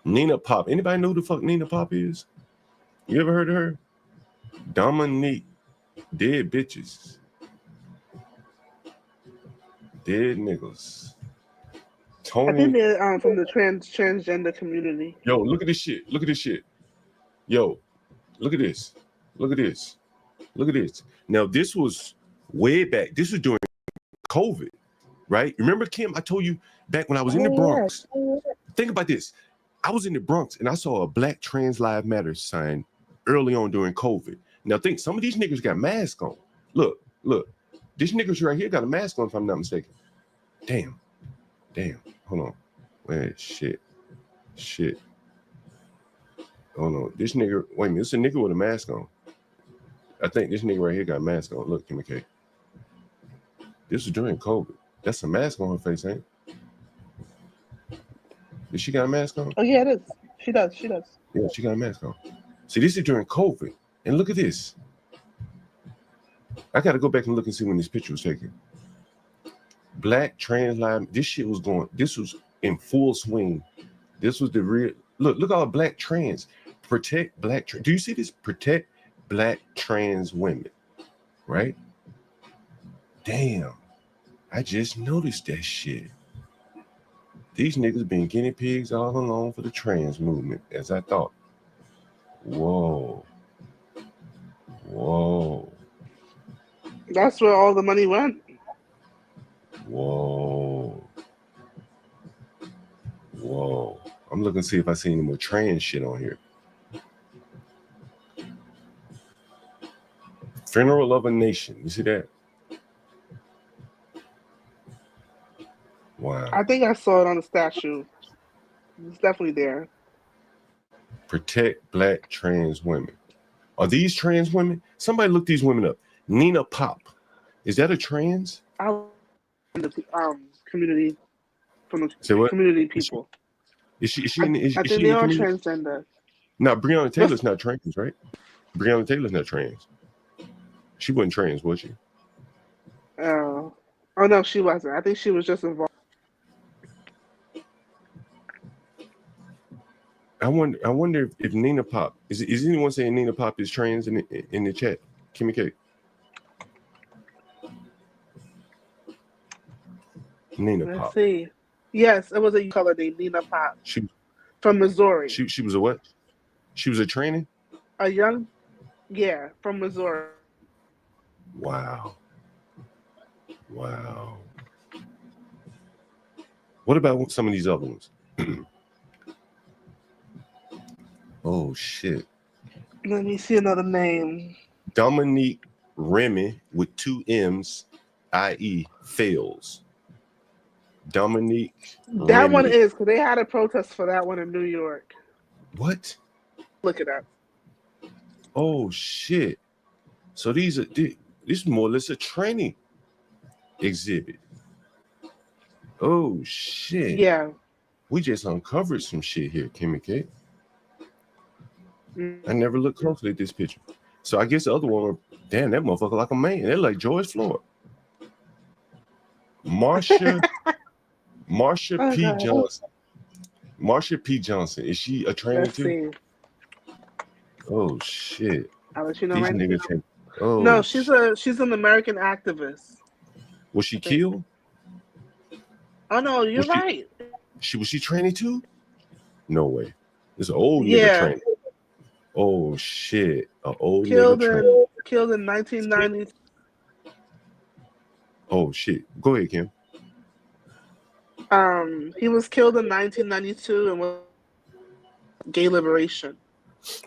Nina Pop. Anybody know who the fuck Nina Pop is? You ever heard of her? Dominique. Dead bitches. Dead niggas. Tony. I think they're from the transgender community. Yo, look at this shit. Look at this shit. Yo, look at this. Look at this. Look at this. Now, this was way back. This was during COVID, right? Remember, Kim, I told you back when I was in the Bronx. Think about this. I was in the Bronx and I saw a Black Trans Lives Matter sign early on during COVID. Now, think, some of these niggas got masks on. Look. This niggas right here got a mask on, if I'm not mistaken. Damn. Hold on. Wait, shit. Hold on. This nigga, wait a minute. It's a nigga with a mask on. I think this nigga right here got a mask on. Look, Kimmy K. This was during COVID. That's a mask on her face, ain't it? Did she got a mask on? Oh, yeah, it is. She does. Yeah, she got a mask on. See, this is during COVID. And look at this. I got to go back and look and see when this picture was taken. Black Trans Lives. This shit was going. This was in full swing. This was the real. Look all Black trans. Protect Black trans. Do you see this? Protect Black trans women. Right? Damn. I just noticed that shit. These niggas been guinea pigs all along for the trans movement, as I thought. Whoa. That's where all the money went. Whoa. I'm looking to see if I see any more trans shit on here. Funeral of a Nation. You see that? Wow. I think I saw it on the statue. It's definitely there. Protect Black trans women. Are these trans women? Somebody look these women up. Nina Pop. Is that a trans? The community, from the Say what? community people. Is she I think they are transgender. No, Breonna Taylor's not trans, right? Breonna Taylor's not trans. She wasn't trans, was she? Oh no, she wasn't. I think she was just involved. I wonder if Nina Pop is anyone saying Nina Pop is trans in the chat? Kimmy K. Nina Let's Pop. see. Yes, it was a color named Nina Pop. She from Missouri. She was a what? She was a tranny? From Missouri. Wow. What about some of these other ones? Oh shit. Let me see another name. Dominique Remy with 2 M's, i.e. fails. Dominique That Remy. one is because they had a protest for that one in New York. What? Look it up. Oh shit. So this is more or less a training exhibit. Oh shit. Yeah. We just uncovered some shit here, Kimmy K. I never looked closely at this picture. So I guess the other one, damn, that motherfucker like a man. They're like George Floyd. Marsha P. Johnson. Marsha P. Johnson. Is she a trainer Let's too? see. Oh shit. I'll let you know These right niggas now. Oh, No, she's an American activist. was she killed? Oh no, you're Was she- right. Was she training too? No way. It's an old nigga Yeah. training. Oh shit. An old Killed nigga training. in 1990. Oh shit. Go ahead, Kim. He was killed in 1992 and was gay liberation.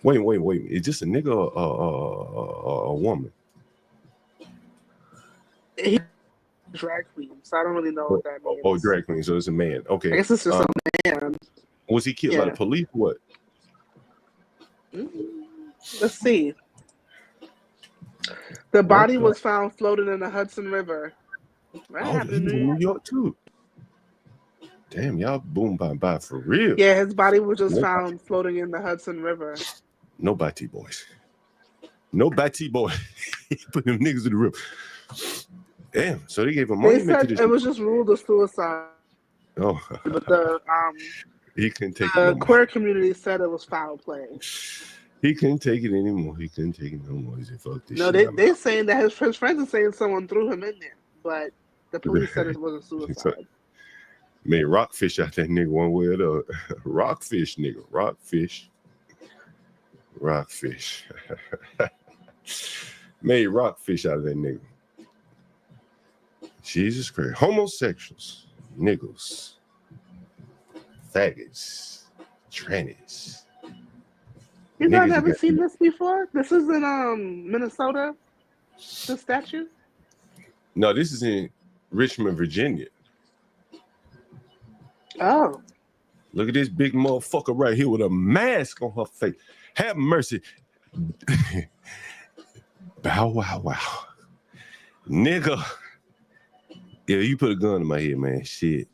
Wait. Is this a nigga or a woman? He drag queen, so I don't really know what that means. Oh, drag queen. So it's a man. Okay. I guess it's just a man. Was he killed by the Yeah. police? What? Let's see. The body was found floating in the Hudson River. That Oh, happened he was in in New New York too. Damn, y'all boom by for real. Yeah, his body was just No- found floating in the Hudson River. No Batty boys. No Batty boy. He put them niggas in the room. Damn. So they gave him money They to said this. it was just ruled a suicide, Oh, but the he couldn't take it no more. queer community said it was foul play. He couldn't take it anymore. He couldn't take it no more. He said, fuck this No, shit. they're saying that his friends are saying someone threw him in there, but the police said it was a suicide. Made rockfish out that nigga one way or the other. Rockfish, nigga. Rockfish. Made rockfish out of that nigga. Jesus Christ. Homosexuals, niggas, faggots, trannies. You guys Niggas never got- seen this before? This is in Minnesota. The statue. No, this is in Richmond, Virginia. Oh. Look at this big motherfucker right here with a mask on her face. Have mercy. Bow wow wow. Nigga. Yeah, you put a gun in my head, man. Shit.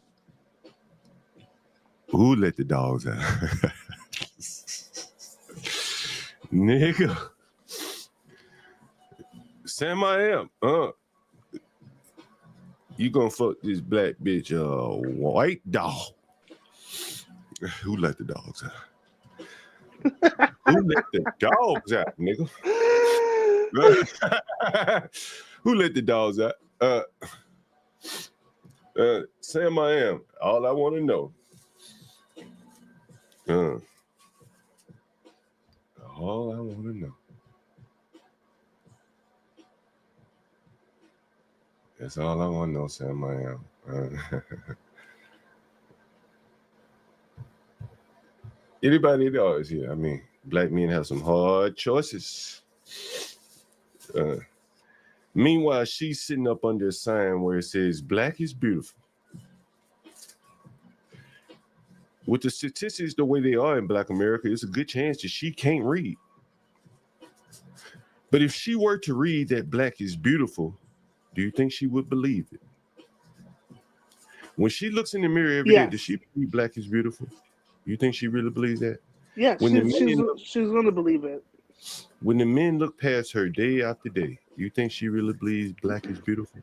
Who let the dogs out? Nigga. Sam I am. You gonna fuck this black bitch, white dog. Who let the dogs out? Who let the dogs out, nigga? Who let the dogs out? Sam I am. All I want to know All I want to know. That's all I want to know, Sam. I am. Anybody else here? I mean, black men have some hard choices. Meanwhile, she's sitting up under a sign where it says, "Black is beautiful." With the statistics the way they are in Black America, it's a good chance that she can't read. But if she were to read that black is beautiful, do you think she would believe it? When she looks in the mirror every day, does she believe black is beautiful? You think she really believes that? Yeah, When she's going to believe it. When the men look past her day after day, you think she really believes black is beautiful?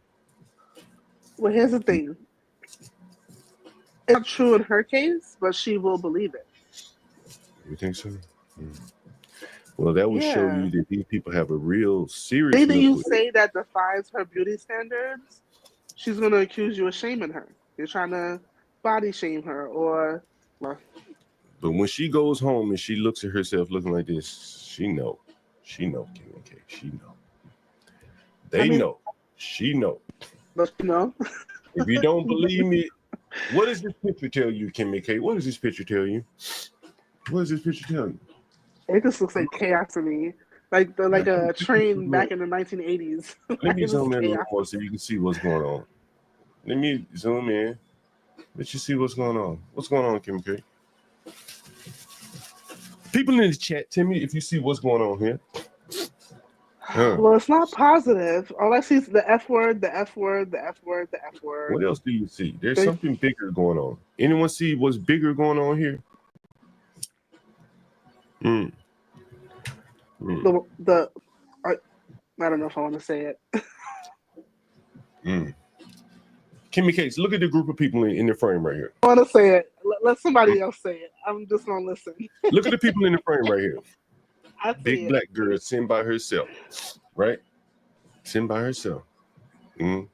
Well, here's the thing. It's not true in her case, but she will believe it. You think so? Well, that would show you that these people have a real serious. Anything you look say that defies her beauty standards, she's going to accuse you of shaming her. You're trying to body shame her or... But when she goes home and she looks at herself looking like this, she know, Kim and K. She know. They know. She know. But you know. If you don't believe me, what does this picture tell you, Kim and K? What does this picture tell you? What does this picture tell you? It just looks like chaos to me. Like a train back in the 1980s. Let me zoom in a little more so you can see what's going on. Let me zoom in. Let you see what's going on. What's going on, Kim and K? People in the chat, tell me if you see what's going on here. Well, it's not positive. All I see is the F word, the F word, the F word, the F word. What else do you see? There's something bigger going on. Anyone see what's bigger going on here? I don't know if I want to say it. Kimmy Case, look at the group of people in the frame right here. I want to say it. Let somebody else say it. I'm just going to listen. Look at the people in the frame right here. I Big black girl sitting by herself, right? Sitting by herself. And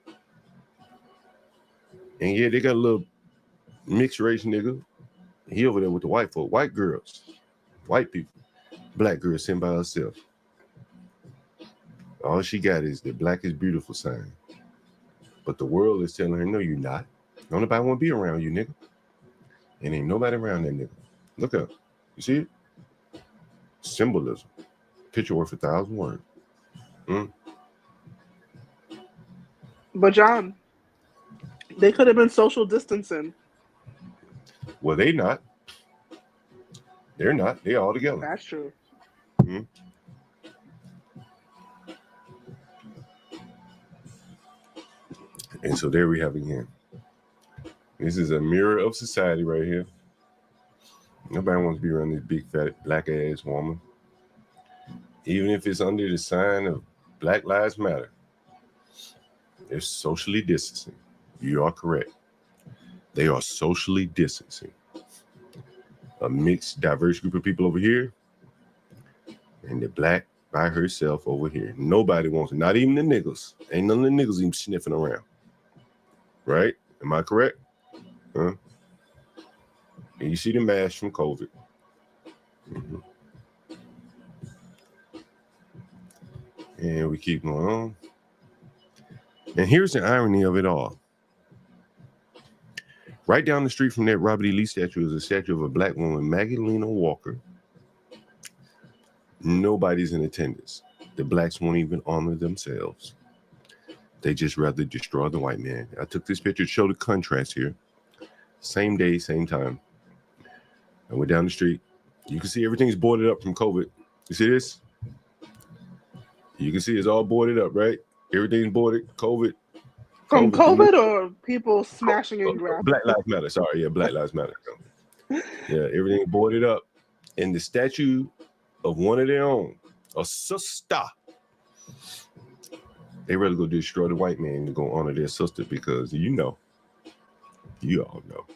yeah, they got a little mixed race nigga. He over there with the white folk, white girls, white people. Black girl sitting by herself. All she got is the black is beautiful sign. But the world is telling her, no, you're not. Don't nobody want to be around you, nigga. And ain't nobody around that nigga. Look up. You see it? Symbolism. Picture worth 1,000 words. But John, they could have been social distancing. Well, they not. They're not. They all together. That's true. And so there we have it again. This is a mirror of society right here. Nobody wants to be around this big fat black ass woman. Even if it's under the sign of Black Lives Matter. They're socially distancing. You are correct. They are socially distancing. A mixed, diverse group of people over here, and the black by herself over here. Nobody wants it. Not even the niggas. Ain't none of the niggas even sniffing around. Right? Am I correct? Huh? And you see the mask from COVID. And we keep going on. And here's the irony of it all. Right down the street from that Robert E. Lee statue is a statue of a black woman, Magdalena Walker. Nobody's in attendance. The blacks won't even honor themselves. They just rather destroy the white man. I took this picture to show the contrast here. Same day, same time. And we're down the street. You can see everything's boarded up from COVID. You see this? You can see it's all boarded up, right? Everything's boarded. COVID. From COVID or people smashing and grabbing? Black Lives Matter. Sorry, yeah, Black Lives Matter. Yeah, everything boarded up. And the statue of one of their own, a sister, they rather go destroy the white man than go honor their sister because you all know.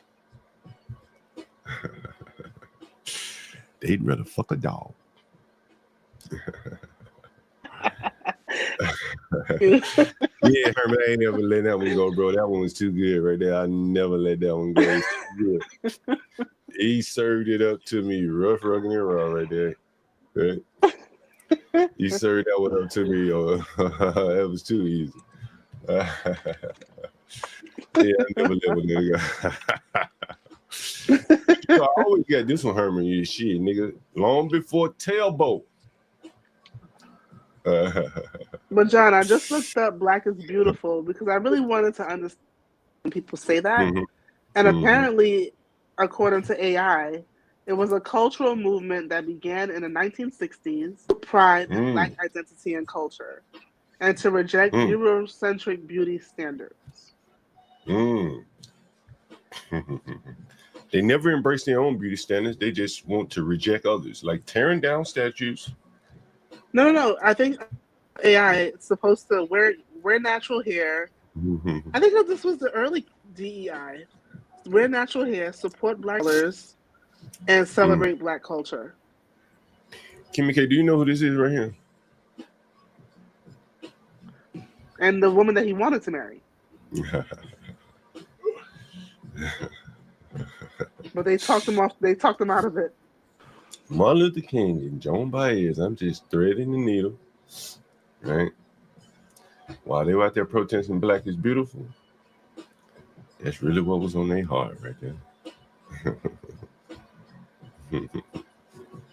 They'd rather fuck a dog. Yeah, Herman, I ain't never let that one go, bro. That one was too good right there. I never let that one go. It's too good. He served it up to me, rough, rugged, and raw right there. Right? He served that one up to me. That was too easy. Yeah, I never let one nigga go. I always got this one, Herman. You shit, nigga. Long before Tailboat. But John, I just looked up "Black is Beautiful" because I really wanted to understand when people say that, and apparently, according to AI, it was a cultural movement that began in the 1960s to pride in Black identity and culture, and to reject Eurocentric beauty standards. They never embrace their own beauty standards. They just want to reject others, like tearing down statues. No. I think AI is supposed to wear natural hair. I think that this was the early DEI. Wear natural hair, support Black colors, and celebrate Black culture. Kimmy K, do you know who this is right here? And the woman that he wanted to marry. But they talked him off. They talked him out of it. Martin Luther King and Joan Baez. I'm just threading the needle, right? While they were out there protesting "Black is Beautiful," that's really what was on their heart right there.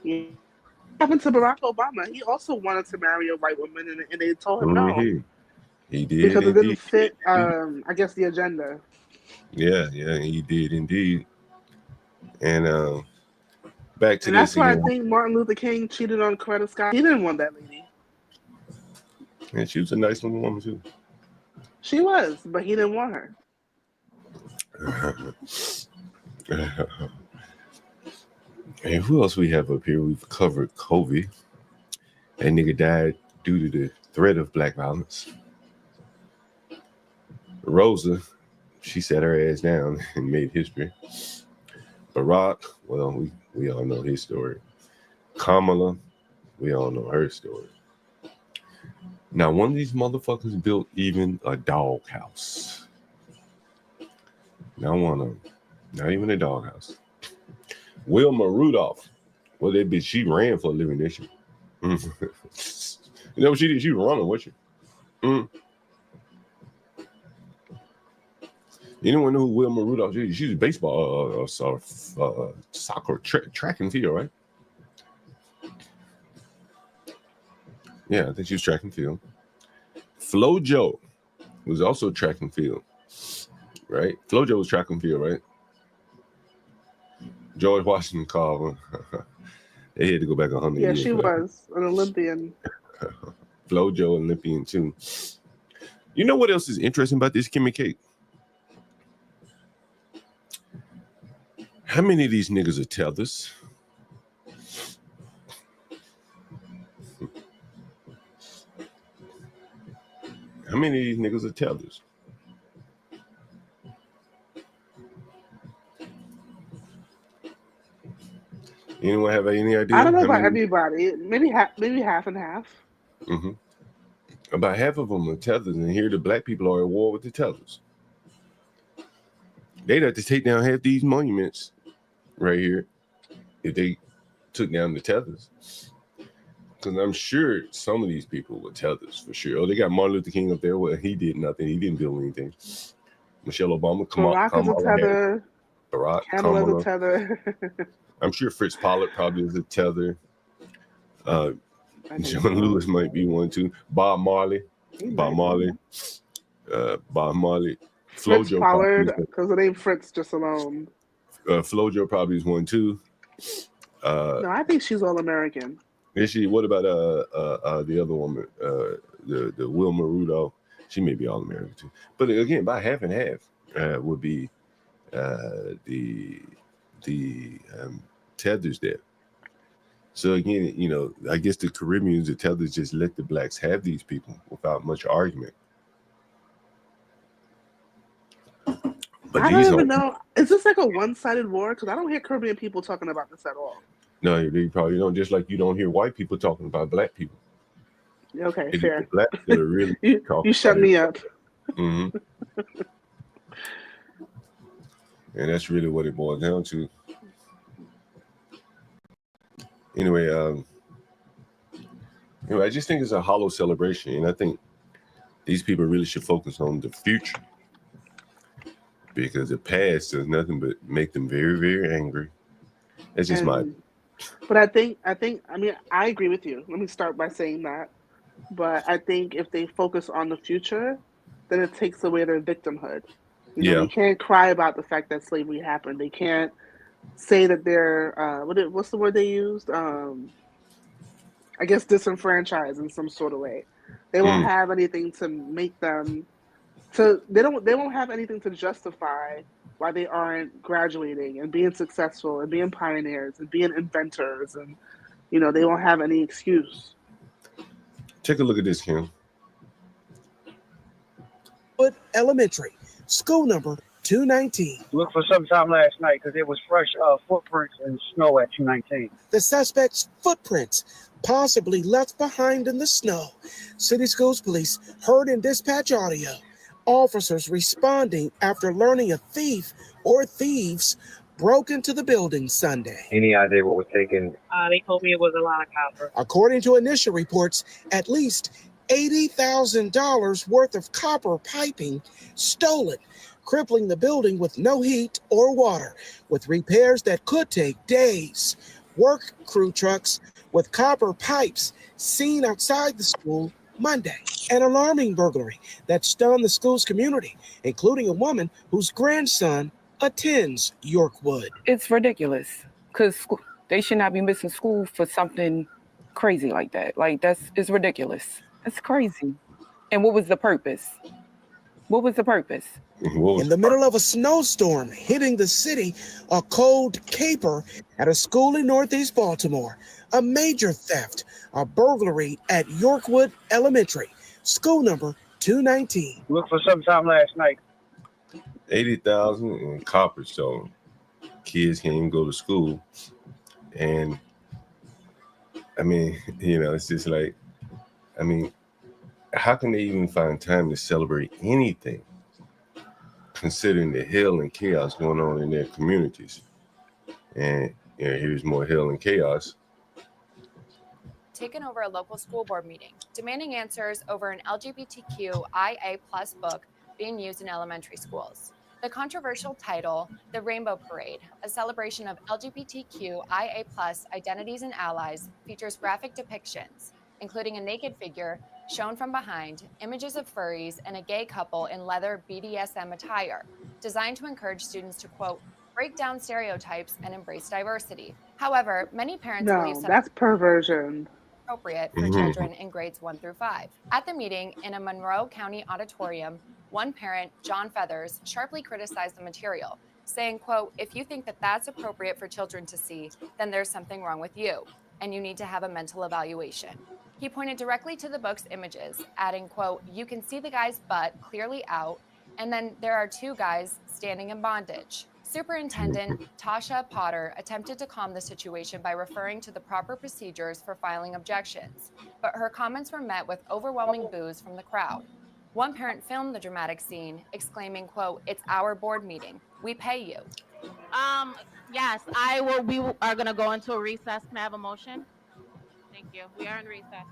Yeah. Happened to Barack Obama. He also wanted to marry a white woman, and they told him no. He did because it didn't indeed. fit. I guess the agenda. Yeah, he did indeed. And back to And that's this why again. I think Martin Luther King cheated on Coretta Scott. He didn't want that lady. And she was a nice little woman too. She was, but he didn't want her. And who else we have up here? We've covered Kobe. That nigga died due to the threat of Black violence. Rosa, she sat her ass down and made history. Barack, well, we all know his story. Kamala, we all know her story. Now, one of these motherfuckers built even a doghouse. Not one of them. Not even a doghouse. Wilma Rudolph. Well, that bitch, she ran for a living, didn't she? You know what she did? She was running, wasn't she? Anyone know who Wilma Rudolph is? She was baseball, soccer, track and field, right? Yeah, I think she was track and field. FloJo was also track and field, right? FloJo was track and field, right? George Washington Carver. They had to go back 100 Yeah, years. she was an Olympian. FloJo Olympian too. You know what else is interesting about this Kimmy Cake? How many of these niggas are tethers? How many of these niggas are tethers? Anyone have any idea? I don't know how about many? everybody. Maybe half and half. Mm-hmm. About half of them are tethers, and here the Black people are at war with the tethers. They'd have to take down half these monuments right here if they took down the tethers. Because I'm sure some of these people were tethers for sure. Oh, they got Martin Luther King up there. Well, he did nothing. He didn't build anything. Michelle Obama, Barack is a tether. Barack, Kamala's Kamala. a tether. I'm sure Fritz Pollard probably is a tether. John Lewis might be one too. Bob Marley. Fritz FloJo Pollard, because it ain't Fritz just alone. FloJo probably is one too. No, I think she's all American. Is she? What about the other woman, the Wilma Rudolph? She may be all American too. But again, about half and half would be the tethers there. So again, you know, I guess the Caribbeans, the tethers, just let the Blacks have these people without much argument. But I don't even know. Is this like a one-sided war? Because I don't hear Caribbean people talking about this at all. No, they probably don't. Just like you don't hear white people talking about Black people. Okay, It is fair. the blacks that are really You shut me up. hmm And that's really what it boils down to. Anyway, I just think it's a hollow celebration, and I think these people really should focus on the future, because the past does nothing but make them very, very angry. That's just my. But I mean, I agree with you. Let me start by saying that. But I think if they focus on the future, then it takes away their victimhood. You know, they can't cry about the fact that slavery happened. They can't say that they're what's the word they used? I guess disenfranchised in some sort of way. They won't have anything to make them they won't have anything to justify why they aren't graduating and being successful and being pioneers and being inventors, and they won't have any excuse. Take a look at this, Kim. Elementary, school number 219. Look for some time last night because there was fresh footprints in snow at 219. The suspect's footprints possibly left behind in the snow. City Schools Police heard in dispatch audio. Officers responding after learning a thief or thieves broke into the building Sunday. Any idea what was taken? They told me it was a lot of copper. According to initial reports, at least $80,000 worth of copper piping stolen, crippling the building with no heat or water, with repairs that could take days. Work crew trucks with copper pipes seen outside the school Monday. An alarming burglary that stunned the school's community, including a woman whose grandson attends Yorkwood. It's ridiculous because they should not be missing school for something crazy like that. Like, it's ridiculous. It's crazy. And what was the purpose? What was the purpose? In the middle of a snowstorm hitting the city, a cold caper at a school in Northeast Baltimore, a major theft, a burglary at Yorkwood Elementary, school number 219. Look for some time last night. 80,000 in copper stolen. Kids can't even go to school. And I mean, it's just like, how can they even find time to celebrate anything, considering the hell and chaos going on in their communities? And here's more hell and chaos. Taken over a local school board meeting, demanding answers over an LGBTQIA+ book being used in elementary schools. The controversial title, The Rainbow Parade, a celebration of LGBTQIA+ identities and allies, features graphic depictions, including a naked figure shown from behind, images of furries, and a gay couple in leather BDSM attire, designed to encourage students to, quote, break down stereotypes and embrace diversity. However, many parents believe that's perversion. Appropriate for children in grades 1 through 5. At the meeting in a Monroe County auditorium, one parent, John Feathers, sharply criticized the material, saying, quote, if you think that that's appropriate for children to see, then there's something wrong with you, and you need to have a mental evaluation. He pointed directly to the book's images, adding, quote, you can see the guy's butt clearly out, and then there are two guys standing in bondage. Superintendent Tasha Potter attempted to calm the situation by referring to the proper procedures for filing objections, but her comments were met with overwhelming boos from the crowd. One parent filmed the dramatic scene, exclaiming, quote, it's our board meeting. We pay you. Yes, we are going to go into a recess. Can I have a motion? Thank you. We are in recess.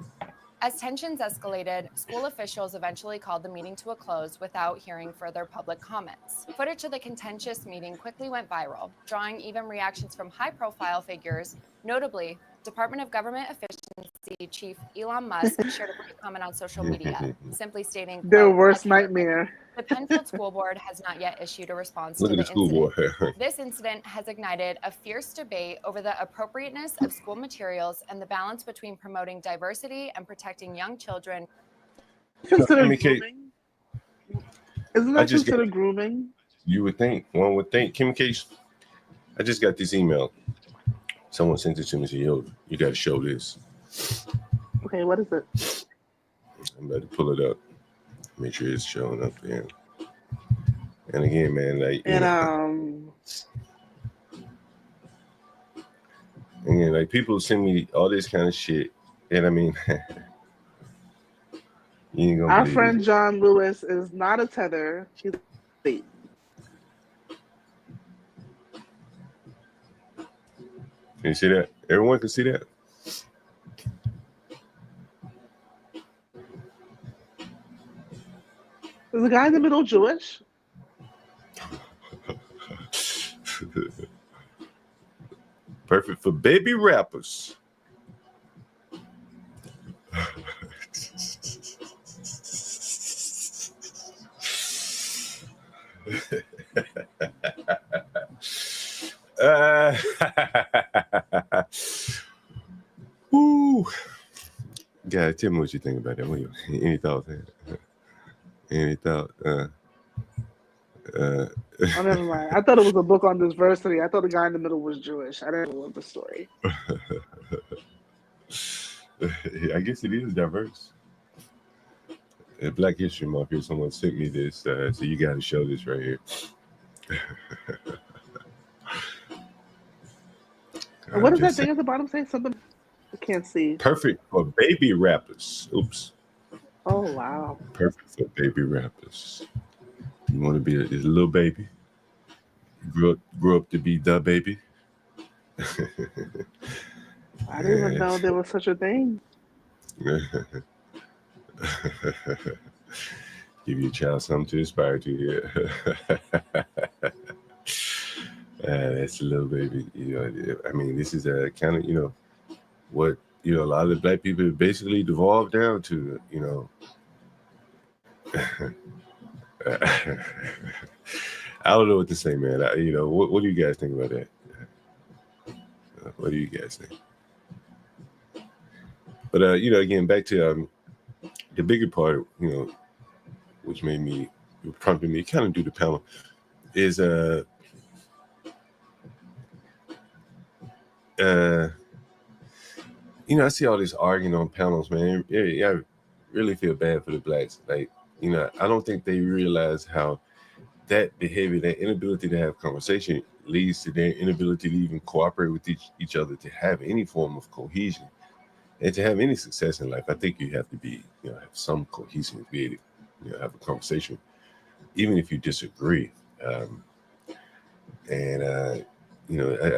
As tensions escalated, school officials eventually called the meeting to a close without hearing further public comments. Footage of the contentious meeting quickly went viral, drawing even reactions from high-profile figures. Notably, Department of Government Efficiency Chief Elon Musk shared a brief comment on social media, simply stating, Their worst nightmare. The Penfield School Board has not yet issued a response Look to at the the school incident. board. This incident has ignited a fierce debate over the appropriateness of school materials and the balance between promoting diversity and protecting young children. Considered grooming? Isn't that considered grooming? One would think. Kim Case, I just got this email. Someone sent it to me and said, yo, you got to show this. Okay, what is it? I'm about to pull it up. Make sure it's showing up there. And again, man, again, like people send me all this kind of shit. And I mean, You ain't gonna Our believe friend it. John Lewis is not a tether. He's a thief. Can you see that? Everyone can see that. Is the guy in the middle Jewish? Perfect for baby rappers. Woo. Guys, tell me what you think about that. Any thoughts? Any thought? Oh, never mind. I thought it was a book on diversity. I thought the guy in the middle was Jewish. I didn't know the story. I guess it is diverse. At Black History Month here, someone sent me this, so you got to show this right here. And what does that thing at the bottom say? Something I can't see. Perfect for baby rappers. Oops. Oh, wow. Perfect for baby rappers. You want to be a little baby? Grew up to be the baby? I didn't even know there was such a thing. Give your child something to aspire to here. That's a little baby. You know, I mean, this is a kind of, what, a lot of the black people have basically devolved down to, I don't know what to say, man. What do you guys think about that? What do you guys think? But, again, back to the bigger part, which prompted me to kind of do the panel, is, I see all this arguing on panels, man. Yeah, I really feel bad for the blacks. Like, I don't think they realize how that behavior, that inability to have conversation, leads to their inability to even cooperate with each other, to have any form of cohesion, and to have any success in life. I think you have to be, have some cohesion to be able to, have a conversation, even if you disagree. I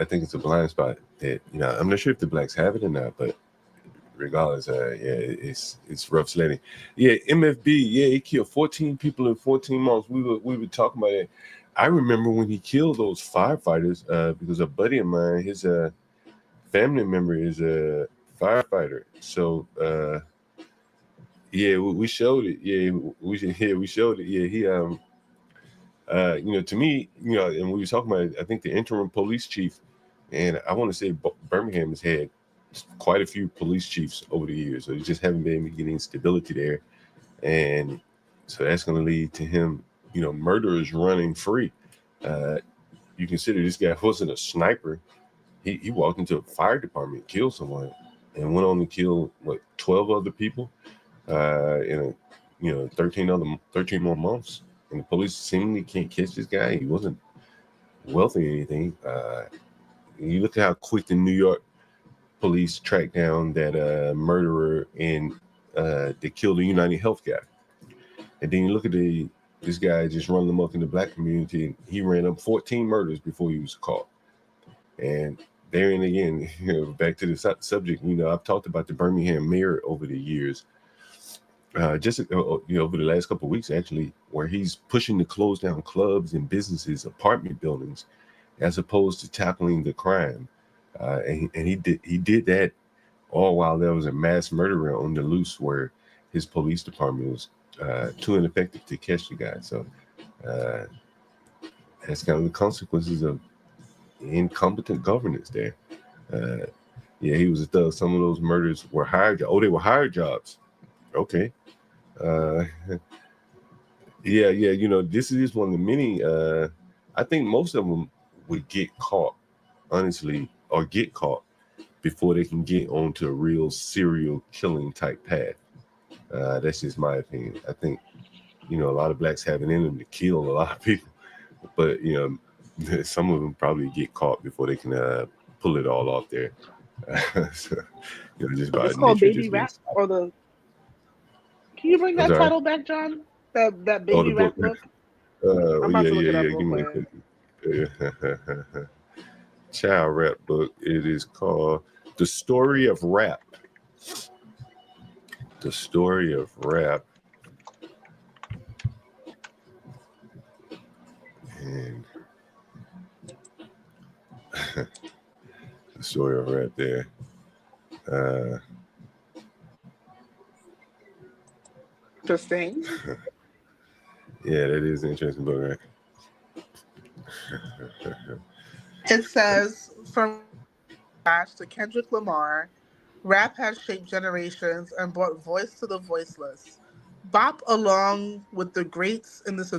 think it's a blind spot that, I'm not sure if the blacks have it or not, but regardless, it's rough sledding. Yeah, MFB, he killed 14 people in 14 months. We were talking about it. I remember when he killed those firefighters, because a buddy of mine, his family member is a firefighter. So we showed it. We showed it. Yeah, he to me, and we were talking about it, I think the interim police chief, and I want to say Birmingham has had quite a few police chiefs over the years, so you just haven't been getting stability there, and so that's going to lead to him, murderers running free. You consider this guy wasn't a sniper. He walked into a fire department, killed someone, and went on to kill 12 other people in 13 more months. And the police seemingly can't catch this guy. He wasn't wealthy or anything. You look at how quick the New York police tracked down that murderer and they killed the United Health guy. And then you look at this guy just running amok in the black community. And he ran up 14 murders before he was caught. And therein again, back to the subject, I've talked about the Birmingham mayor over the years. Over the last couple of weeks, actually, where he's pushing to close down clubs and businesses, apartment buildings, as opposed to tackling the crime. And he did that all while there was a mass murderer on the loose, where his police department was too ineffective to catch the guy. So that's kind of the consequences of incompetent governance there. He was a thug. Some of those murders were hired. They were hired jobs. Okay. This is one of the many. I think most of them would get caught, honestly, or get caught before they can get onto a real serial killing type path. That's just my opinion. I think, a lot of blacks have it in them to kill a lot of people, but some of them probably get caught before they can pull it all off there. Just by it's called baby rap, or the. Can you bring I'm that sorry. title back, John? That Oh, baby the rap book. book? I'm about Yeah, to look it up Give me real a quick. quick. Child rap book. It is called The Story of Rap. The Story of Rap. And the story of rap there. Interesting. Yeah, that is an interesting book, right? It says, from Ash to Kendrick Lamar, rap has shaped generations and brought voice to the voiceless. Bop along with the greats in this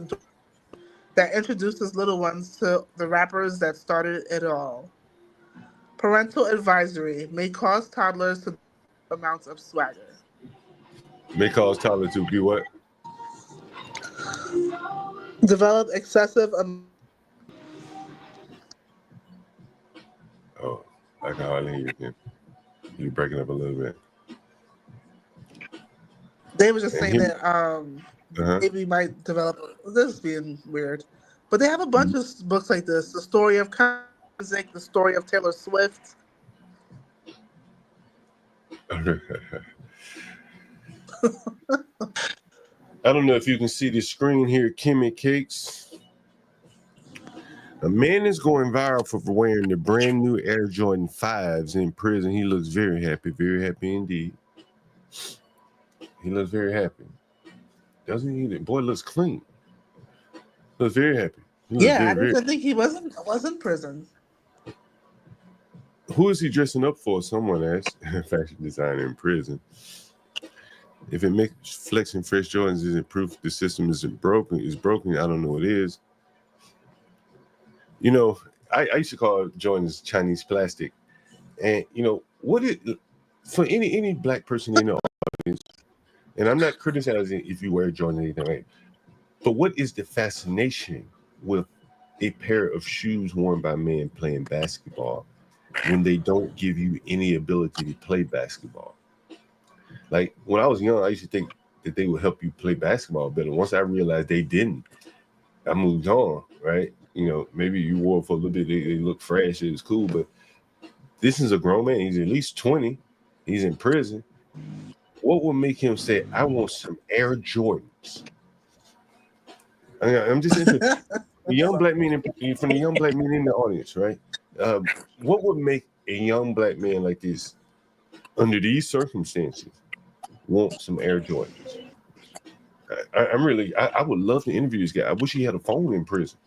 that introduces little ones to the rappers that started it all. Parental advisory may cause toddlers to amounts of swagger. May cause toddlers to be what? Develop excessive Oh, I can hardly hear you again. You're breaking up a little bit. They were just And saying him- that maybe might develop. This is being weird, but they have a bunch of books like this: the story of music, the story of Taylor Swift. I don't know if you can see the screen here, Kimmy Cakes. A man is going viral for wearing the brand new Air Jordan 5s in prison. He looks very happy indeed. He looks very happy. Doesn't he? The boy looks clean. Looks very happy. He looks Yeah, I very, didn't think he was in prison. Who is he dressing up for? Someone asked. Fashion designer in prison. If it makes flexing fresh Jordans isn't proof the system isn't broken, I don't know what it is. You know, I used to call Jordans Chinese plastic. And you know, what it for any black person in the audience, and I'm not criticizing if you wear Jordan or anything, right? But what is the fascination with a pair of shoes worn by men playing basketball when they don't give you any ability to play basketball? Like when I was young, I used to think that they would help you play basketball better. Once I realized they didn't, I moved on, right? You know, maybe you wore it for a little bit, they look fresh, it was cool, but this is a grown man. He's at least 20. He's in prison. What would make him say, I want some Air Jordans? I'm just interested. The young black man from the young black men in the audience, right? What would make a young black man like this, under these circumstances, want some Air Jordans? I would love to interview this guy. I wish he had a phone in prison.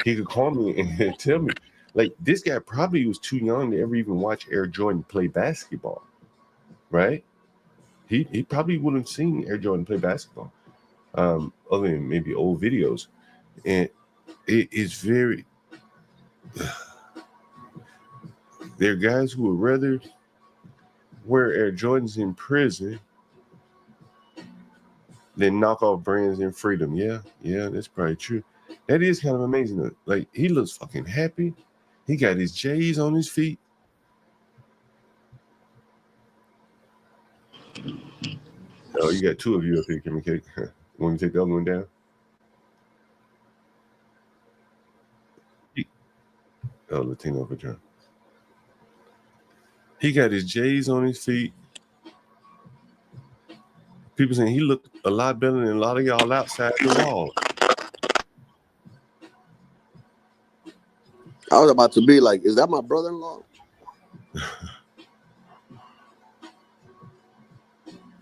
He could call me and tell me. Like, this guy probably was too young to ever even watch Air Jordan play basketball, right? He probably wouldn't have seen Air Jordan play basketball, other than maybe old videos. And it is very... There are guys who would rather wear Air Jordans in prison than knock off brands in freedom. Yeah, that's probably true. That is kind of amazing though. Like, he looks fucking happy. He got his J's on his feet. Oh, you got two of you up here, Kimmy Cake. Want to take the other one down? Oh, Latino for John. He got his J's on his feet. People saying he looked a lot better than a lot of y'all outside the wall. I was about to be like, is that my brother-in-law?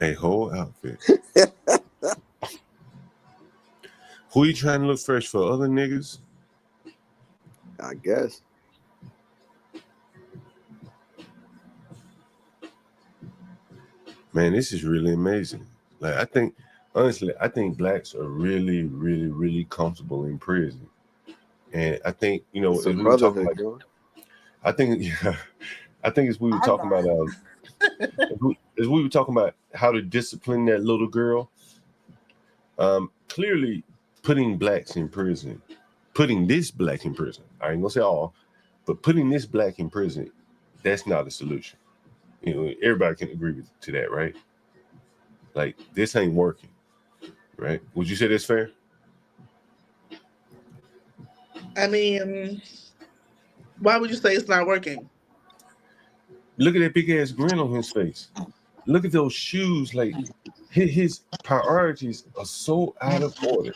A whole outfit. Who you trying to look fresh for? Other niggas? I guess. Man, this is really amazing. Like, I think, honestly, blacks are really, really, really comfortable in prison. And I think, you know, It's a as we were talking brotherhood, about, I think as we were talking about, as we were talking about how to discipline that little girl, clearly putting blacks in prison, putting this black in prison, I ain't gonna say all, but putting this black in prison, that's not a solution. You know, everybody can agree to that, right? Like, this ain't working. right? Would you say that's fair? I mean, why would you say it's not working? Look at that big ass grin on his face. Look at those shoes. Like his priorities are so out of order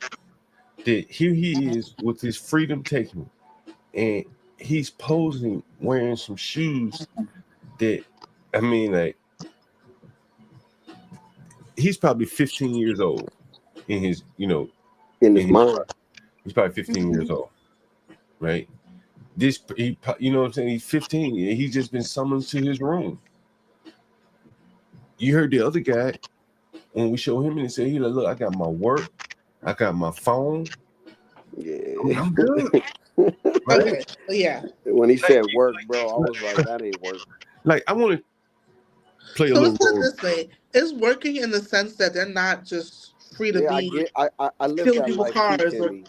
that here he is with his freedom taken, and he's posing wearing some shoes that, I mean, like, he's probably 15 years old in his, in his mind. He's probably 15 years old, right? You know what I'm saying? He's 15. He's just been summoned to his room. You heard the other guy when we showed him, and he said, "He like, look, I got my work, I got my phone. Yeah, I'm good." Right? Yeah. When he said work, bro, I was like, that ain't work. Like, I want to play a So little let's put role. it this way: it's working in the sense that they're not just free to be I live stealing that people's life cars, too, or Kenny.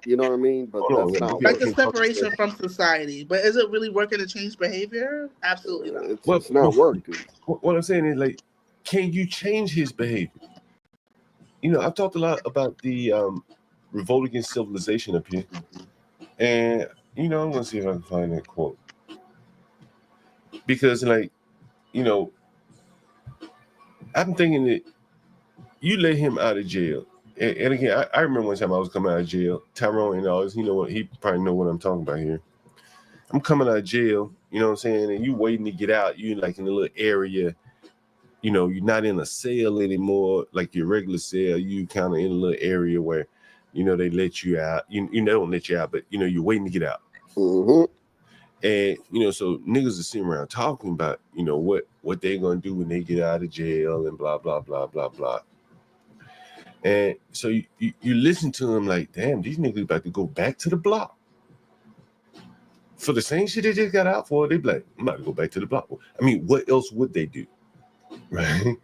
You know what I mean? But Hold on, that's not like work. a separation from society. But is it really working to change behavior? Absolutely not. It's not work, dude. What I'm saying is, like, can you change his behavior? I've talked a lot about the revolt against civilization up here, and I'm gonna see if I can find that quote, because, like, I'm thinking that you let him out of jail, and again, I remember one time I was coming out of jail. Tyrone and all this, he probably know what I'm talking about here. I'm coming out of jail, you know what I'm saying, and you waiting to get out. You like in a little area. You're not in a cell anymore, like your regular cell. You kind of in a little area where, they let you out. They don't let you out, but you're waiting to get out. Mm-hmm. And so niggas are sitting around talking about, what they're gonna do when they get out of jail and blah blah blah blah blah. And so you listen to them like, damn, these niggas about to go back to the block for the same shit they just got out for. They be like, I'm about to go back to the block. I mean, what else would they do? Right?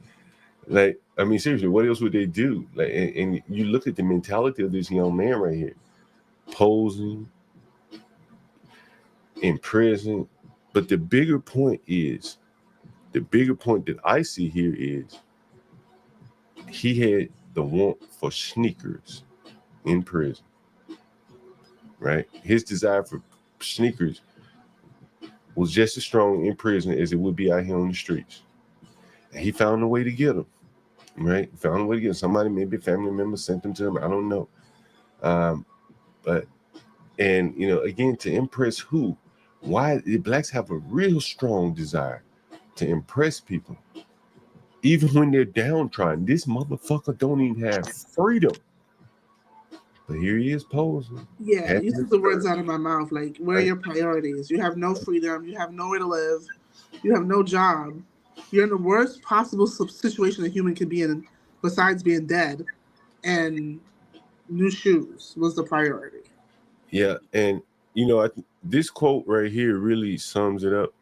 Like, I mean, seriously, what else would they do? Like, and you look at the mentality of this young man right here, posing in prison. But the bigger point that I see here is he had the want for sneakers in prison, right? His desire for sneakers was just as strong in prison as it would be out here on the streets. And he found a way to get them, right? Found a way to get them. Somebody, maybe a family member, sent them to him. I don't know. Again, to impress who? Why? The blacks have a real strong desire to impress people, even when they're downtrodden. This motherfucker don't even have freedom, but here he is posing. Yeah, you took the words out of my mouth. Like, where are your priorities? You have no freedom. You have nowhere to live. You have no job. You're in the worst possible situation a human could be in, besides being dead. And new shoes was the priority. Yeah, and this quote right here really sums it up.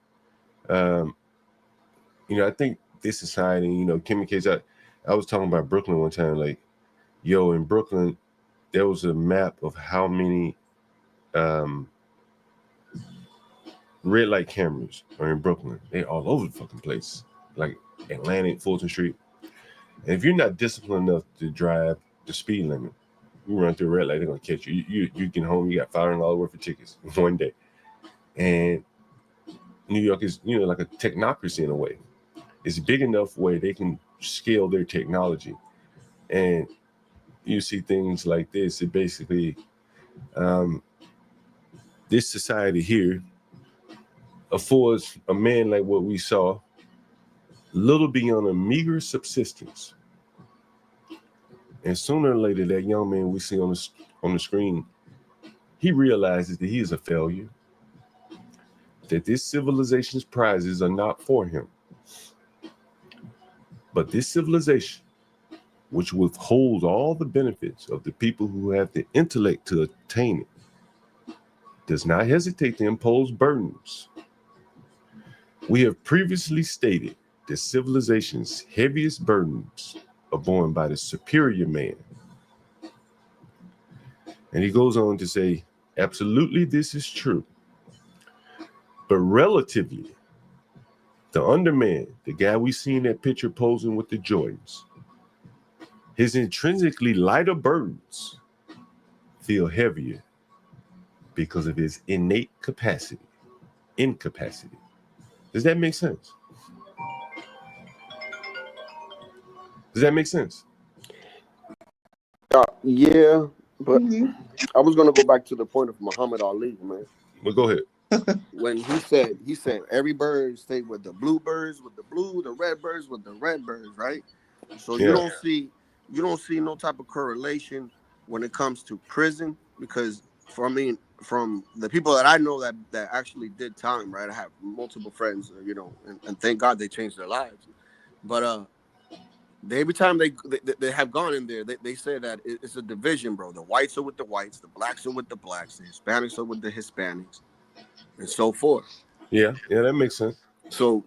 I think this society, Kimmy Case, I was talking about Brooklyn one time, like, in Brooklyn, there was a map of how many red light cameras are in Brooklyn. They're all over the fucking place, like Atlantic, Fulton Street. And if you're not disciplined enough to drive the speed limit, you run through a red light, they're gonna catch you. You get home, you got $500 worth of tickets one day. And New York is, like a technocracy in a way. It's big enough where they can scale their technology. And you see things like this. It basically, this society here affords a man like what we saw little beyond a meager subsistence. And sooner or later, that young man we see on the screen, he realizes that he is a failure, that this civilization's prizes are not for him. But this civilization, which withholds all the benefits of the people who have the intellect to attain it, does not hesitate to impose burdens. We have previously stated that civilization's heaviest burdens are borne by the superior man. And he goes on to say, absolutely, this is true. But relatively, the underman, the guy we see in that picture posing with the Jordans, his intrinsically lighter burdens feel heavier because of his innate incapacity. Does that make sense? Does that make sense? Yeah, but I was gonna go back to the point of Muhammad Ali, man. Well, go ahead. When he said every bird stay with the blue birds with the blue, the red birds with the red birds, right? So you don't see no type of correlation when it comes to prison, because from the people that I know that actually did time, right? I have multiple friends, and thank God they changed their lives. But every time they have gone in there, they say that it's a division, bro. The whites are with the whites, the blacks are with the blacks, the Hispanics are with the Hispanics, and so forth. Yeah, that makes sense. So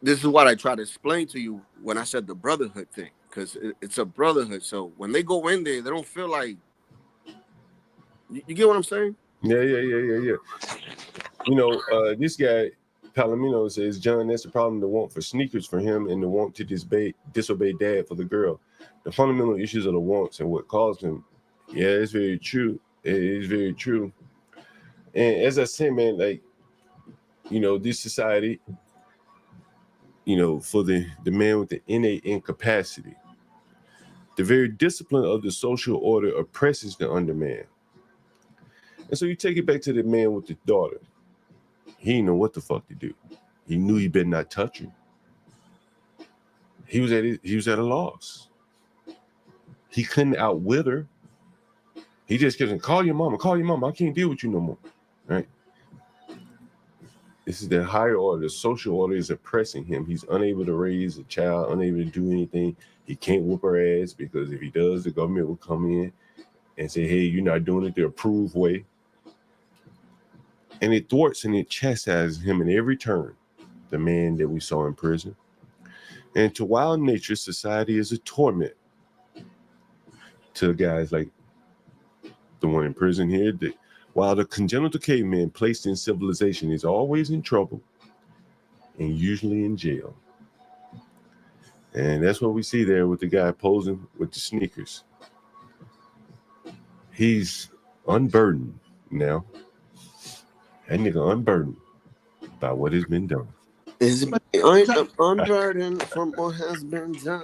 this is what I try to explain to you when I said the brotherhood thing, because it's a brotherhood. So when they go in there, they don't feel like, you get what I'm saying? Yeah. This guy Palomino says, John, that's the problem, the want for sneakers for him and the want to disobey dad for the girl. The fundamental issues are the wants and what caused him. Yeah, it's very true. It is very true. And as I said, man, like, this society, for the man with the innate incapacity, the very discipline of the social order oppresses the underman. And so you take it back to the man with the daughter. He didn't know what the fuck to do. He knew he better not touch her. He was at a loss. He couldn't outwit her. He just kept saying, call your mama. I can't deal with you no more. Right? This is the higher order. The social order is oppressing him. He's unable to raise a child, unable to do anything. He can't whoop her ass, because if he does, the government will come in and say, hey, you're not doing it the approved way. And it thwarts and it chastises him in every turn, the man that we saw in prison. And to wild nature, society is a torment to guys like the one in prison here. While the congenital caveman placed in civilization is always in trouble and usually in jail. And that's what we see there with the guy posing with the sneakers. He's unburdened now. That nigga unburdened by what has been done. I'm unburdened from what has been done.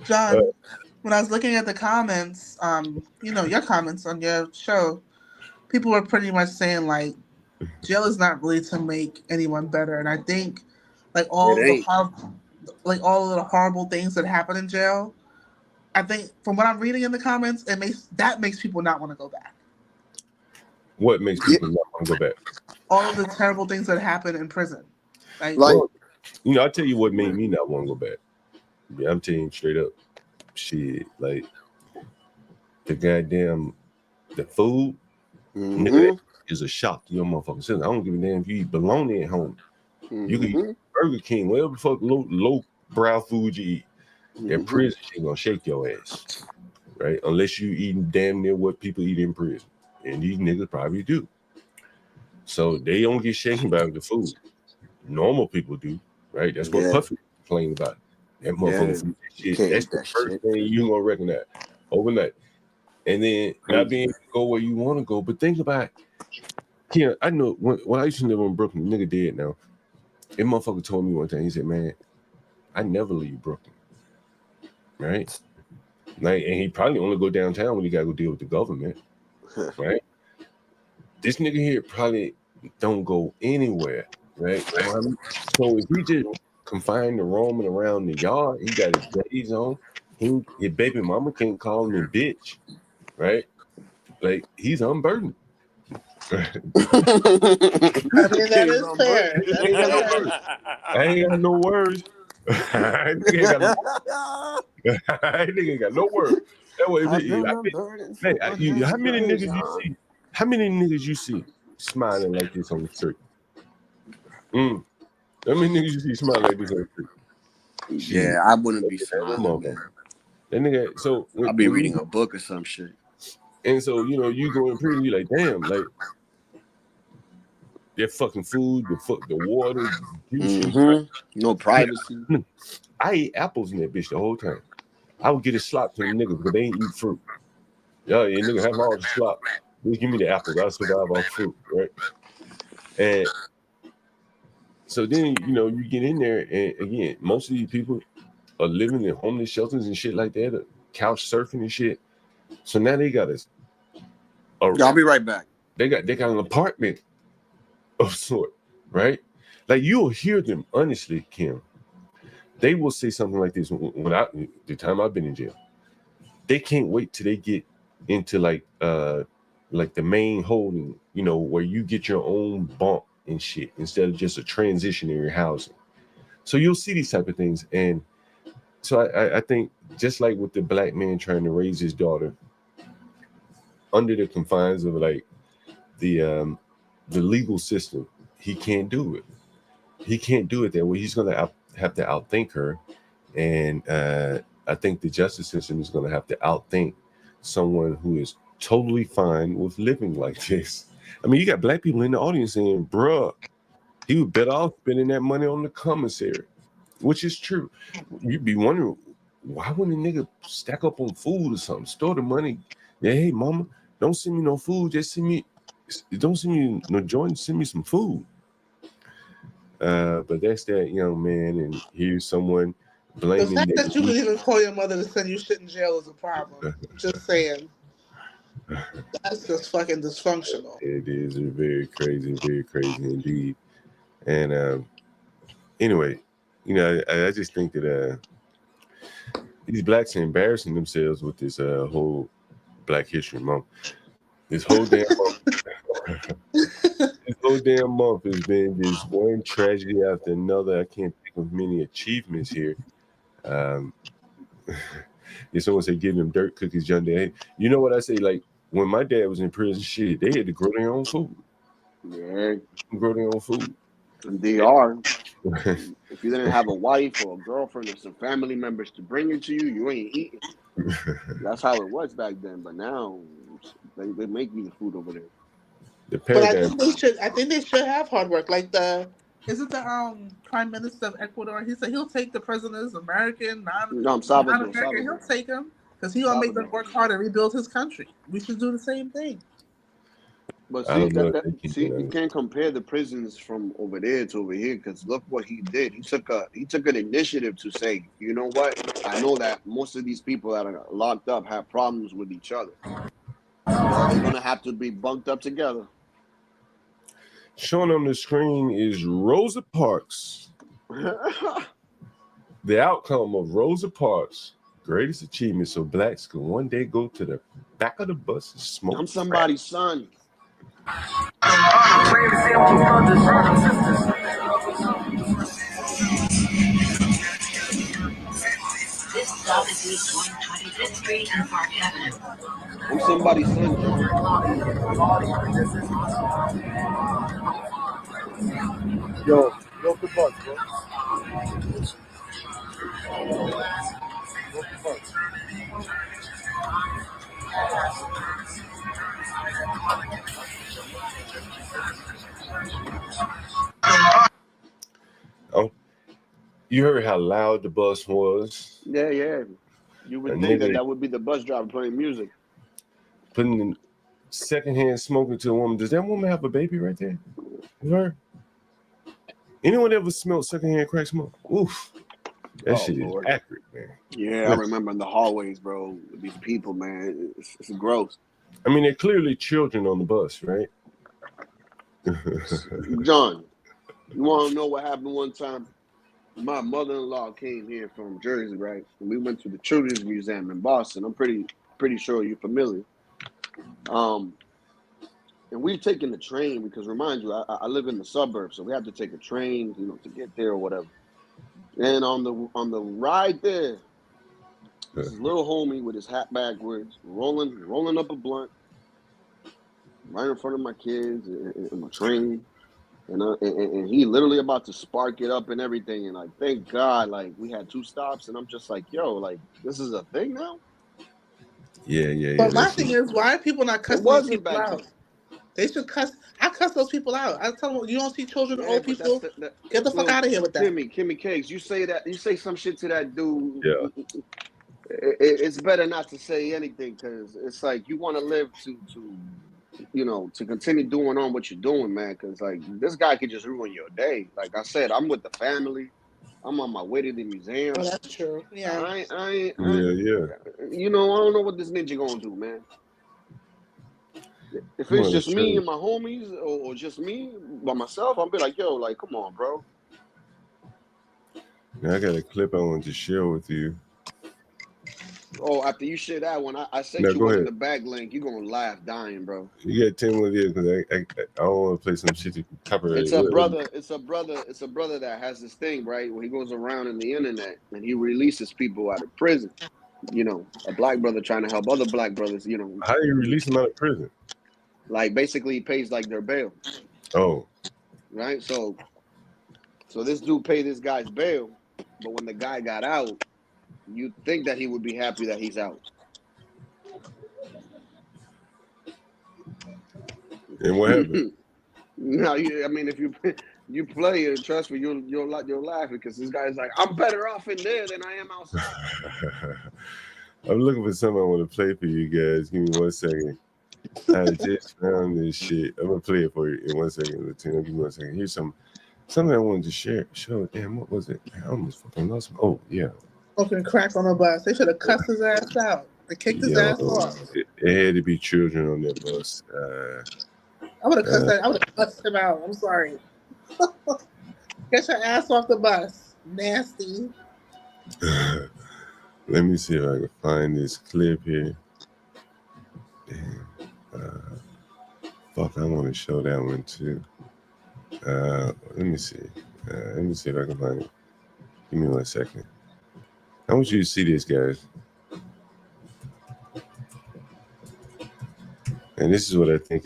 John, when I was looking at the comments, your comments on your show, people were pretty much saying like, jail is not really to make anyone better, and I think like all of the horrible things that happen in jail, I think from what I'm reading in the comments, it makes people not want to go back. What makes people not want to go back? All of the terrible things that happen in prison. I'll tell you what made me not want to go back. Yeah, I'm telling you straight up. Shit, like the food, nigga, is a shock to your motherfucking system. I don't give a damn if you eat bologna at home. You can eat Burger King, whatever the fuck low brow food you eat. In prison, she gonna shake your ass, right? Unless you eating damn near what people eat in prison, and these niggas probably do. So they don't get shaken by the food. Normal people do, right? That's what Puffy complained about. That motherfucker food. That's the first thing you gonna recognize overnight, and then not being able to go where you want to go. But think about, I know when I used to live in Brooklyn, nigga dead now. That motherfucker told me one time. He said, "Man, I never leave Brooklyn." Right, like, and he probably only go downtown when he gotta go deal with the government, right? This nigga here probably don't go anywhere, right? So if he just confined to roaming around the yard, he got his days on. His baby mama can't call him a bitch, right? Like, he's unburdened. I mean, that is fair. I ain't got no words. I ain't got no words. That way, how many niggas you see? How many niggas you see smiling like this on the street? How many niggas you see smiling like this on the street? Yeah, I wouldn't be smiling. That nigga, so I'll be reading a book or some shit. And so, you go in prison, you like, damn, like, their fucking food, the water, no privacy. Yeah, I ate apples in that bitch the whole time. I would get a slop to the niggas, but they ain't eat fruit. Yeah, you nigga have all the slop. Just give me the apples. I'll survive off fruit, right? And so then, you get in there, and again, most of these people are living in homeless shelters and shit like that, couch surfing and shit. So now they got I'll be right back. They got an apartment of sort, right? Like, you'll hear them, honestly, Kim. They will say something like this the time I've been in jail. They can't wait till they get into like the main holding, where you get your own bunk and shit instead of just a transitionary housing. So you'll see these type of things. And so I think just like with the black man trying to raise his daughter under the confines of like the legal system, he can't do it. He can't do it that way. He's gonna have to outthink her, and I think the justice system is gonna have to outthink someone who is totally fine with living like this. I mean, you got black people in the audience saying, bruh, he was better off spending that money on the commissary, which is true. You'd be wondering, why wouldn't a nigga stack up on food or something? Store the money. Yeah, hey, mama, don't send me no food. Just don't send me no joint. Send me some food. But that's that young man, and here's someone blaming. The fact that you can even call your mother to send you shit in jail is a problem. Just saying. That's just fucking dysfunctional. It is very crazy indeed. And anyway, I just think that these blacks are embarrassing themselves with this whole Black History Month. This whole damn month has been just one tragedy after another. I can't think of many achievements here. If someone say give them dirt cookies, John Day. You know what I say? Like, when my dad was in prison, shit, they had to grow their own food. Yeah. Grow their own food. And they are. If you didn't have a wife or a girlfriend or some family members to bring it to you, you ain't eating. That's how it was back then. But now they make you the food over there. But I think they should have hard work. Like isn't the Prime Minister of Ecuador? He said he'll take the prisoners, American, non-American. He'll take them because he'll make them work hard and rebuild his country. We should do the same thing. But see, you can't compare the prisons from over there to over here because look what he did. He took an initiative to say, you know what? I know that most of these people that are locked up have problems with each other. They're gonna have to be bunked up together. Shown on the screen is Rosa Parks. The outcome of Rosa Parks' greatest achievement, so blacks can one day go to the back of the bus and smoke. I'm somebody's son. This stop is East 125th Street and Park Avenue. I'm somebody's son. Yo, go the bus, bro. Go the bus. Oh, you heard how loud the bus was? Yeah. You would think that would be the bus driver playing music. Putting the secondhand smoking to a woman. Does that woman have a baby right there? With her? Anyone ever smelled secondhand crack smoke? Oof. That shit is accurate, man. Yeah, I remember in the hallways, bro. These people, man, it's gross. I mean, they're clearly children on the bus, right? John, you want to know what happened one time? My mother-in-law came here from Jersey, right? And we went to the Children's Museum in Boston. I'm pretty sure you're familiar. And we've taken the train because, remind you, I live in the suburbs, so we have to take a train, to get there or whatever. And on the ride there, this little homie with his hat backwards, rolling up a blunt, right in front of my kids in my train, and he literally about to spark it up and everything. And thank God, we had 2 stops, and I'm just like, yo, this is a thing now. Yeah. But my thing is, why are people not cussing these people out? They should cuss. I cuss those people out. I tell them, you don't see children or old but people. Get the fuck out of here with that. Kimmy Cakes, you say some shit to that dude. Yeah. It's better not to say anything because it's like you want to live to continue doing on what you're doing, man. Because like this guy could just ruin your day. Like I said, I'm with the family. I'm on my way to the museum. Oh, that's true. Yeah. I Yeah. I don't know what this ninja gonna do, man. If it's just me and my homies or just me by myself, I'll be like, yo, like, come on, bro. Now I got a clip I wanted to share with you. Oh, after you share that one, I sent you one in the back link. You're gonna laugh dying, bro. You got 10 more years because I don't want to play some shit to cover it. It's a brother that has this thing, right? Where he goes around in the internet and he releases people out of prison. You know, a black brother trying to help other black brothers, you know. How do you release them out of prison? Like basically he pays like their bail. Oh. Right? So this dude paid this guy's bail, but when the guy got out, you'd think that he would be happy that he's out. And what happened? No, I mean, if you play it, trust me, you'll laugh because this guy's like, I'm better off in there than I am outside. I'm looking for something I want to play for you guys. Give me 1 second. I just found this shit. I'm gonna play it for you in 1 second, Latino. Give me 1 second. Here's something I wanted to show. Damn, what was it? I almost fucking lost. Oh yeah. Fucking crack on a bus. They should have cussed his ass out. They kicked his ass off. It had to be children on that bus. I would have cussed that. I would have cussed him out. I'm sorry. Get your ass off the bus. Nasty. Let me see if I can find this clip here. Damn. Fuck, I want to show that one too. Let me see. Let me see if I can find it. Give me 1 second. I want you to see this, guys. And this is what I think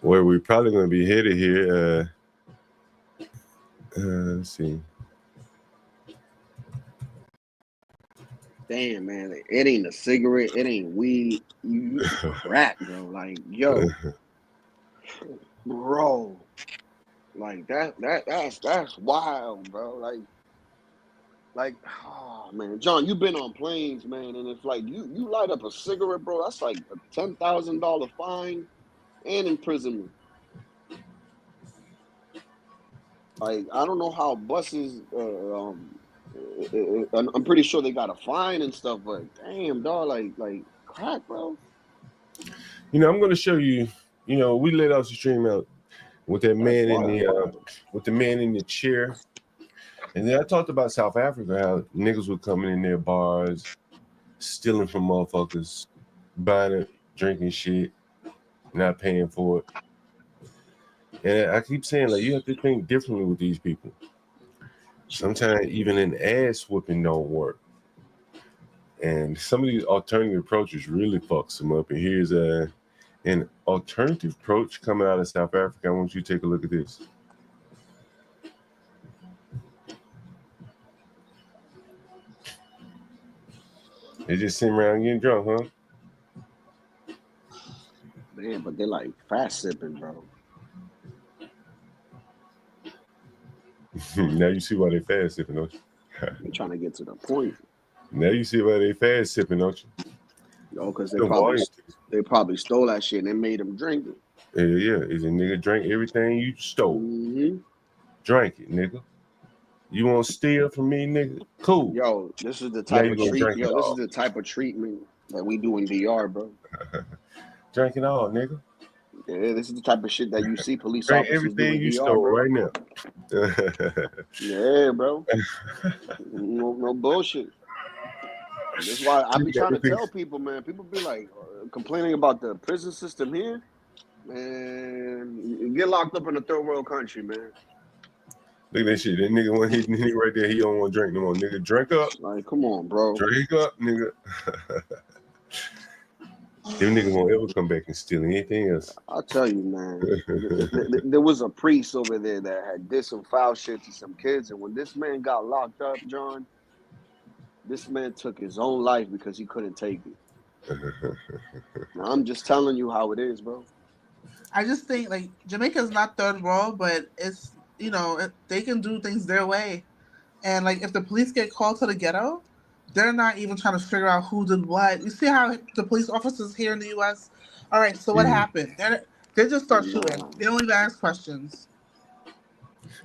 where we're probably going to be headed here. Let's see. Damn, man, it ain't a cigarette, it ain't weed, you crack, bro. Like, yo, bro, like that's wild, bro. Like, oh man, John, you've been on planes, man, and it's like you light up a cigarette, bro. That's like a $10,000 fine and imprisonment. Like, I don't know how buses. I'm pretty sure they got a fine and stuff, but damn, dog, like crack, bro. You know, I'm gonna show you. You know, we let out the stream out with that man with the man in the chair, and then I talked about South Africa, how niggas were coming in their bars, stealing from motherfuckers, buying it, drinking shit, not paying for it. And I keep saying, like, you have to think differently with these people. Sometimes even an ass whooping don't work. And some of these alternative approaches really fucks them up. And here's an alternative approach coming out of South Africa. I want you to take a look at this. They just sitting around getting drunk, huh? Man, but they're like fast sipping, bro. Now you see why they fast sipping, don't you? They're trying to get to the point. Now you see why they fast sipping, don't you? No, because they probably stole that shit and they made them drink it. Yeah. Is a nigga drink everything you stole? Mm-hmm. Drink it, nigga. You want to steal from me, nigga? Cool. Yo, this is the type of treatment. Yo, this is the type of treatment that we do in DR, bro. Drink it all, nigga. Yeah, this is the type of shit that you see police drink officers everything do you DR, stole bro. right now. Yeah, bro. No bullshit. That's why I be trying to tell people, man. People be like complaining about the prison system here. Man, you get locked up in a third world country, man. Look at that shit. That nigga want his nigga right there. He don't want to drink no more. Nigga, drink up. Like, come on, bro. Drink up, nigga. Them niggas won't ever come back and steal anything else. I'll tell you, man. There was a priest over there that had did some foul shit to some kids, and when this man got locked up, John, this man took his own life because he couldn't take it. I'm just telling you how it is, bro. I just think like Jamaica's not third world, but it's they can do things their way, and like if the police get called to the ghetto, they're not even trying to figure out who did what. You see how the police officers here in the U.S. All right, so what happened? They just start shooting. They don't even ask questions.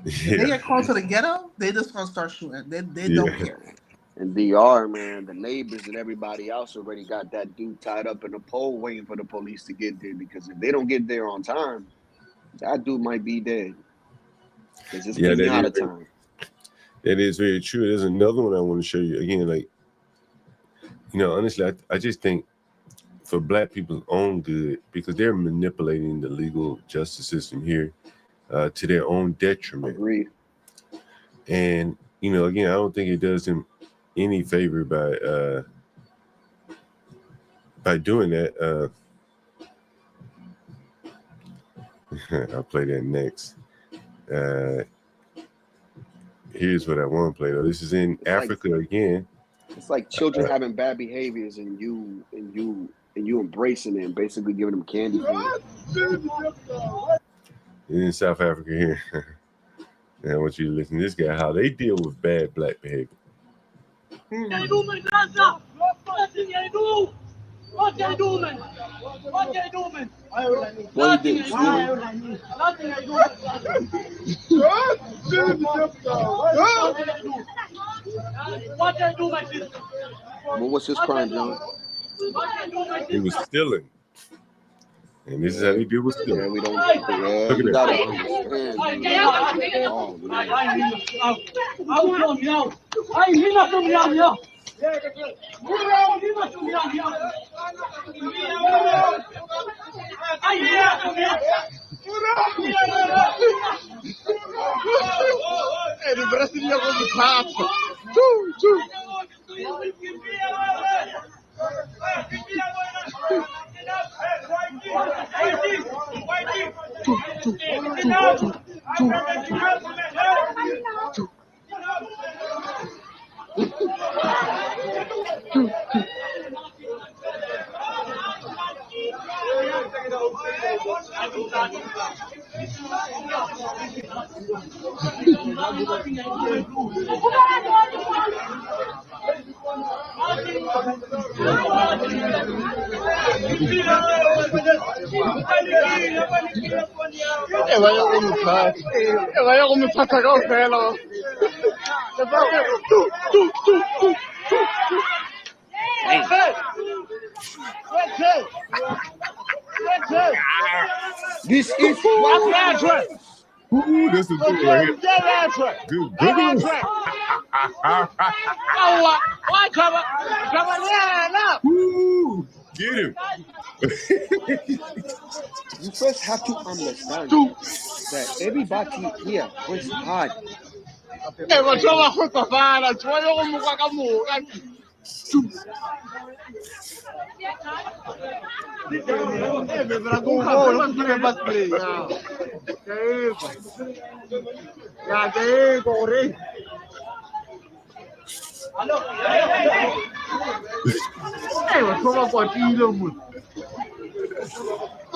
If they get called to the ghetto, they just gonna start shooting. They don't care. In DR, man, the neighbors and everybody else already got that dude tied up in a pole waiting for the police to get there, because if they don't get there on time, that dude might be dead. Because it's getting out of time. That is very true. There's another one I want to show you. Again, like, honestly, I just think for Black people's own good, because they're manipulating the legal justice system here to their own detriment. Agreed. And, again, I don't think it does them any favor by doing that. I'll play that next. Here's what I want to play though. This is in Africa again. It's like children having bad behaviors and you embracing it and basically giving them candy. In South Africa here. And I want you to listen to this guy, how they deal with bad Black behavior. What they do, man? What they do, man? What they do, man? Nothing I do. Nothing I do. What they do, my sister? Well, what's his crime, John? He was stealing. And this is how they deal with stealing. Yeah, we don't. Look at that. Hey, the Brazilian was the top. This is what address? Ooh, this is good right here. Good. Ooh, get him. You first have to understand that everybody here works hard.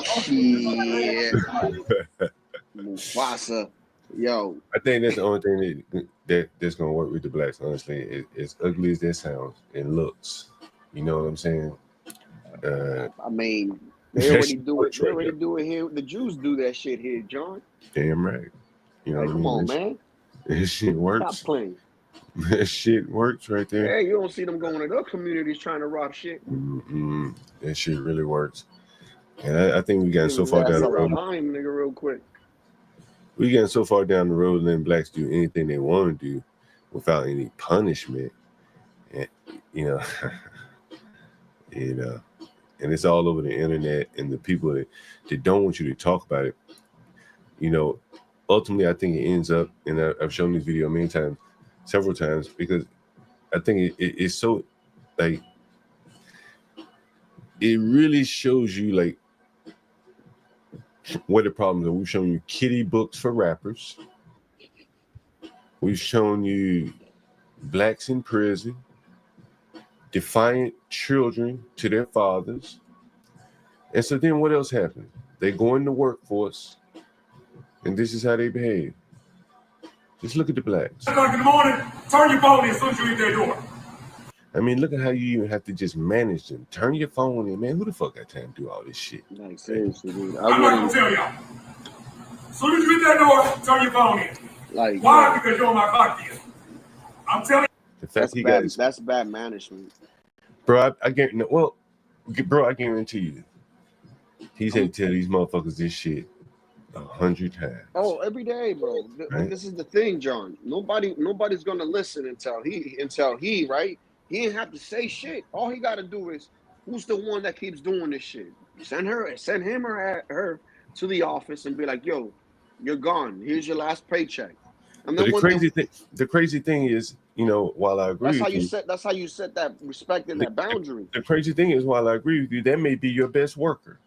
Shit. Mufasa. Yo. I think that's the only thing that's gonna work with the Blacks, honestly. As ugly as that sounds, it looks. You know what I'm saying? I mean, they already do it. They already do it here. The Jews do that shit here, John. Damn right. You know Like, what I come mean? on, man. That shit works. Stop playing. That shit works right there. Hey, you don't see them going to other communities trying to rob shit. That shit really works. And I think we got so far down the road. Time, nigga, real quick. We getting so far down the road, letting Blacks do anything they want to do without any punishment. And you know, and it's all over the internet, and the people that don't want you to talk about it, ultimately I think it ends up, and I've shown this video several times, because I think it's so, like, it really shows you, like, what the problems are. We've shown you kiddie books for rappers. We've shown you Blacks in prison. defiant children to their fathers. And so then what else happened? They go in the workforce, and this is how they behave. Just look at the blacks. 10 o'clock in the morning, turn your phone in as soon as you leave their door. I mean, look at how you even have to just manage them. Turn your phone in, man. Who the fuck got time to do all this shit? Like, seriously, dude. I'm not gonna tell y'all. As soon as you leave that door, turn your phone in. Like, why? Because you're on my clock here. I'm telling The fact he bad, got that's bad management. bro, I guarantee. Well, bro, I guarantee you, he's had to tell these motherfuckers this shit 100 times. Oh, every day, bro. Right. This is the thing, John. Nobody's gonna listen until he right. He ain't have to say shit. All he got to do is, who's the one that keeps doing this shit? Send him or her to the office and be like, yo, you're gone. Here's your last paycheck. And But then the crazy thing is, you know, while I agree, that's how you set that respect and that boundary. The crazy thing is, while I agree with you, that may be your best worker.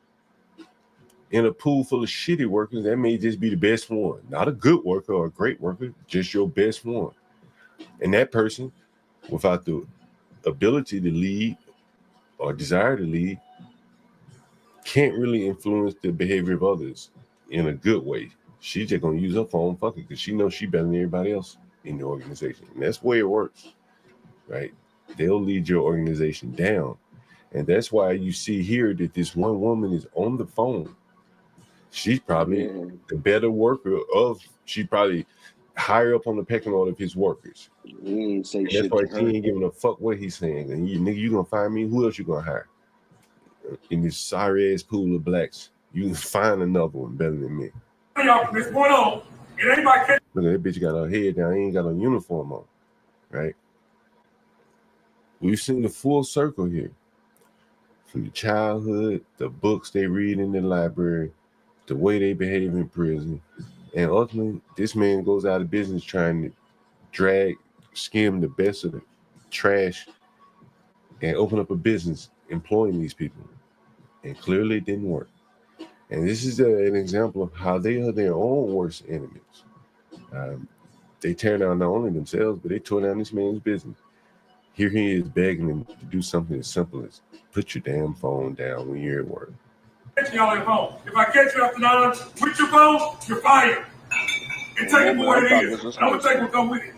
In a pool full of shitty workers, that may just be the best one. Not a good worker or a great worker, just your best one. And that person, without the ability to lead or desire to lead, can't really influence the behavior of others in a good way. She's just gonna use her phone, fuck it, because she knows she better than everybody else in the organization. And that's the way it works, right? They'll lead your organization down. And that's why you see here that this one woman is on the phone. She's probably the better worker she's probably higher up on the pecking order of his workers. He ain't say And shit that's why to her. she ain't giving a fuck what he's saying. And you gonna find me, who else you gonna hire? In this sorry ass pool of blacks, you can find another one better than me. y'all from this point on, it ain't my case. Look at that bitch got her head down, ain't got a uniform on, right? We've seen the full circle here. From the childhood, the books they read in the library, the way they behave in prison. And ultimately, this man goes out of business trying to skim the best of the trash and open up a business employing these people. And clearly it didn't work. And this is an example of how they are their own worst enemies. They tear down not only themselves, but they tore down this man's business. Here he is begging them to do something as simple as put your damn phone down when you're at work. Y'all at home. If I catch you after 9 with your phone, you're fired. And take it for what it is. And I'm gonna take what come with it.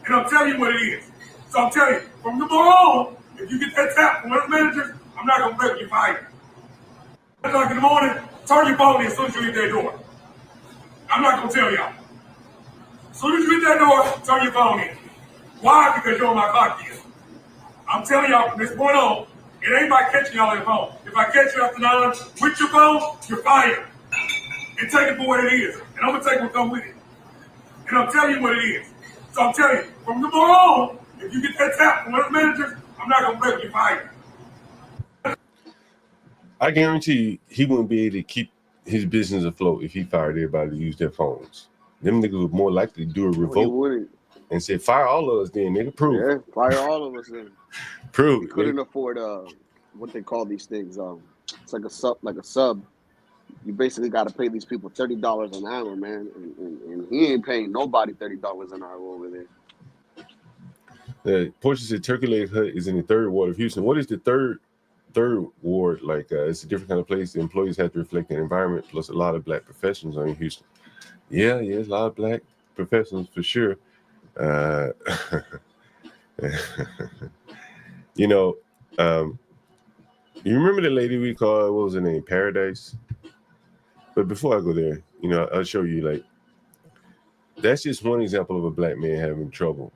And I'm telling you what it is. So I'm telling you, from the moment on, if you get that tap from one of the managers, I'm not gonna let you fired. 10 o'clock in the morning, turn your phone in as soon as you leave that door. I'm not gonna tell y'all. As soon as you leave that door, turn your phone in. Why? Because you're on my clock here. I'm telling y'all from this point on, it ain't by catching y'all at home. If I catch you after 9 with your phone, you're fired. And take it for what it is. And I'm gonna take what come with it. And I'm telling you what it is. So I'm telling you, from the moment on, if you get that tap from one of the managers, I'm not gonna let you fired. I guarantee you, he wouldn't be able to keep his business afloat if he fired everybody to use their phones. Them niggas were more likely to do a revolt and say, fire all of us then, nigga, prove it. Yeah, fire all of us then. Prove He it. couldn't nigga. afford what they call these things. It's like a sub. You basically got to pay these people $30 an hour, man, and he ain't paying nobody $30 an hour over there. Portia said Turkey Leg Hut is in the 3rd ward of Houston. What is the third ward like? It's a different kind of place. The employees have to reflect the environment, plus a lot of black professionals are in Houston. Yeah, there's a lot of black professionals for sure. You know, you remember the lady we called, what was her name, Paradise? But before I go there, you know, I'll show you, like, that's just one example of a black man having trouble.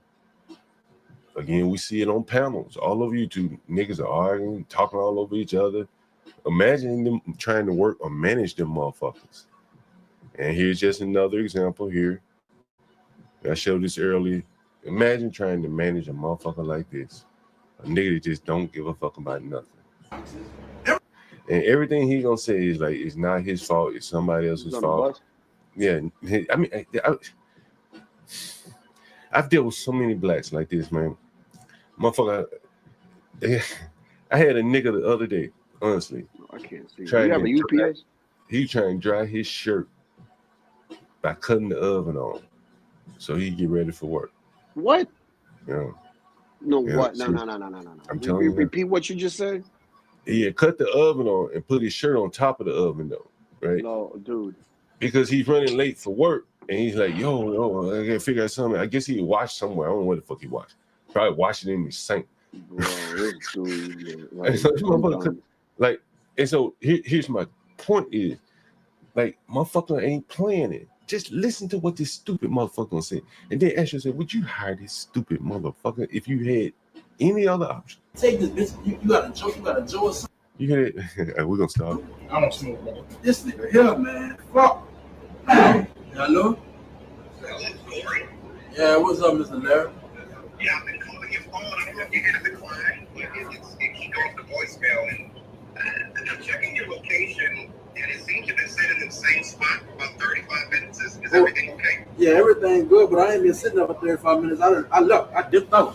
Again, we see it on panels all over YouTube. Niggas are arguing, talking all over each other. Imagine them trying to work or manage them motherfuckers. And here's just another example here. I showed this earlier. Imagine trying to manage a motherfucker like this. A nigga that just don't give a fuck about nothing. And everything he gonna say is like, it's not his fault, it's somebody else's fault. Yeah, I mean, I've dealt with so many blacks like this, man. Motherfucker, I had a nigga the other day, honestly. I can't see. You have a UPS? He trying to dry his shirt by cutting the oven on so he get ready for work. What? Yeah. No, Yeah, what? so No. I'm telling you. Repeat what you just said. He had cut the oven on and put his shirt on top of the oven though, right? No, dude. Because he's running late for work and he's like, yo, I gotta figure out something. I guess he washed somewhere. I don't know what the fuck he washed. Probably washing in the sink. Bro, this dude, And so this motherfucker, like, and so here's my point is, like, motherfucker ain't playing it. Just listen to what this stupid motherfucker gonna say, and then ask yourself, would you hire this stupid motherfucker if you had any other option? Take this bitch. You got a joke. You got a joke or something. You hear it? We're gonna stop. I don't smoke, bro. This nigga here, man. Fuck. Hello? Yeah, what's up, Mr. Larry? Yeah, I've been calling your phone. I don't know if you hit a decline. It keeps going to voicemail. And I'm checking your location, and it seems you've been sitting in the same spot for about 35 minutes. Is everything okay? Yeah, everything good, but I ain't been sitting there for 35 minutes. I left. I dipped out.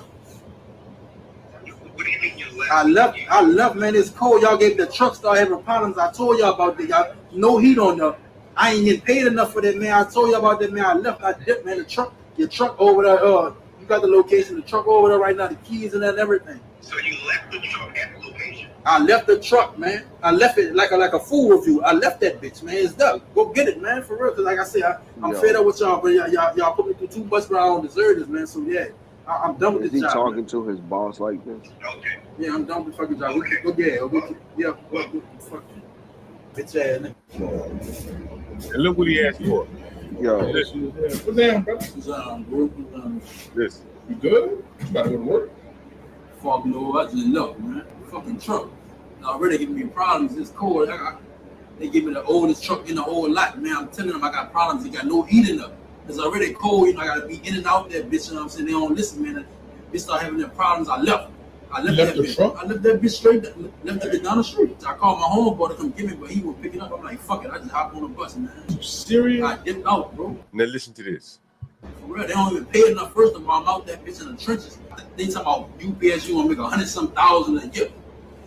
What do you mean you left? I left, man. It's cold. Y'all gave the truck start having problems. I told y'all about that. Y'all no heat on there. I ain't getting paid enough for that, man. I told you about that, man. I left. I dipped, man. Your truck over there. You got the location. The truck over there right now. The keys and that and everything. So you left the truck at the location? I left the truck, man. I left it like a fool with you. I left that bitch, man. It's done. Go get it, man, for real. Cause like I said, I'm fed up with y'all, but y'all put me through too much, but I don't deserve this, man. So yeah, I'm done with Is this he job. talking Man. to his boss like this? Okay. Yeah, I'm done with the fucking job. Go get it. Fuck you. Bitch ass nigga. And look what he asked for. Yo. Listen. What's down, bro? Listen. You good? You gotta go to work. Fuck no, I just left, man. Fucking truck. Already giving me problems. It's cold. They give me the oldest truck in the whole lot, man. I'm telling them I got problems. They got no heat in them. It's already cold. You know, I gotta be in and out that bitch. You know what I'm saying? They don't listen, man. They start having their problems. I left that bitch. Truck? I left that bitch straight. Left that bitch down the street. I called my homeboy to come get me, but he was picking up. I'm like, fuck it. I just hopped on the bus, man. You serious? I dipped out, bro. Now listen to this. For real, they don't even pay enough. First of all, I'm out that bitch in the trenches. They talking about UPS, you gonna make 100-some-thousand a year.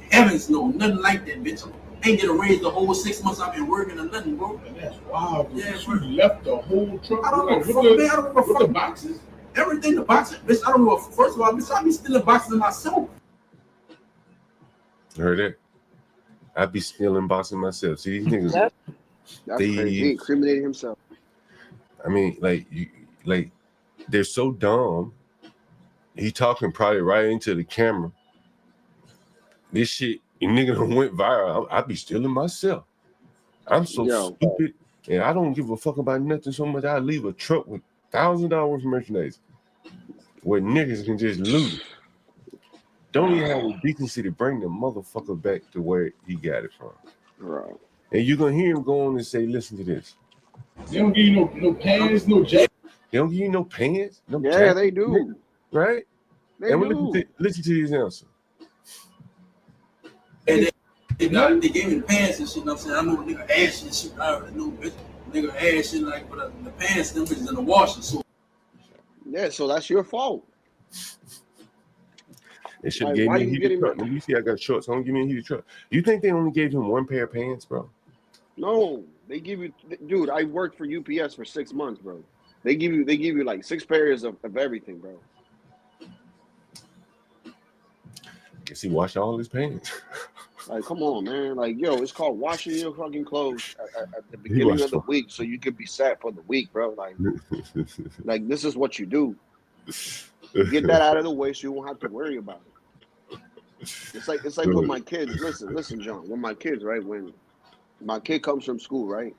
Heavens no, nothing like that, bitch. I ain't get a raise the whole 6 months I've been working or nothing, bro. That's wild. Yeah, bro. You left the whole truck. I don't know, man. I don't know what the boxes. Everything the boxes, bitch. I don't know. First of all, bitch, I be stealing boxes myself. Heard it? I be stealing boxes myself. See these niggas. That's crazy. He incriminated himself. I mean, like they're so dumb. He talking probably right into the camera. This shit, you nigga done went viral. I be stealing myself. I'm so stupid, and I don't give a fuck about nothing so much. I leave a truck with $1,000 worth of merchandise where niggas can just loot it. Don't even have the decency to bring the motherfucker back to where he got it from. Right. And you're gonna hear him go on and say, "Listen to this." They don't give you no pants, no jacket. They don't give you no pants. No Yeah, jacket, they do. Right? They and do. Listen to his answer. And they gave me the pants and shit. You know what I'm saying? I know the nigga ass and shit. I already know, bitch. Nigga ass shit like, but the pants, them bitches in the washer. So Yeah, so that's your fault. They should have gave me a heated truck. You see, I got shorts. Don't give me a heated truck. You think they only gave him one pair of pants, bro? No, they give you, dude. I worked for UPS for 6 months, bro. They give you like 6 pairs of everything, bro. Guess he washed all his pants. Like, come on, man. Like, yo, it's called washing your fucking clothes at the beginning of the week, so you could be set for the week, bro. Like this is what you do. Get that out of the way so you won't have to worry about it. It's like with my kids. Listen, John. With my kids, right? When my kid comes from school, right?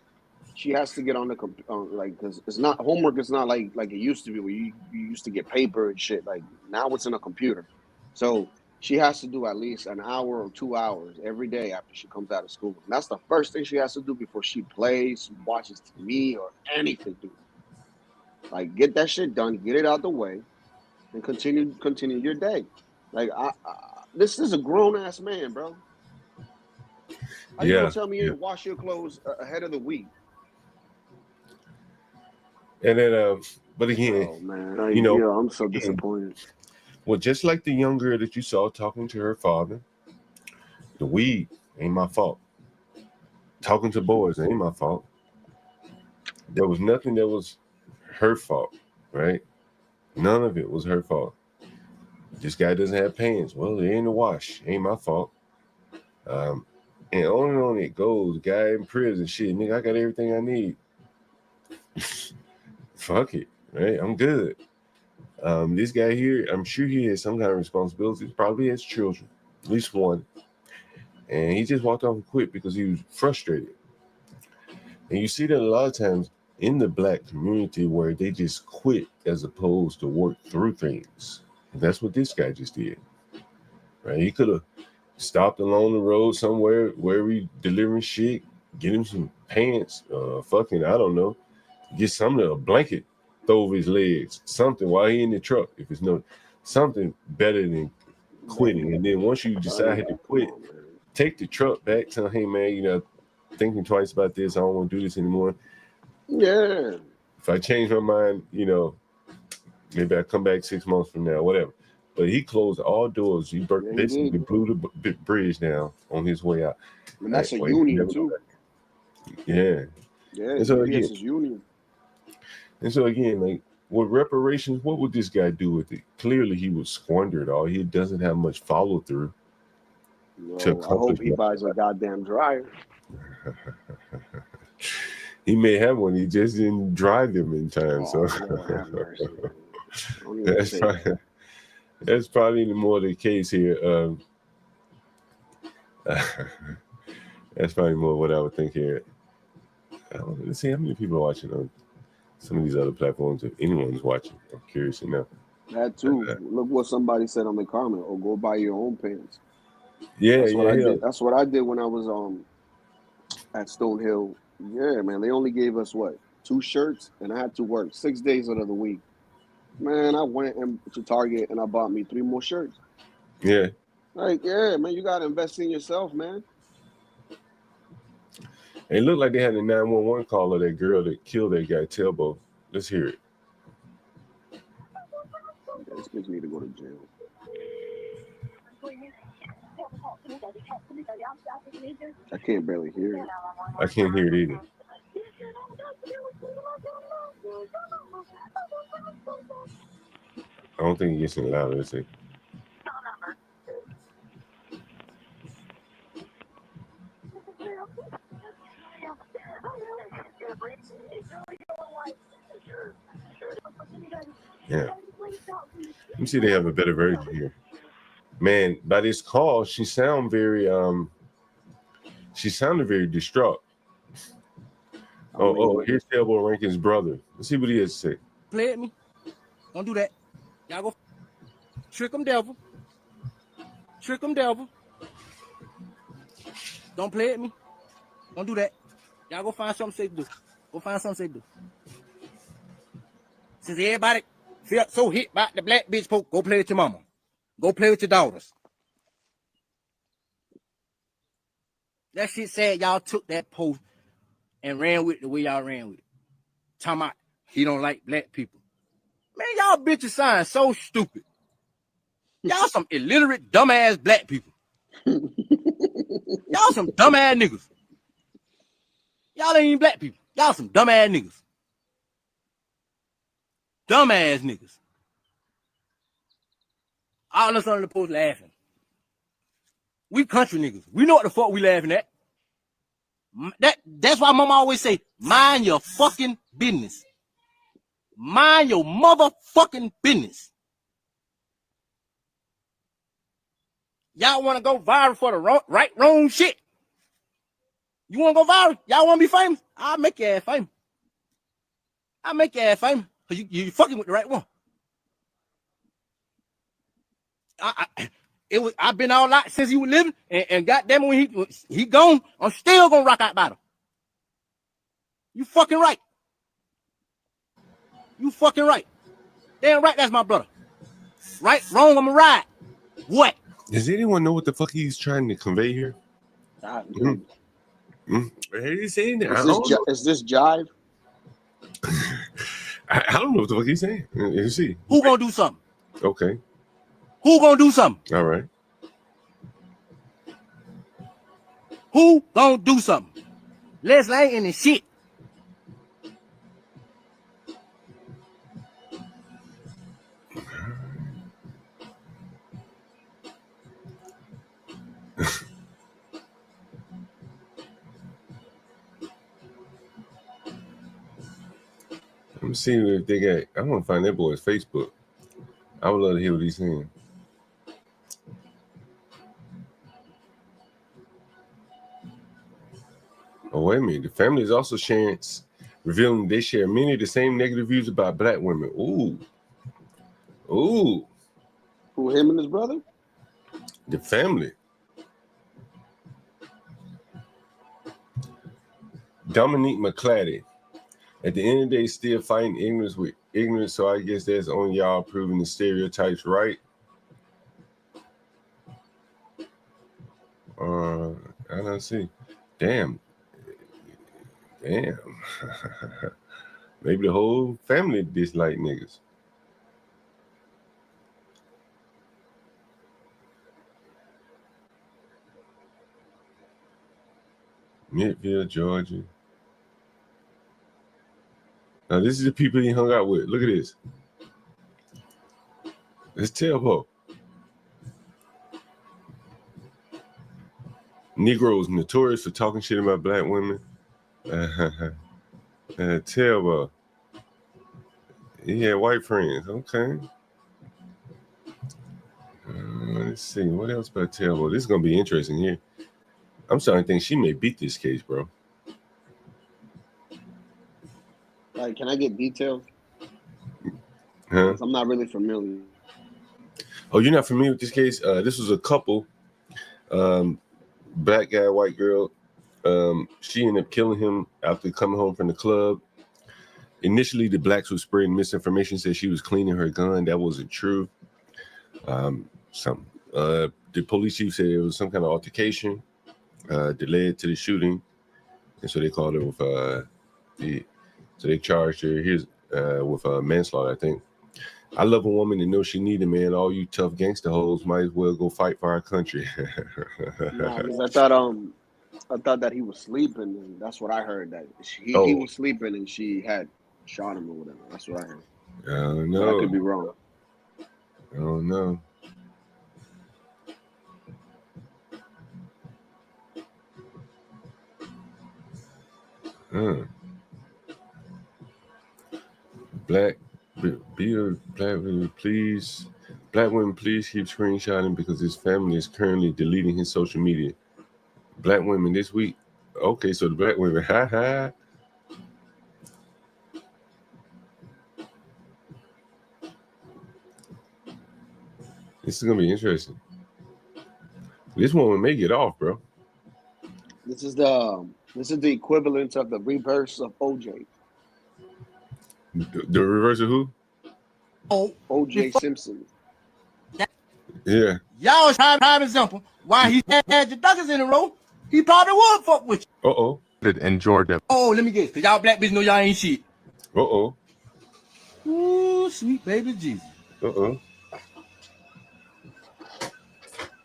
She has to get on the because it's not homework. It's not like it used to be where you used to get paper and shit. Like now it's in a computer. So she has to do at least an hour or 2 hours every day after she comes out of school. And that's the first thing she has to do before she plays, watches TV, or anything. Dude. Like get that shit done, get it out the way, and continue your day. Like this is a grown ass man, bro. How you gonna tell me you wash your clothes ahead of the week? And then, but again, oh, man. I'm so disappointed. Well, just like the young girl that you saw talking to her father, the weed ain't my fault. Talking to boys ain't my fault. There was nothing that was her fault, right? None of it was her fault. This guy doesn't have pants. Well, they're in the wash. Ain't my fault. And on it goes. Guy in prison. Shit, nigga, I got everything I need. Fuck it. Right? I'm good. This guy here, I'm sure he has some kind of responsibilities. Probably has children. At least one. And he just walked off and quit because he was frustrated. And you see that a lot of times in the black community where they just quit as opposed to work through things. And that's what this guy just did. Right? He could have stopped along the road somewhere where he delivering shit, get him some pants, fucking, I don't know, get something, a blanket, throw over his legs, something while he in the truck. If it's no something better than quitting. And then once you decide to quit, take the truck back, tell him, hey man, you know, thinking twice about this, I don't want to do this anymore. Yeah. If I change my mind, you know, maybe I come back 6 months from now, whatever. But he closed all doors. He basically blew the bridge down on his way out. And that's a union too. Yeah. Yeah, and so again, it's his union. And so again, like with reparations, what would this guy do with it? Clearly, he would squander it all. He doesn't have much follow through. I hope he buys a goddamn dryer. He may have one. He just didn't dry them in time. That's probably more the case here. That's probably more what I would think here. Let's see how many people are watching on some of these other platforms. If anyone's watching, I'm curious to know. That too. Look what somebody said on the comment. Or go buy your own pants. Yeah, that's what I did. That's what I did when I was at Stonehill. Yeah, man. They only gave us 2 shirts, and I had to work 6 days out of the week. Man, I went to Target and I bought me 3 more shirts. Yeah. Like, yeah, man, you gotta invest in yourself, man. It looked like they had a 911 call of that girl that killed that guy, Telbo. Let's hear it. This bitch need to go to jail. I can't barely hear it. I can't hear it either. I don't think it gets any louder. Let's see. Yeah. Let me see if they have a better version here. Man, by this call, she sounded very distraught. Here's Telbo Rankin's brother. Let's see what he has to say. Play at me. Don't do that. Y'all go trick them, devil. Trick them, devil. Don't play at me. Don't do that. Y'all go find something safe to do. Go find something safe to do. Since everybody felt so hit by the black bitch poke, go play with your mama. Go play with your daughters. That shit said y'all took that post and ran with it the way y'all ran with it. Talking about he don't like black people. Man, y'all bitches sound so stupid. Y'all some illiterate, dumbass black people. Y'all some dumbass niggas. Y'all ain't even black people. Y'all some dumbass niggas. Dumbass niggas. All of us on the post laughing. We country niggas. We know what the fuck we laughing at. That's why mama always say, mind your fucking business. Mind your motherfucking business. Y'all want to go viral for the wrong shit. You want to go viral? Y'all want to be famous? I'll make your ass famous. I'll make your ass famous. Because you fucking with the right one. I've been all out since he was living, and goddamn it, when he gone, I'm still gonna rock out battle. You fucking right. You fucking right. Damn right, that's my brother. Right, wrong, I'm a ride. What? Does anyone know what the fuck he's trying to convey here? What is he saying there? Is this jive? I don't know what the fuck he's saying. You see. Who gonna do something? Okay. Who gonna do something? All right. Who gonna do something? Leslie ain't in the shit. see if they got. I want to find that boy's Facebook. I would love to hear what he's saying. Oh, wait a minute. The family is also sharing, revealing they share many of the same negative views about black women. Ooh. Ooh. Who, him and his brother? The family. Dominique McClatty. At the end of the day, still fighting ignorance with ignorance, so I guess that's on y'all proving the stereotypes right. I don't see. Damn. Maybe the whole family dislike niggas. Midville, Georgia. Now, this is the people he hung out with. Look at this. It's terrible. Negroes notorious for talking shit about black women. Terrible. He had white friends. Okay. Let's see. What else about terrible? This is going to be interesting here. I'm starting to think she may beat this case, bro. Like, can I get details? Huh? I'm not really familiar. Oh, you're not familiar with this case? This was a couple, black guy, white girl. She ended up killing him after coming home from the club. Initially, the blacks were spreading misinformation, said she was cleaning her gun. That wasn't true. The police chief said it was some kind of altercation that led to the shooting, and so they called her with so they charged her with manslaughter, I think. I love a woman that knows she need a man. All you tough gangster hoes might as well go fight for our country. Nah, 'cause I thought that he was sleeping, and that's what I heard. That he was sleeping and she had shot him or whatever. That's what I heard. No, But I could be wrong. I don't know. Black women, please keep screenshotting because his family is currently deleting his social media. Black women this week. Okay, so the black women, ha. This is gonna be interesting. This woman may get off, bro. This is the equivalent of the reverse of OJ. The reverse of who? OJ Simpson. Yeah. Y'all prime example. Why he had the Duggars in a row, he probably would fuck with you. Uh-oh. In Georgia. Oh, let me guess, because y'all black bitches know y'all ain't shit. Uh-oh. Ooh, sweet baby Jesus. Uh-oh.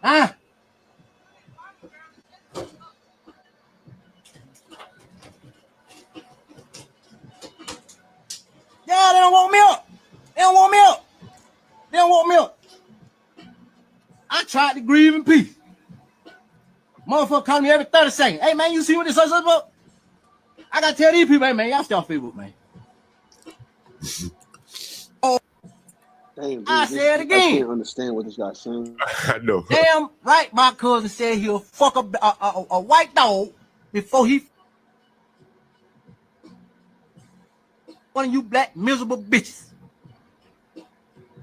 Ah. Yeah, they don't want milk. They don't want milk. They don't want milk. I tried to grieve in peace. Motherfucker calling me every 30 seconds. Hey, man, you see what this is about? I got to tell these people, hey, man, y'all stay off Facebook, man. Hey, dude, I said it again. I can't understand what this guy's saying. I know. Damn right, my cousin said he'll fuck a white dog before he one of you black miserable bitches.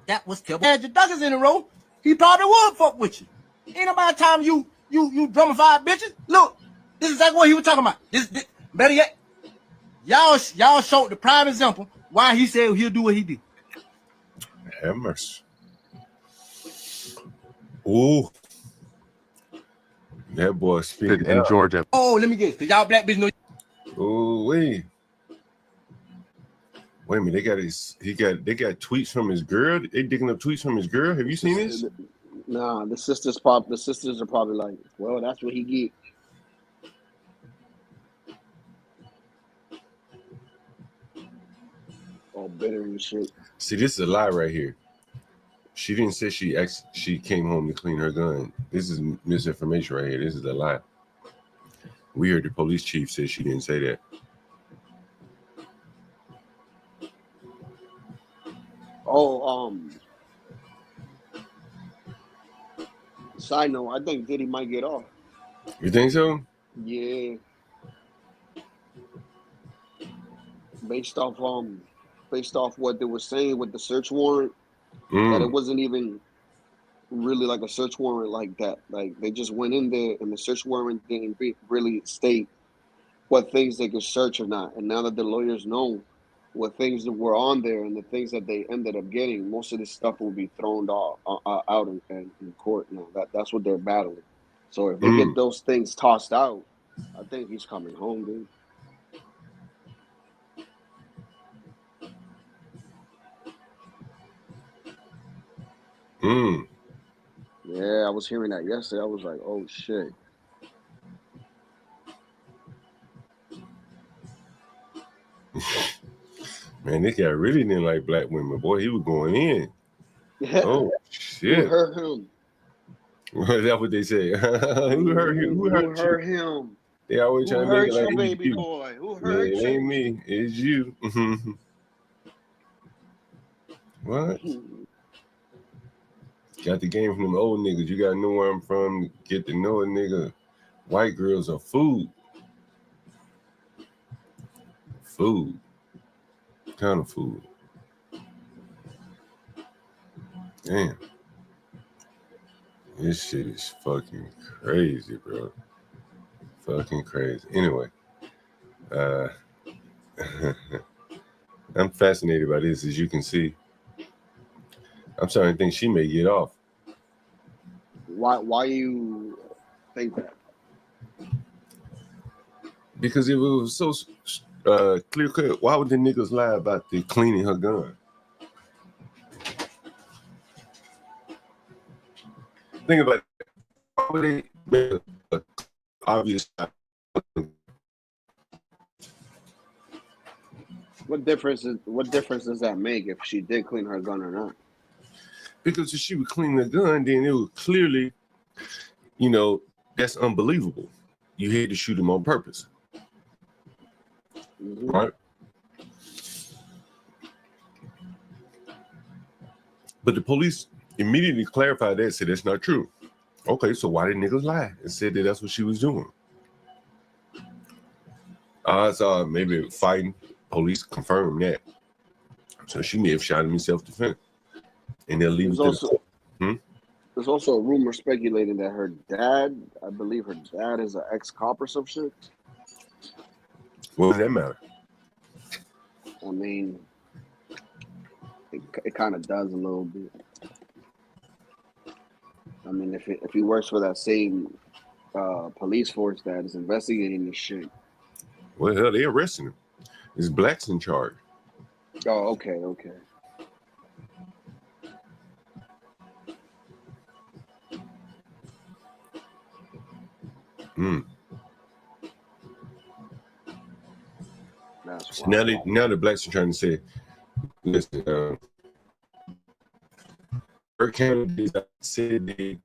That was terrible. Had your Duggars in a row, he probably would fuck with you. Ain't about time you drummified bitches. Look, this is exactly what he was talking about. This better yet, y'all showed the prime example why he said he'll do what he did. Have mercy. Ooh. That boy speaking in Georgia. Oh, let me guess, because y'all black bitches know. Oh, wait a minute, they got tweets from his girl. They digging up tweets from his girl. Have you seen this? Nah, the sisters are probably like, well, that's what he get. All bitter and shit. See, this is a lie right here. She didn't say she came home to clean her gun. This is misinformation right here. This is a lie. We heard the police chief say she didn't say that. Oh, side note, I think Diddy might get off. You think so? Yeah. Based off what they were saying with the search warrant, that it wasn't even really like a search warrant like that. Like they just went in there and the search warrant didn't really state what things they could search or not. And now that the lawyers know what things that were on there and the things that they ended up getting, most of this stuff will be thrown out in court now. That's what they're battling. So if they get those things tossed out, I think he's coming home, dude. Yeah, I was hearing that yesterday. I was like, oh shit. Man, this guy really didn't like black women. Boy, he was going in. Oh shit. Who hurt him? Is that what they say? Who hurt him? Who hurt him? They always try to make it like you, it's baby you. boy? Who hurt It you? ain't me. It's you. What? Got the game from them old niggas. You gotta know where I'm from. Get to know a nigga. White girls are food. Food. What kind of food? Damn. This shit is fucking crazy, bro. Fucking crazy. Anyway, I'm fascinated by this, as you can see. I'm starting to think she may get off. Why you think that? Because if it was so clear cut, why would the niggas lie about the cleaning her gun? Think about it. Why would they make a obvious? What difference does that make if she did clean her gun or not? Because if she would clean the gun, then it would clearly, that's unbelievable. You had to shoot him on purpose. Right? But the police immediately clarified that, said that's not true. Okay, so why did niggas lie and said that that's what she was doing? Odds are maybe fighting. Police confirmed that. So she may have shot him in self-defense. And they'll leave There's also a rumor speculating that her dad, I believe her dad is an ex-cop or some shit. What does that matter? I mean, it kind of does a little bit. I mean, if he works for that same police force that is investigating this shit. Well, hell, they arresting him. There's blacks in charge. Oh, okay. So now the blacks are trying to say, listen, her candidates said they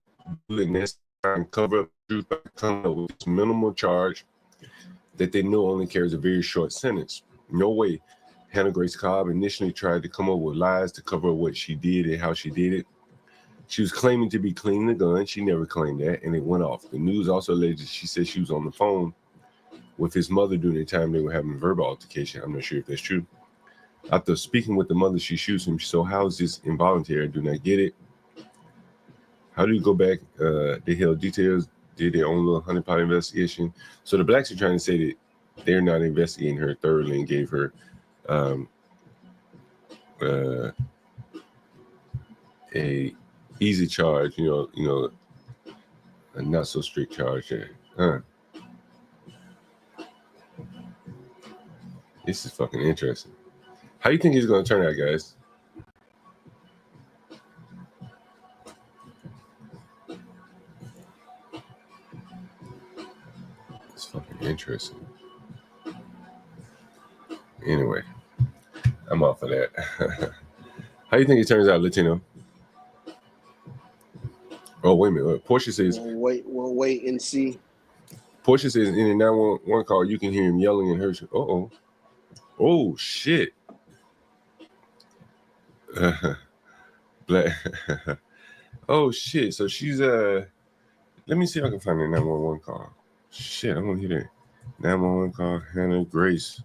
do the necessary and cover up the truth by coming up with this minimal charge that they know only carries a very short sentence. No way. Hannah Grace Cobb initially tried to come up with lies to cover up what she did and how she did it. She was claiming to be cleaning the gun. She never claimed that, and it went off. The news also alleged she said she was on the phone with his mother during the time they were having a verbal altercation. I'm not sure if that's true. After speaking with the mother, she shoots him. So how is this involuntary? I do not get it. How do you go back? They held details, did their own little honeypot investigation. So the blacks are trying to say that they're not investigating her thoroughly and gave her a easy charge, a not so strict charge. This is fucking interesting. How do you think he's going to turn out, guys? It's fucking interesting. Anyway, I'm off of that. How do you think he turns out, Latino? Oh, wait a minute. Portia says... We'll wait and see. Portia says in a 911 call, you can hear him yelling and her. Oh, shit. Black. Oh shit. So she's let me see if I can find the 911 call. Shit, I want to hear that. 911 call, Hannah Grace.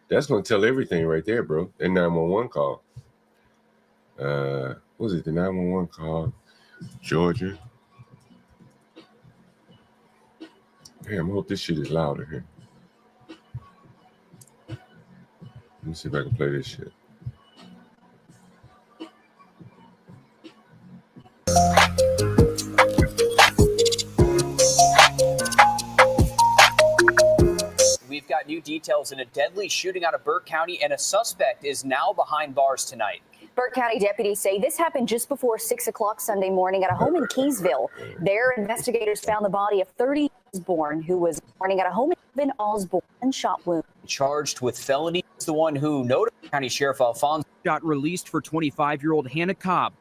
That's gonna tell everything right there, bro. That 911 call. What was it? The 911 call, Georgia. Damn, I hope this shit is louder here. Let me see if I can play this shit. We've got new details in a deadly shooting out of Burke County, and a suspect is now behind bars tonight. Burke County deputies say this happened just before 6 o'clock Sunday morning at a home in Keysville. There, investigators found the body of 30 Osborne, who was morning at a home in Osborne, and shot wound. Charged with felony is the one who notified County Sheriff Alfonso got released for 25-year-old Hannah Cobb.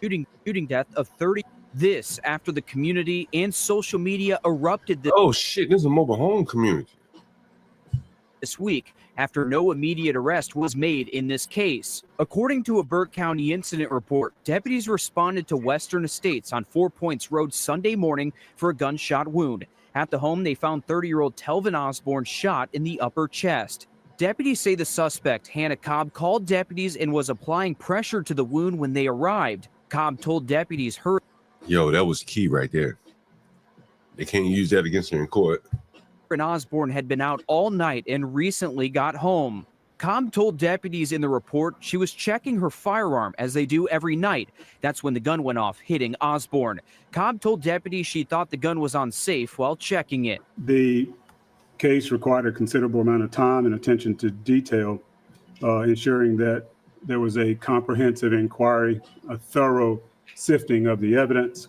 Shooting death of 30. This after the community and social media erupted. Oh shit! This is a mobile home community. This week, after no immediate arrest was made in this case. According to a Burke County incident report, deputies responded to Western Estates on 4 Points Road Sunday morning for a gunshot wound. At the home, they found 30-year-old Telvin Osborne shot in the upper chest. Deputies say the suspect, Hannah Cobb, called deputies and was applying pressure to the wound when they arrived. Cobb told deputies her. Yo, that was key right there. They can't use that against her in court. And Osborne had been out all night and recently got home. Cobb told deputies in the report she was checking her firearm as they do every night. That's when the gun went off, hitting Osborne. Cobb told deputies she thought the gun was on safe while checking it. The case required a considerable amount of time and attention to detail, ensuring that there was a comprehensive inquiry, a thorough sifting of the evidence,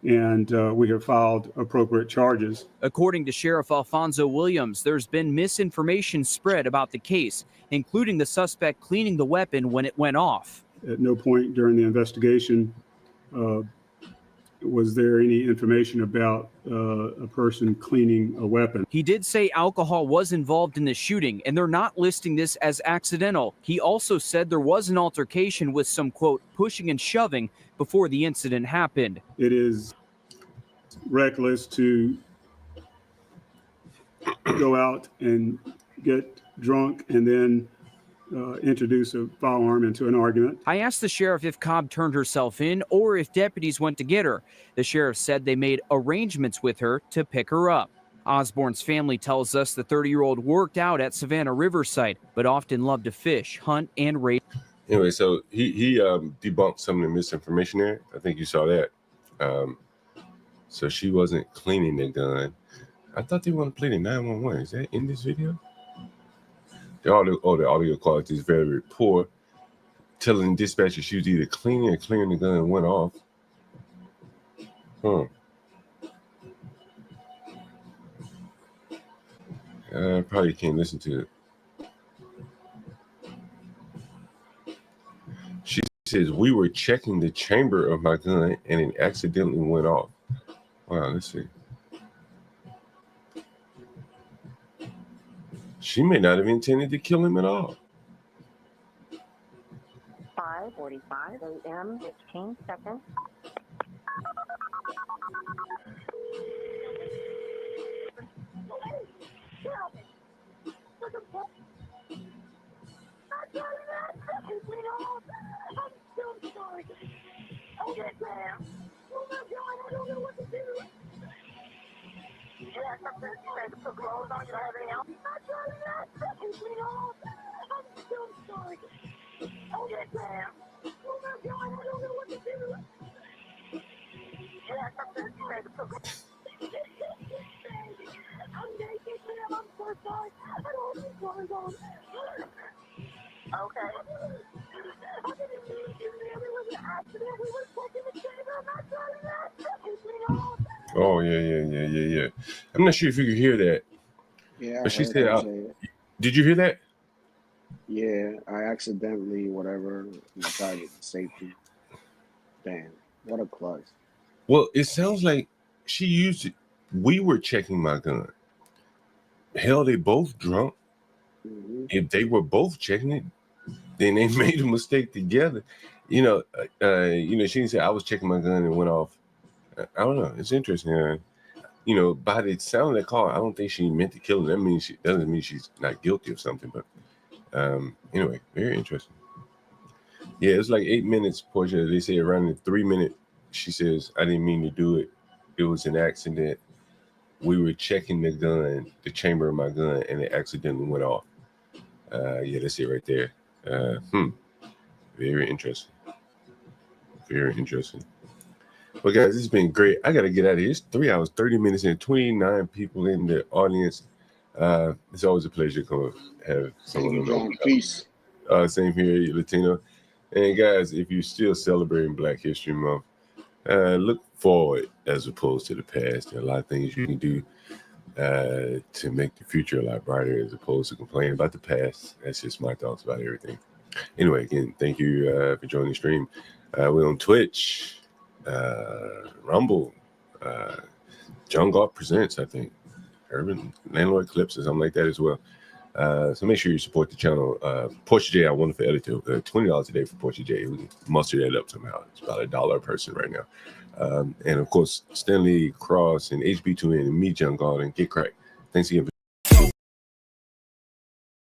and we have filed appropriate charges. According to Sheriff Alfonso Williams, there's been misinformation spread about the case, including the suspect cleaning the weapon when it went off. At no point during the investigation was there any information about a person cleaning a weapon. He did say alcohol was involved in the shooting, and they're not listing this as accidental. He also said there was an altercation with some, quote, pushing and shoving before the incident happened. It is reckless to go out and get drunk and then introduce a firearm into an argument. I asked the sheriff if Cobb turned herself in or if deputies went to get her. The sheriff said they made arrangements with her to pick her up. Osborne's family tells us the 30-year-old worked out at Savannah Riverside, but often loved to fish, hunt, and race. Anyway, so he debunked some of the misinformation there. I think you saw that. So she wasn't cleaning the gun. I thought they want to play the 911. Is that in this video? The audio quality is very poor. Telling dispatcher she was either cleaning or clearing the gun and went off. I probably can't listen to it. She says, we were checking the chamber of my gun and it accidentally went off. Wow, let's see. She may not have intended to kill him at all. 5:45 a.m. 15 seconds. Oh, yeah. I'm not sure if you could hear that. Yeah, but she said, did you hear that? Yeah, I accidentally, whatever, decided safety. Damn, what a klutz. Well, it sounds like she used it. We were checking my gun. Hell, they both drunk. Mm-hmm. If they were both checking it, then they made a mistake together. She didn't say I was checking my gun and went off. I don't know. It's interesting. By the sound of that call, I don't think she meant to kill him. That means doesn't mean she's not guilty of something. But anyway, very interesting. Yeah, it's like 8 minutes, Portia. They say around the 3 minute, she says, I didn't mean to do it. It was an accident. We were checking the chamber of my gun, and it accidentally went off. Yeah, that's it right there. Very interesting. Very interesting. Well, guys, this has been great. I got to get out of here. It's 3 hours, 30 minutes, and 29 people in the audience. It's always a pleasure to come have someone on. Peace. Same here, Latino. And guys, if you're still celebrating Black History Month, look forward as opposed to the past. There are a lot of things you can do to make the future a lot brighter as opposed to complaining about the past. That's just my thoughts about everything. Anyway, again, thank you for joining the stream. We're on Twitch, Rumble, John Galt Presents, I think, Urban Landlord Clips or something like that as well. So make sure you support the channel. Portia J, our wonderful editor, $20 a day for Portia J. We can muster that up somehow. It's about $1 a person right now. And of course, Stanley Cross and HB2N and me, John Galt, and Get Crack. Thanks again.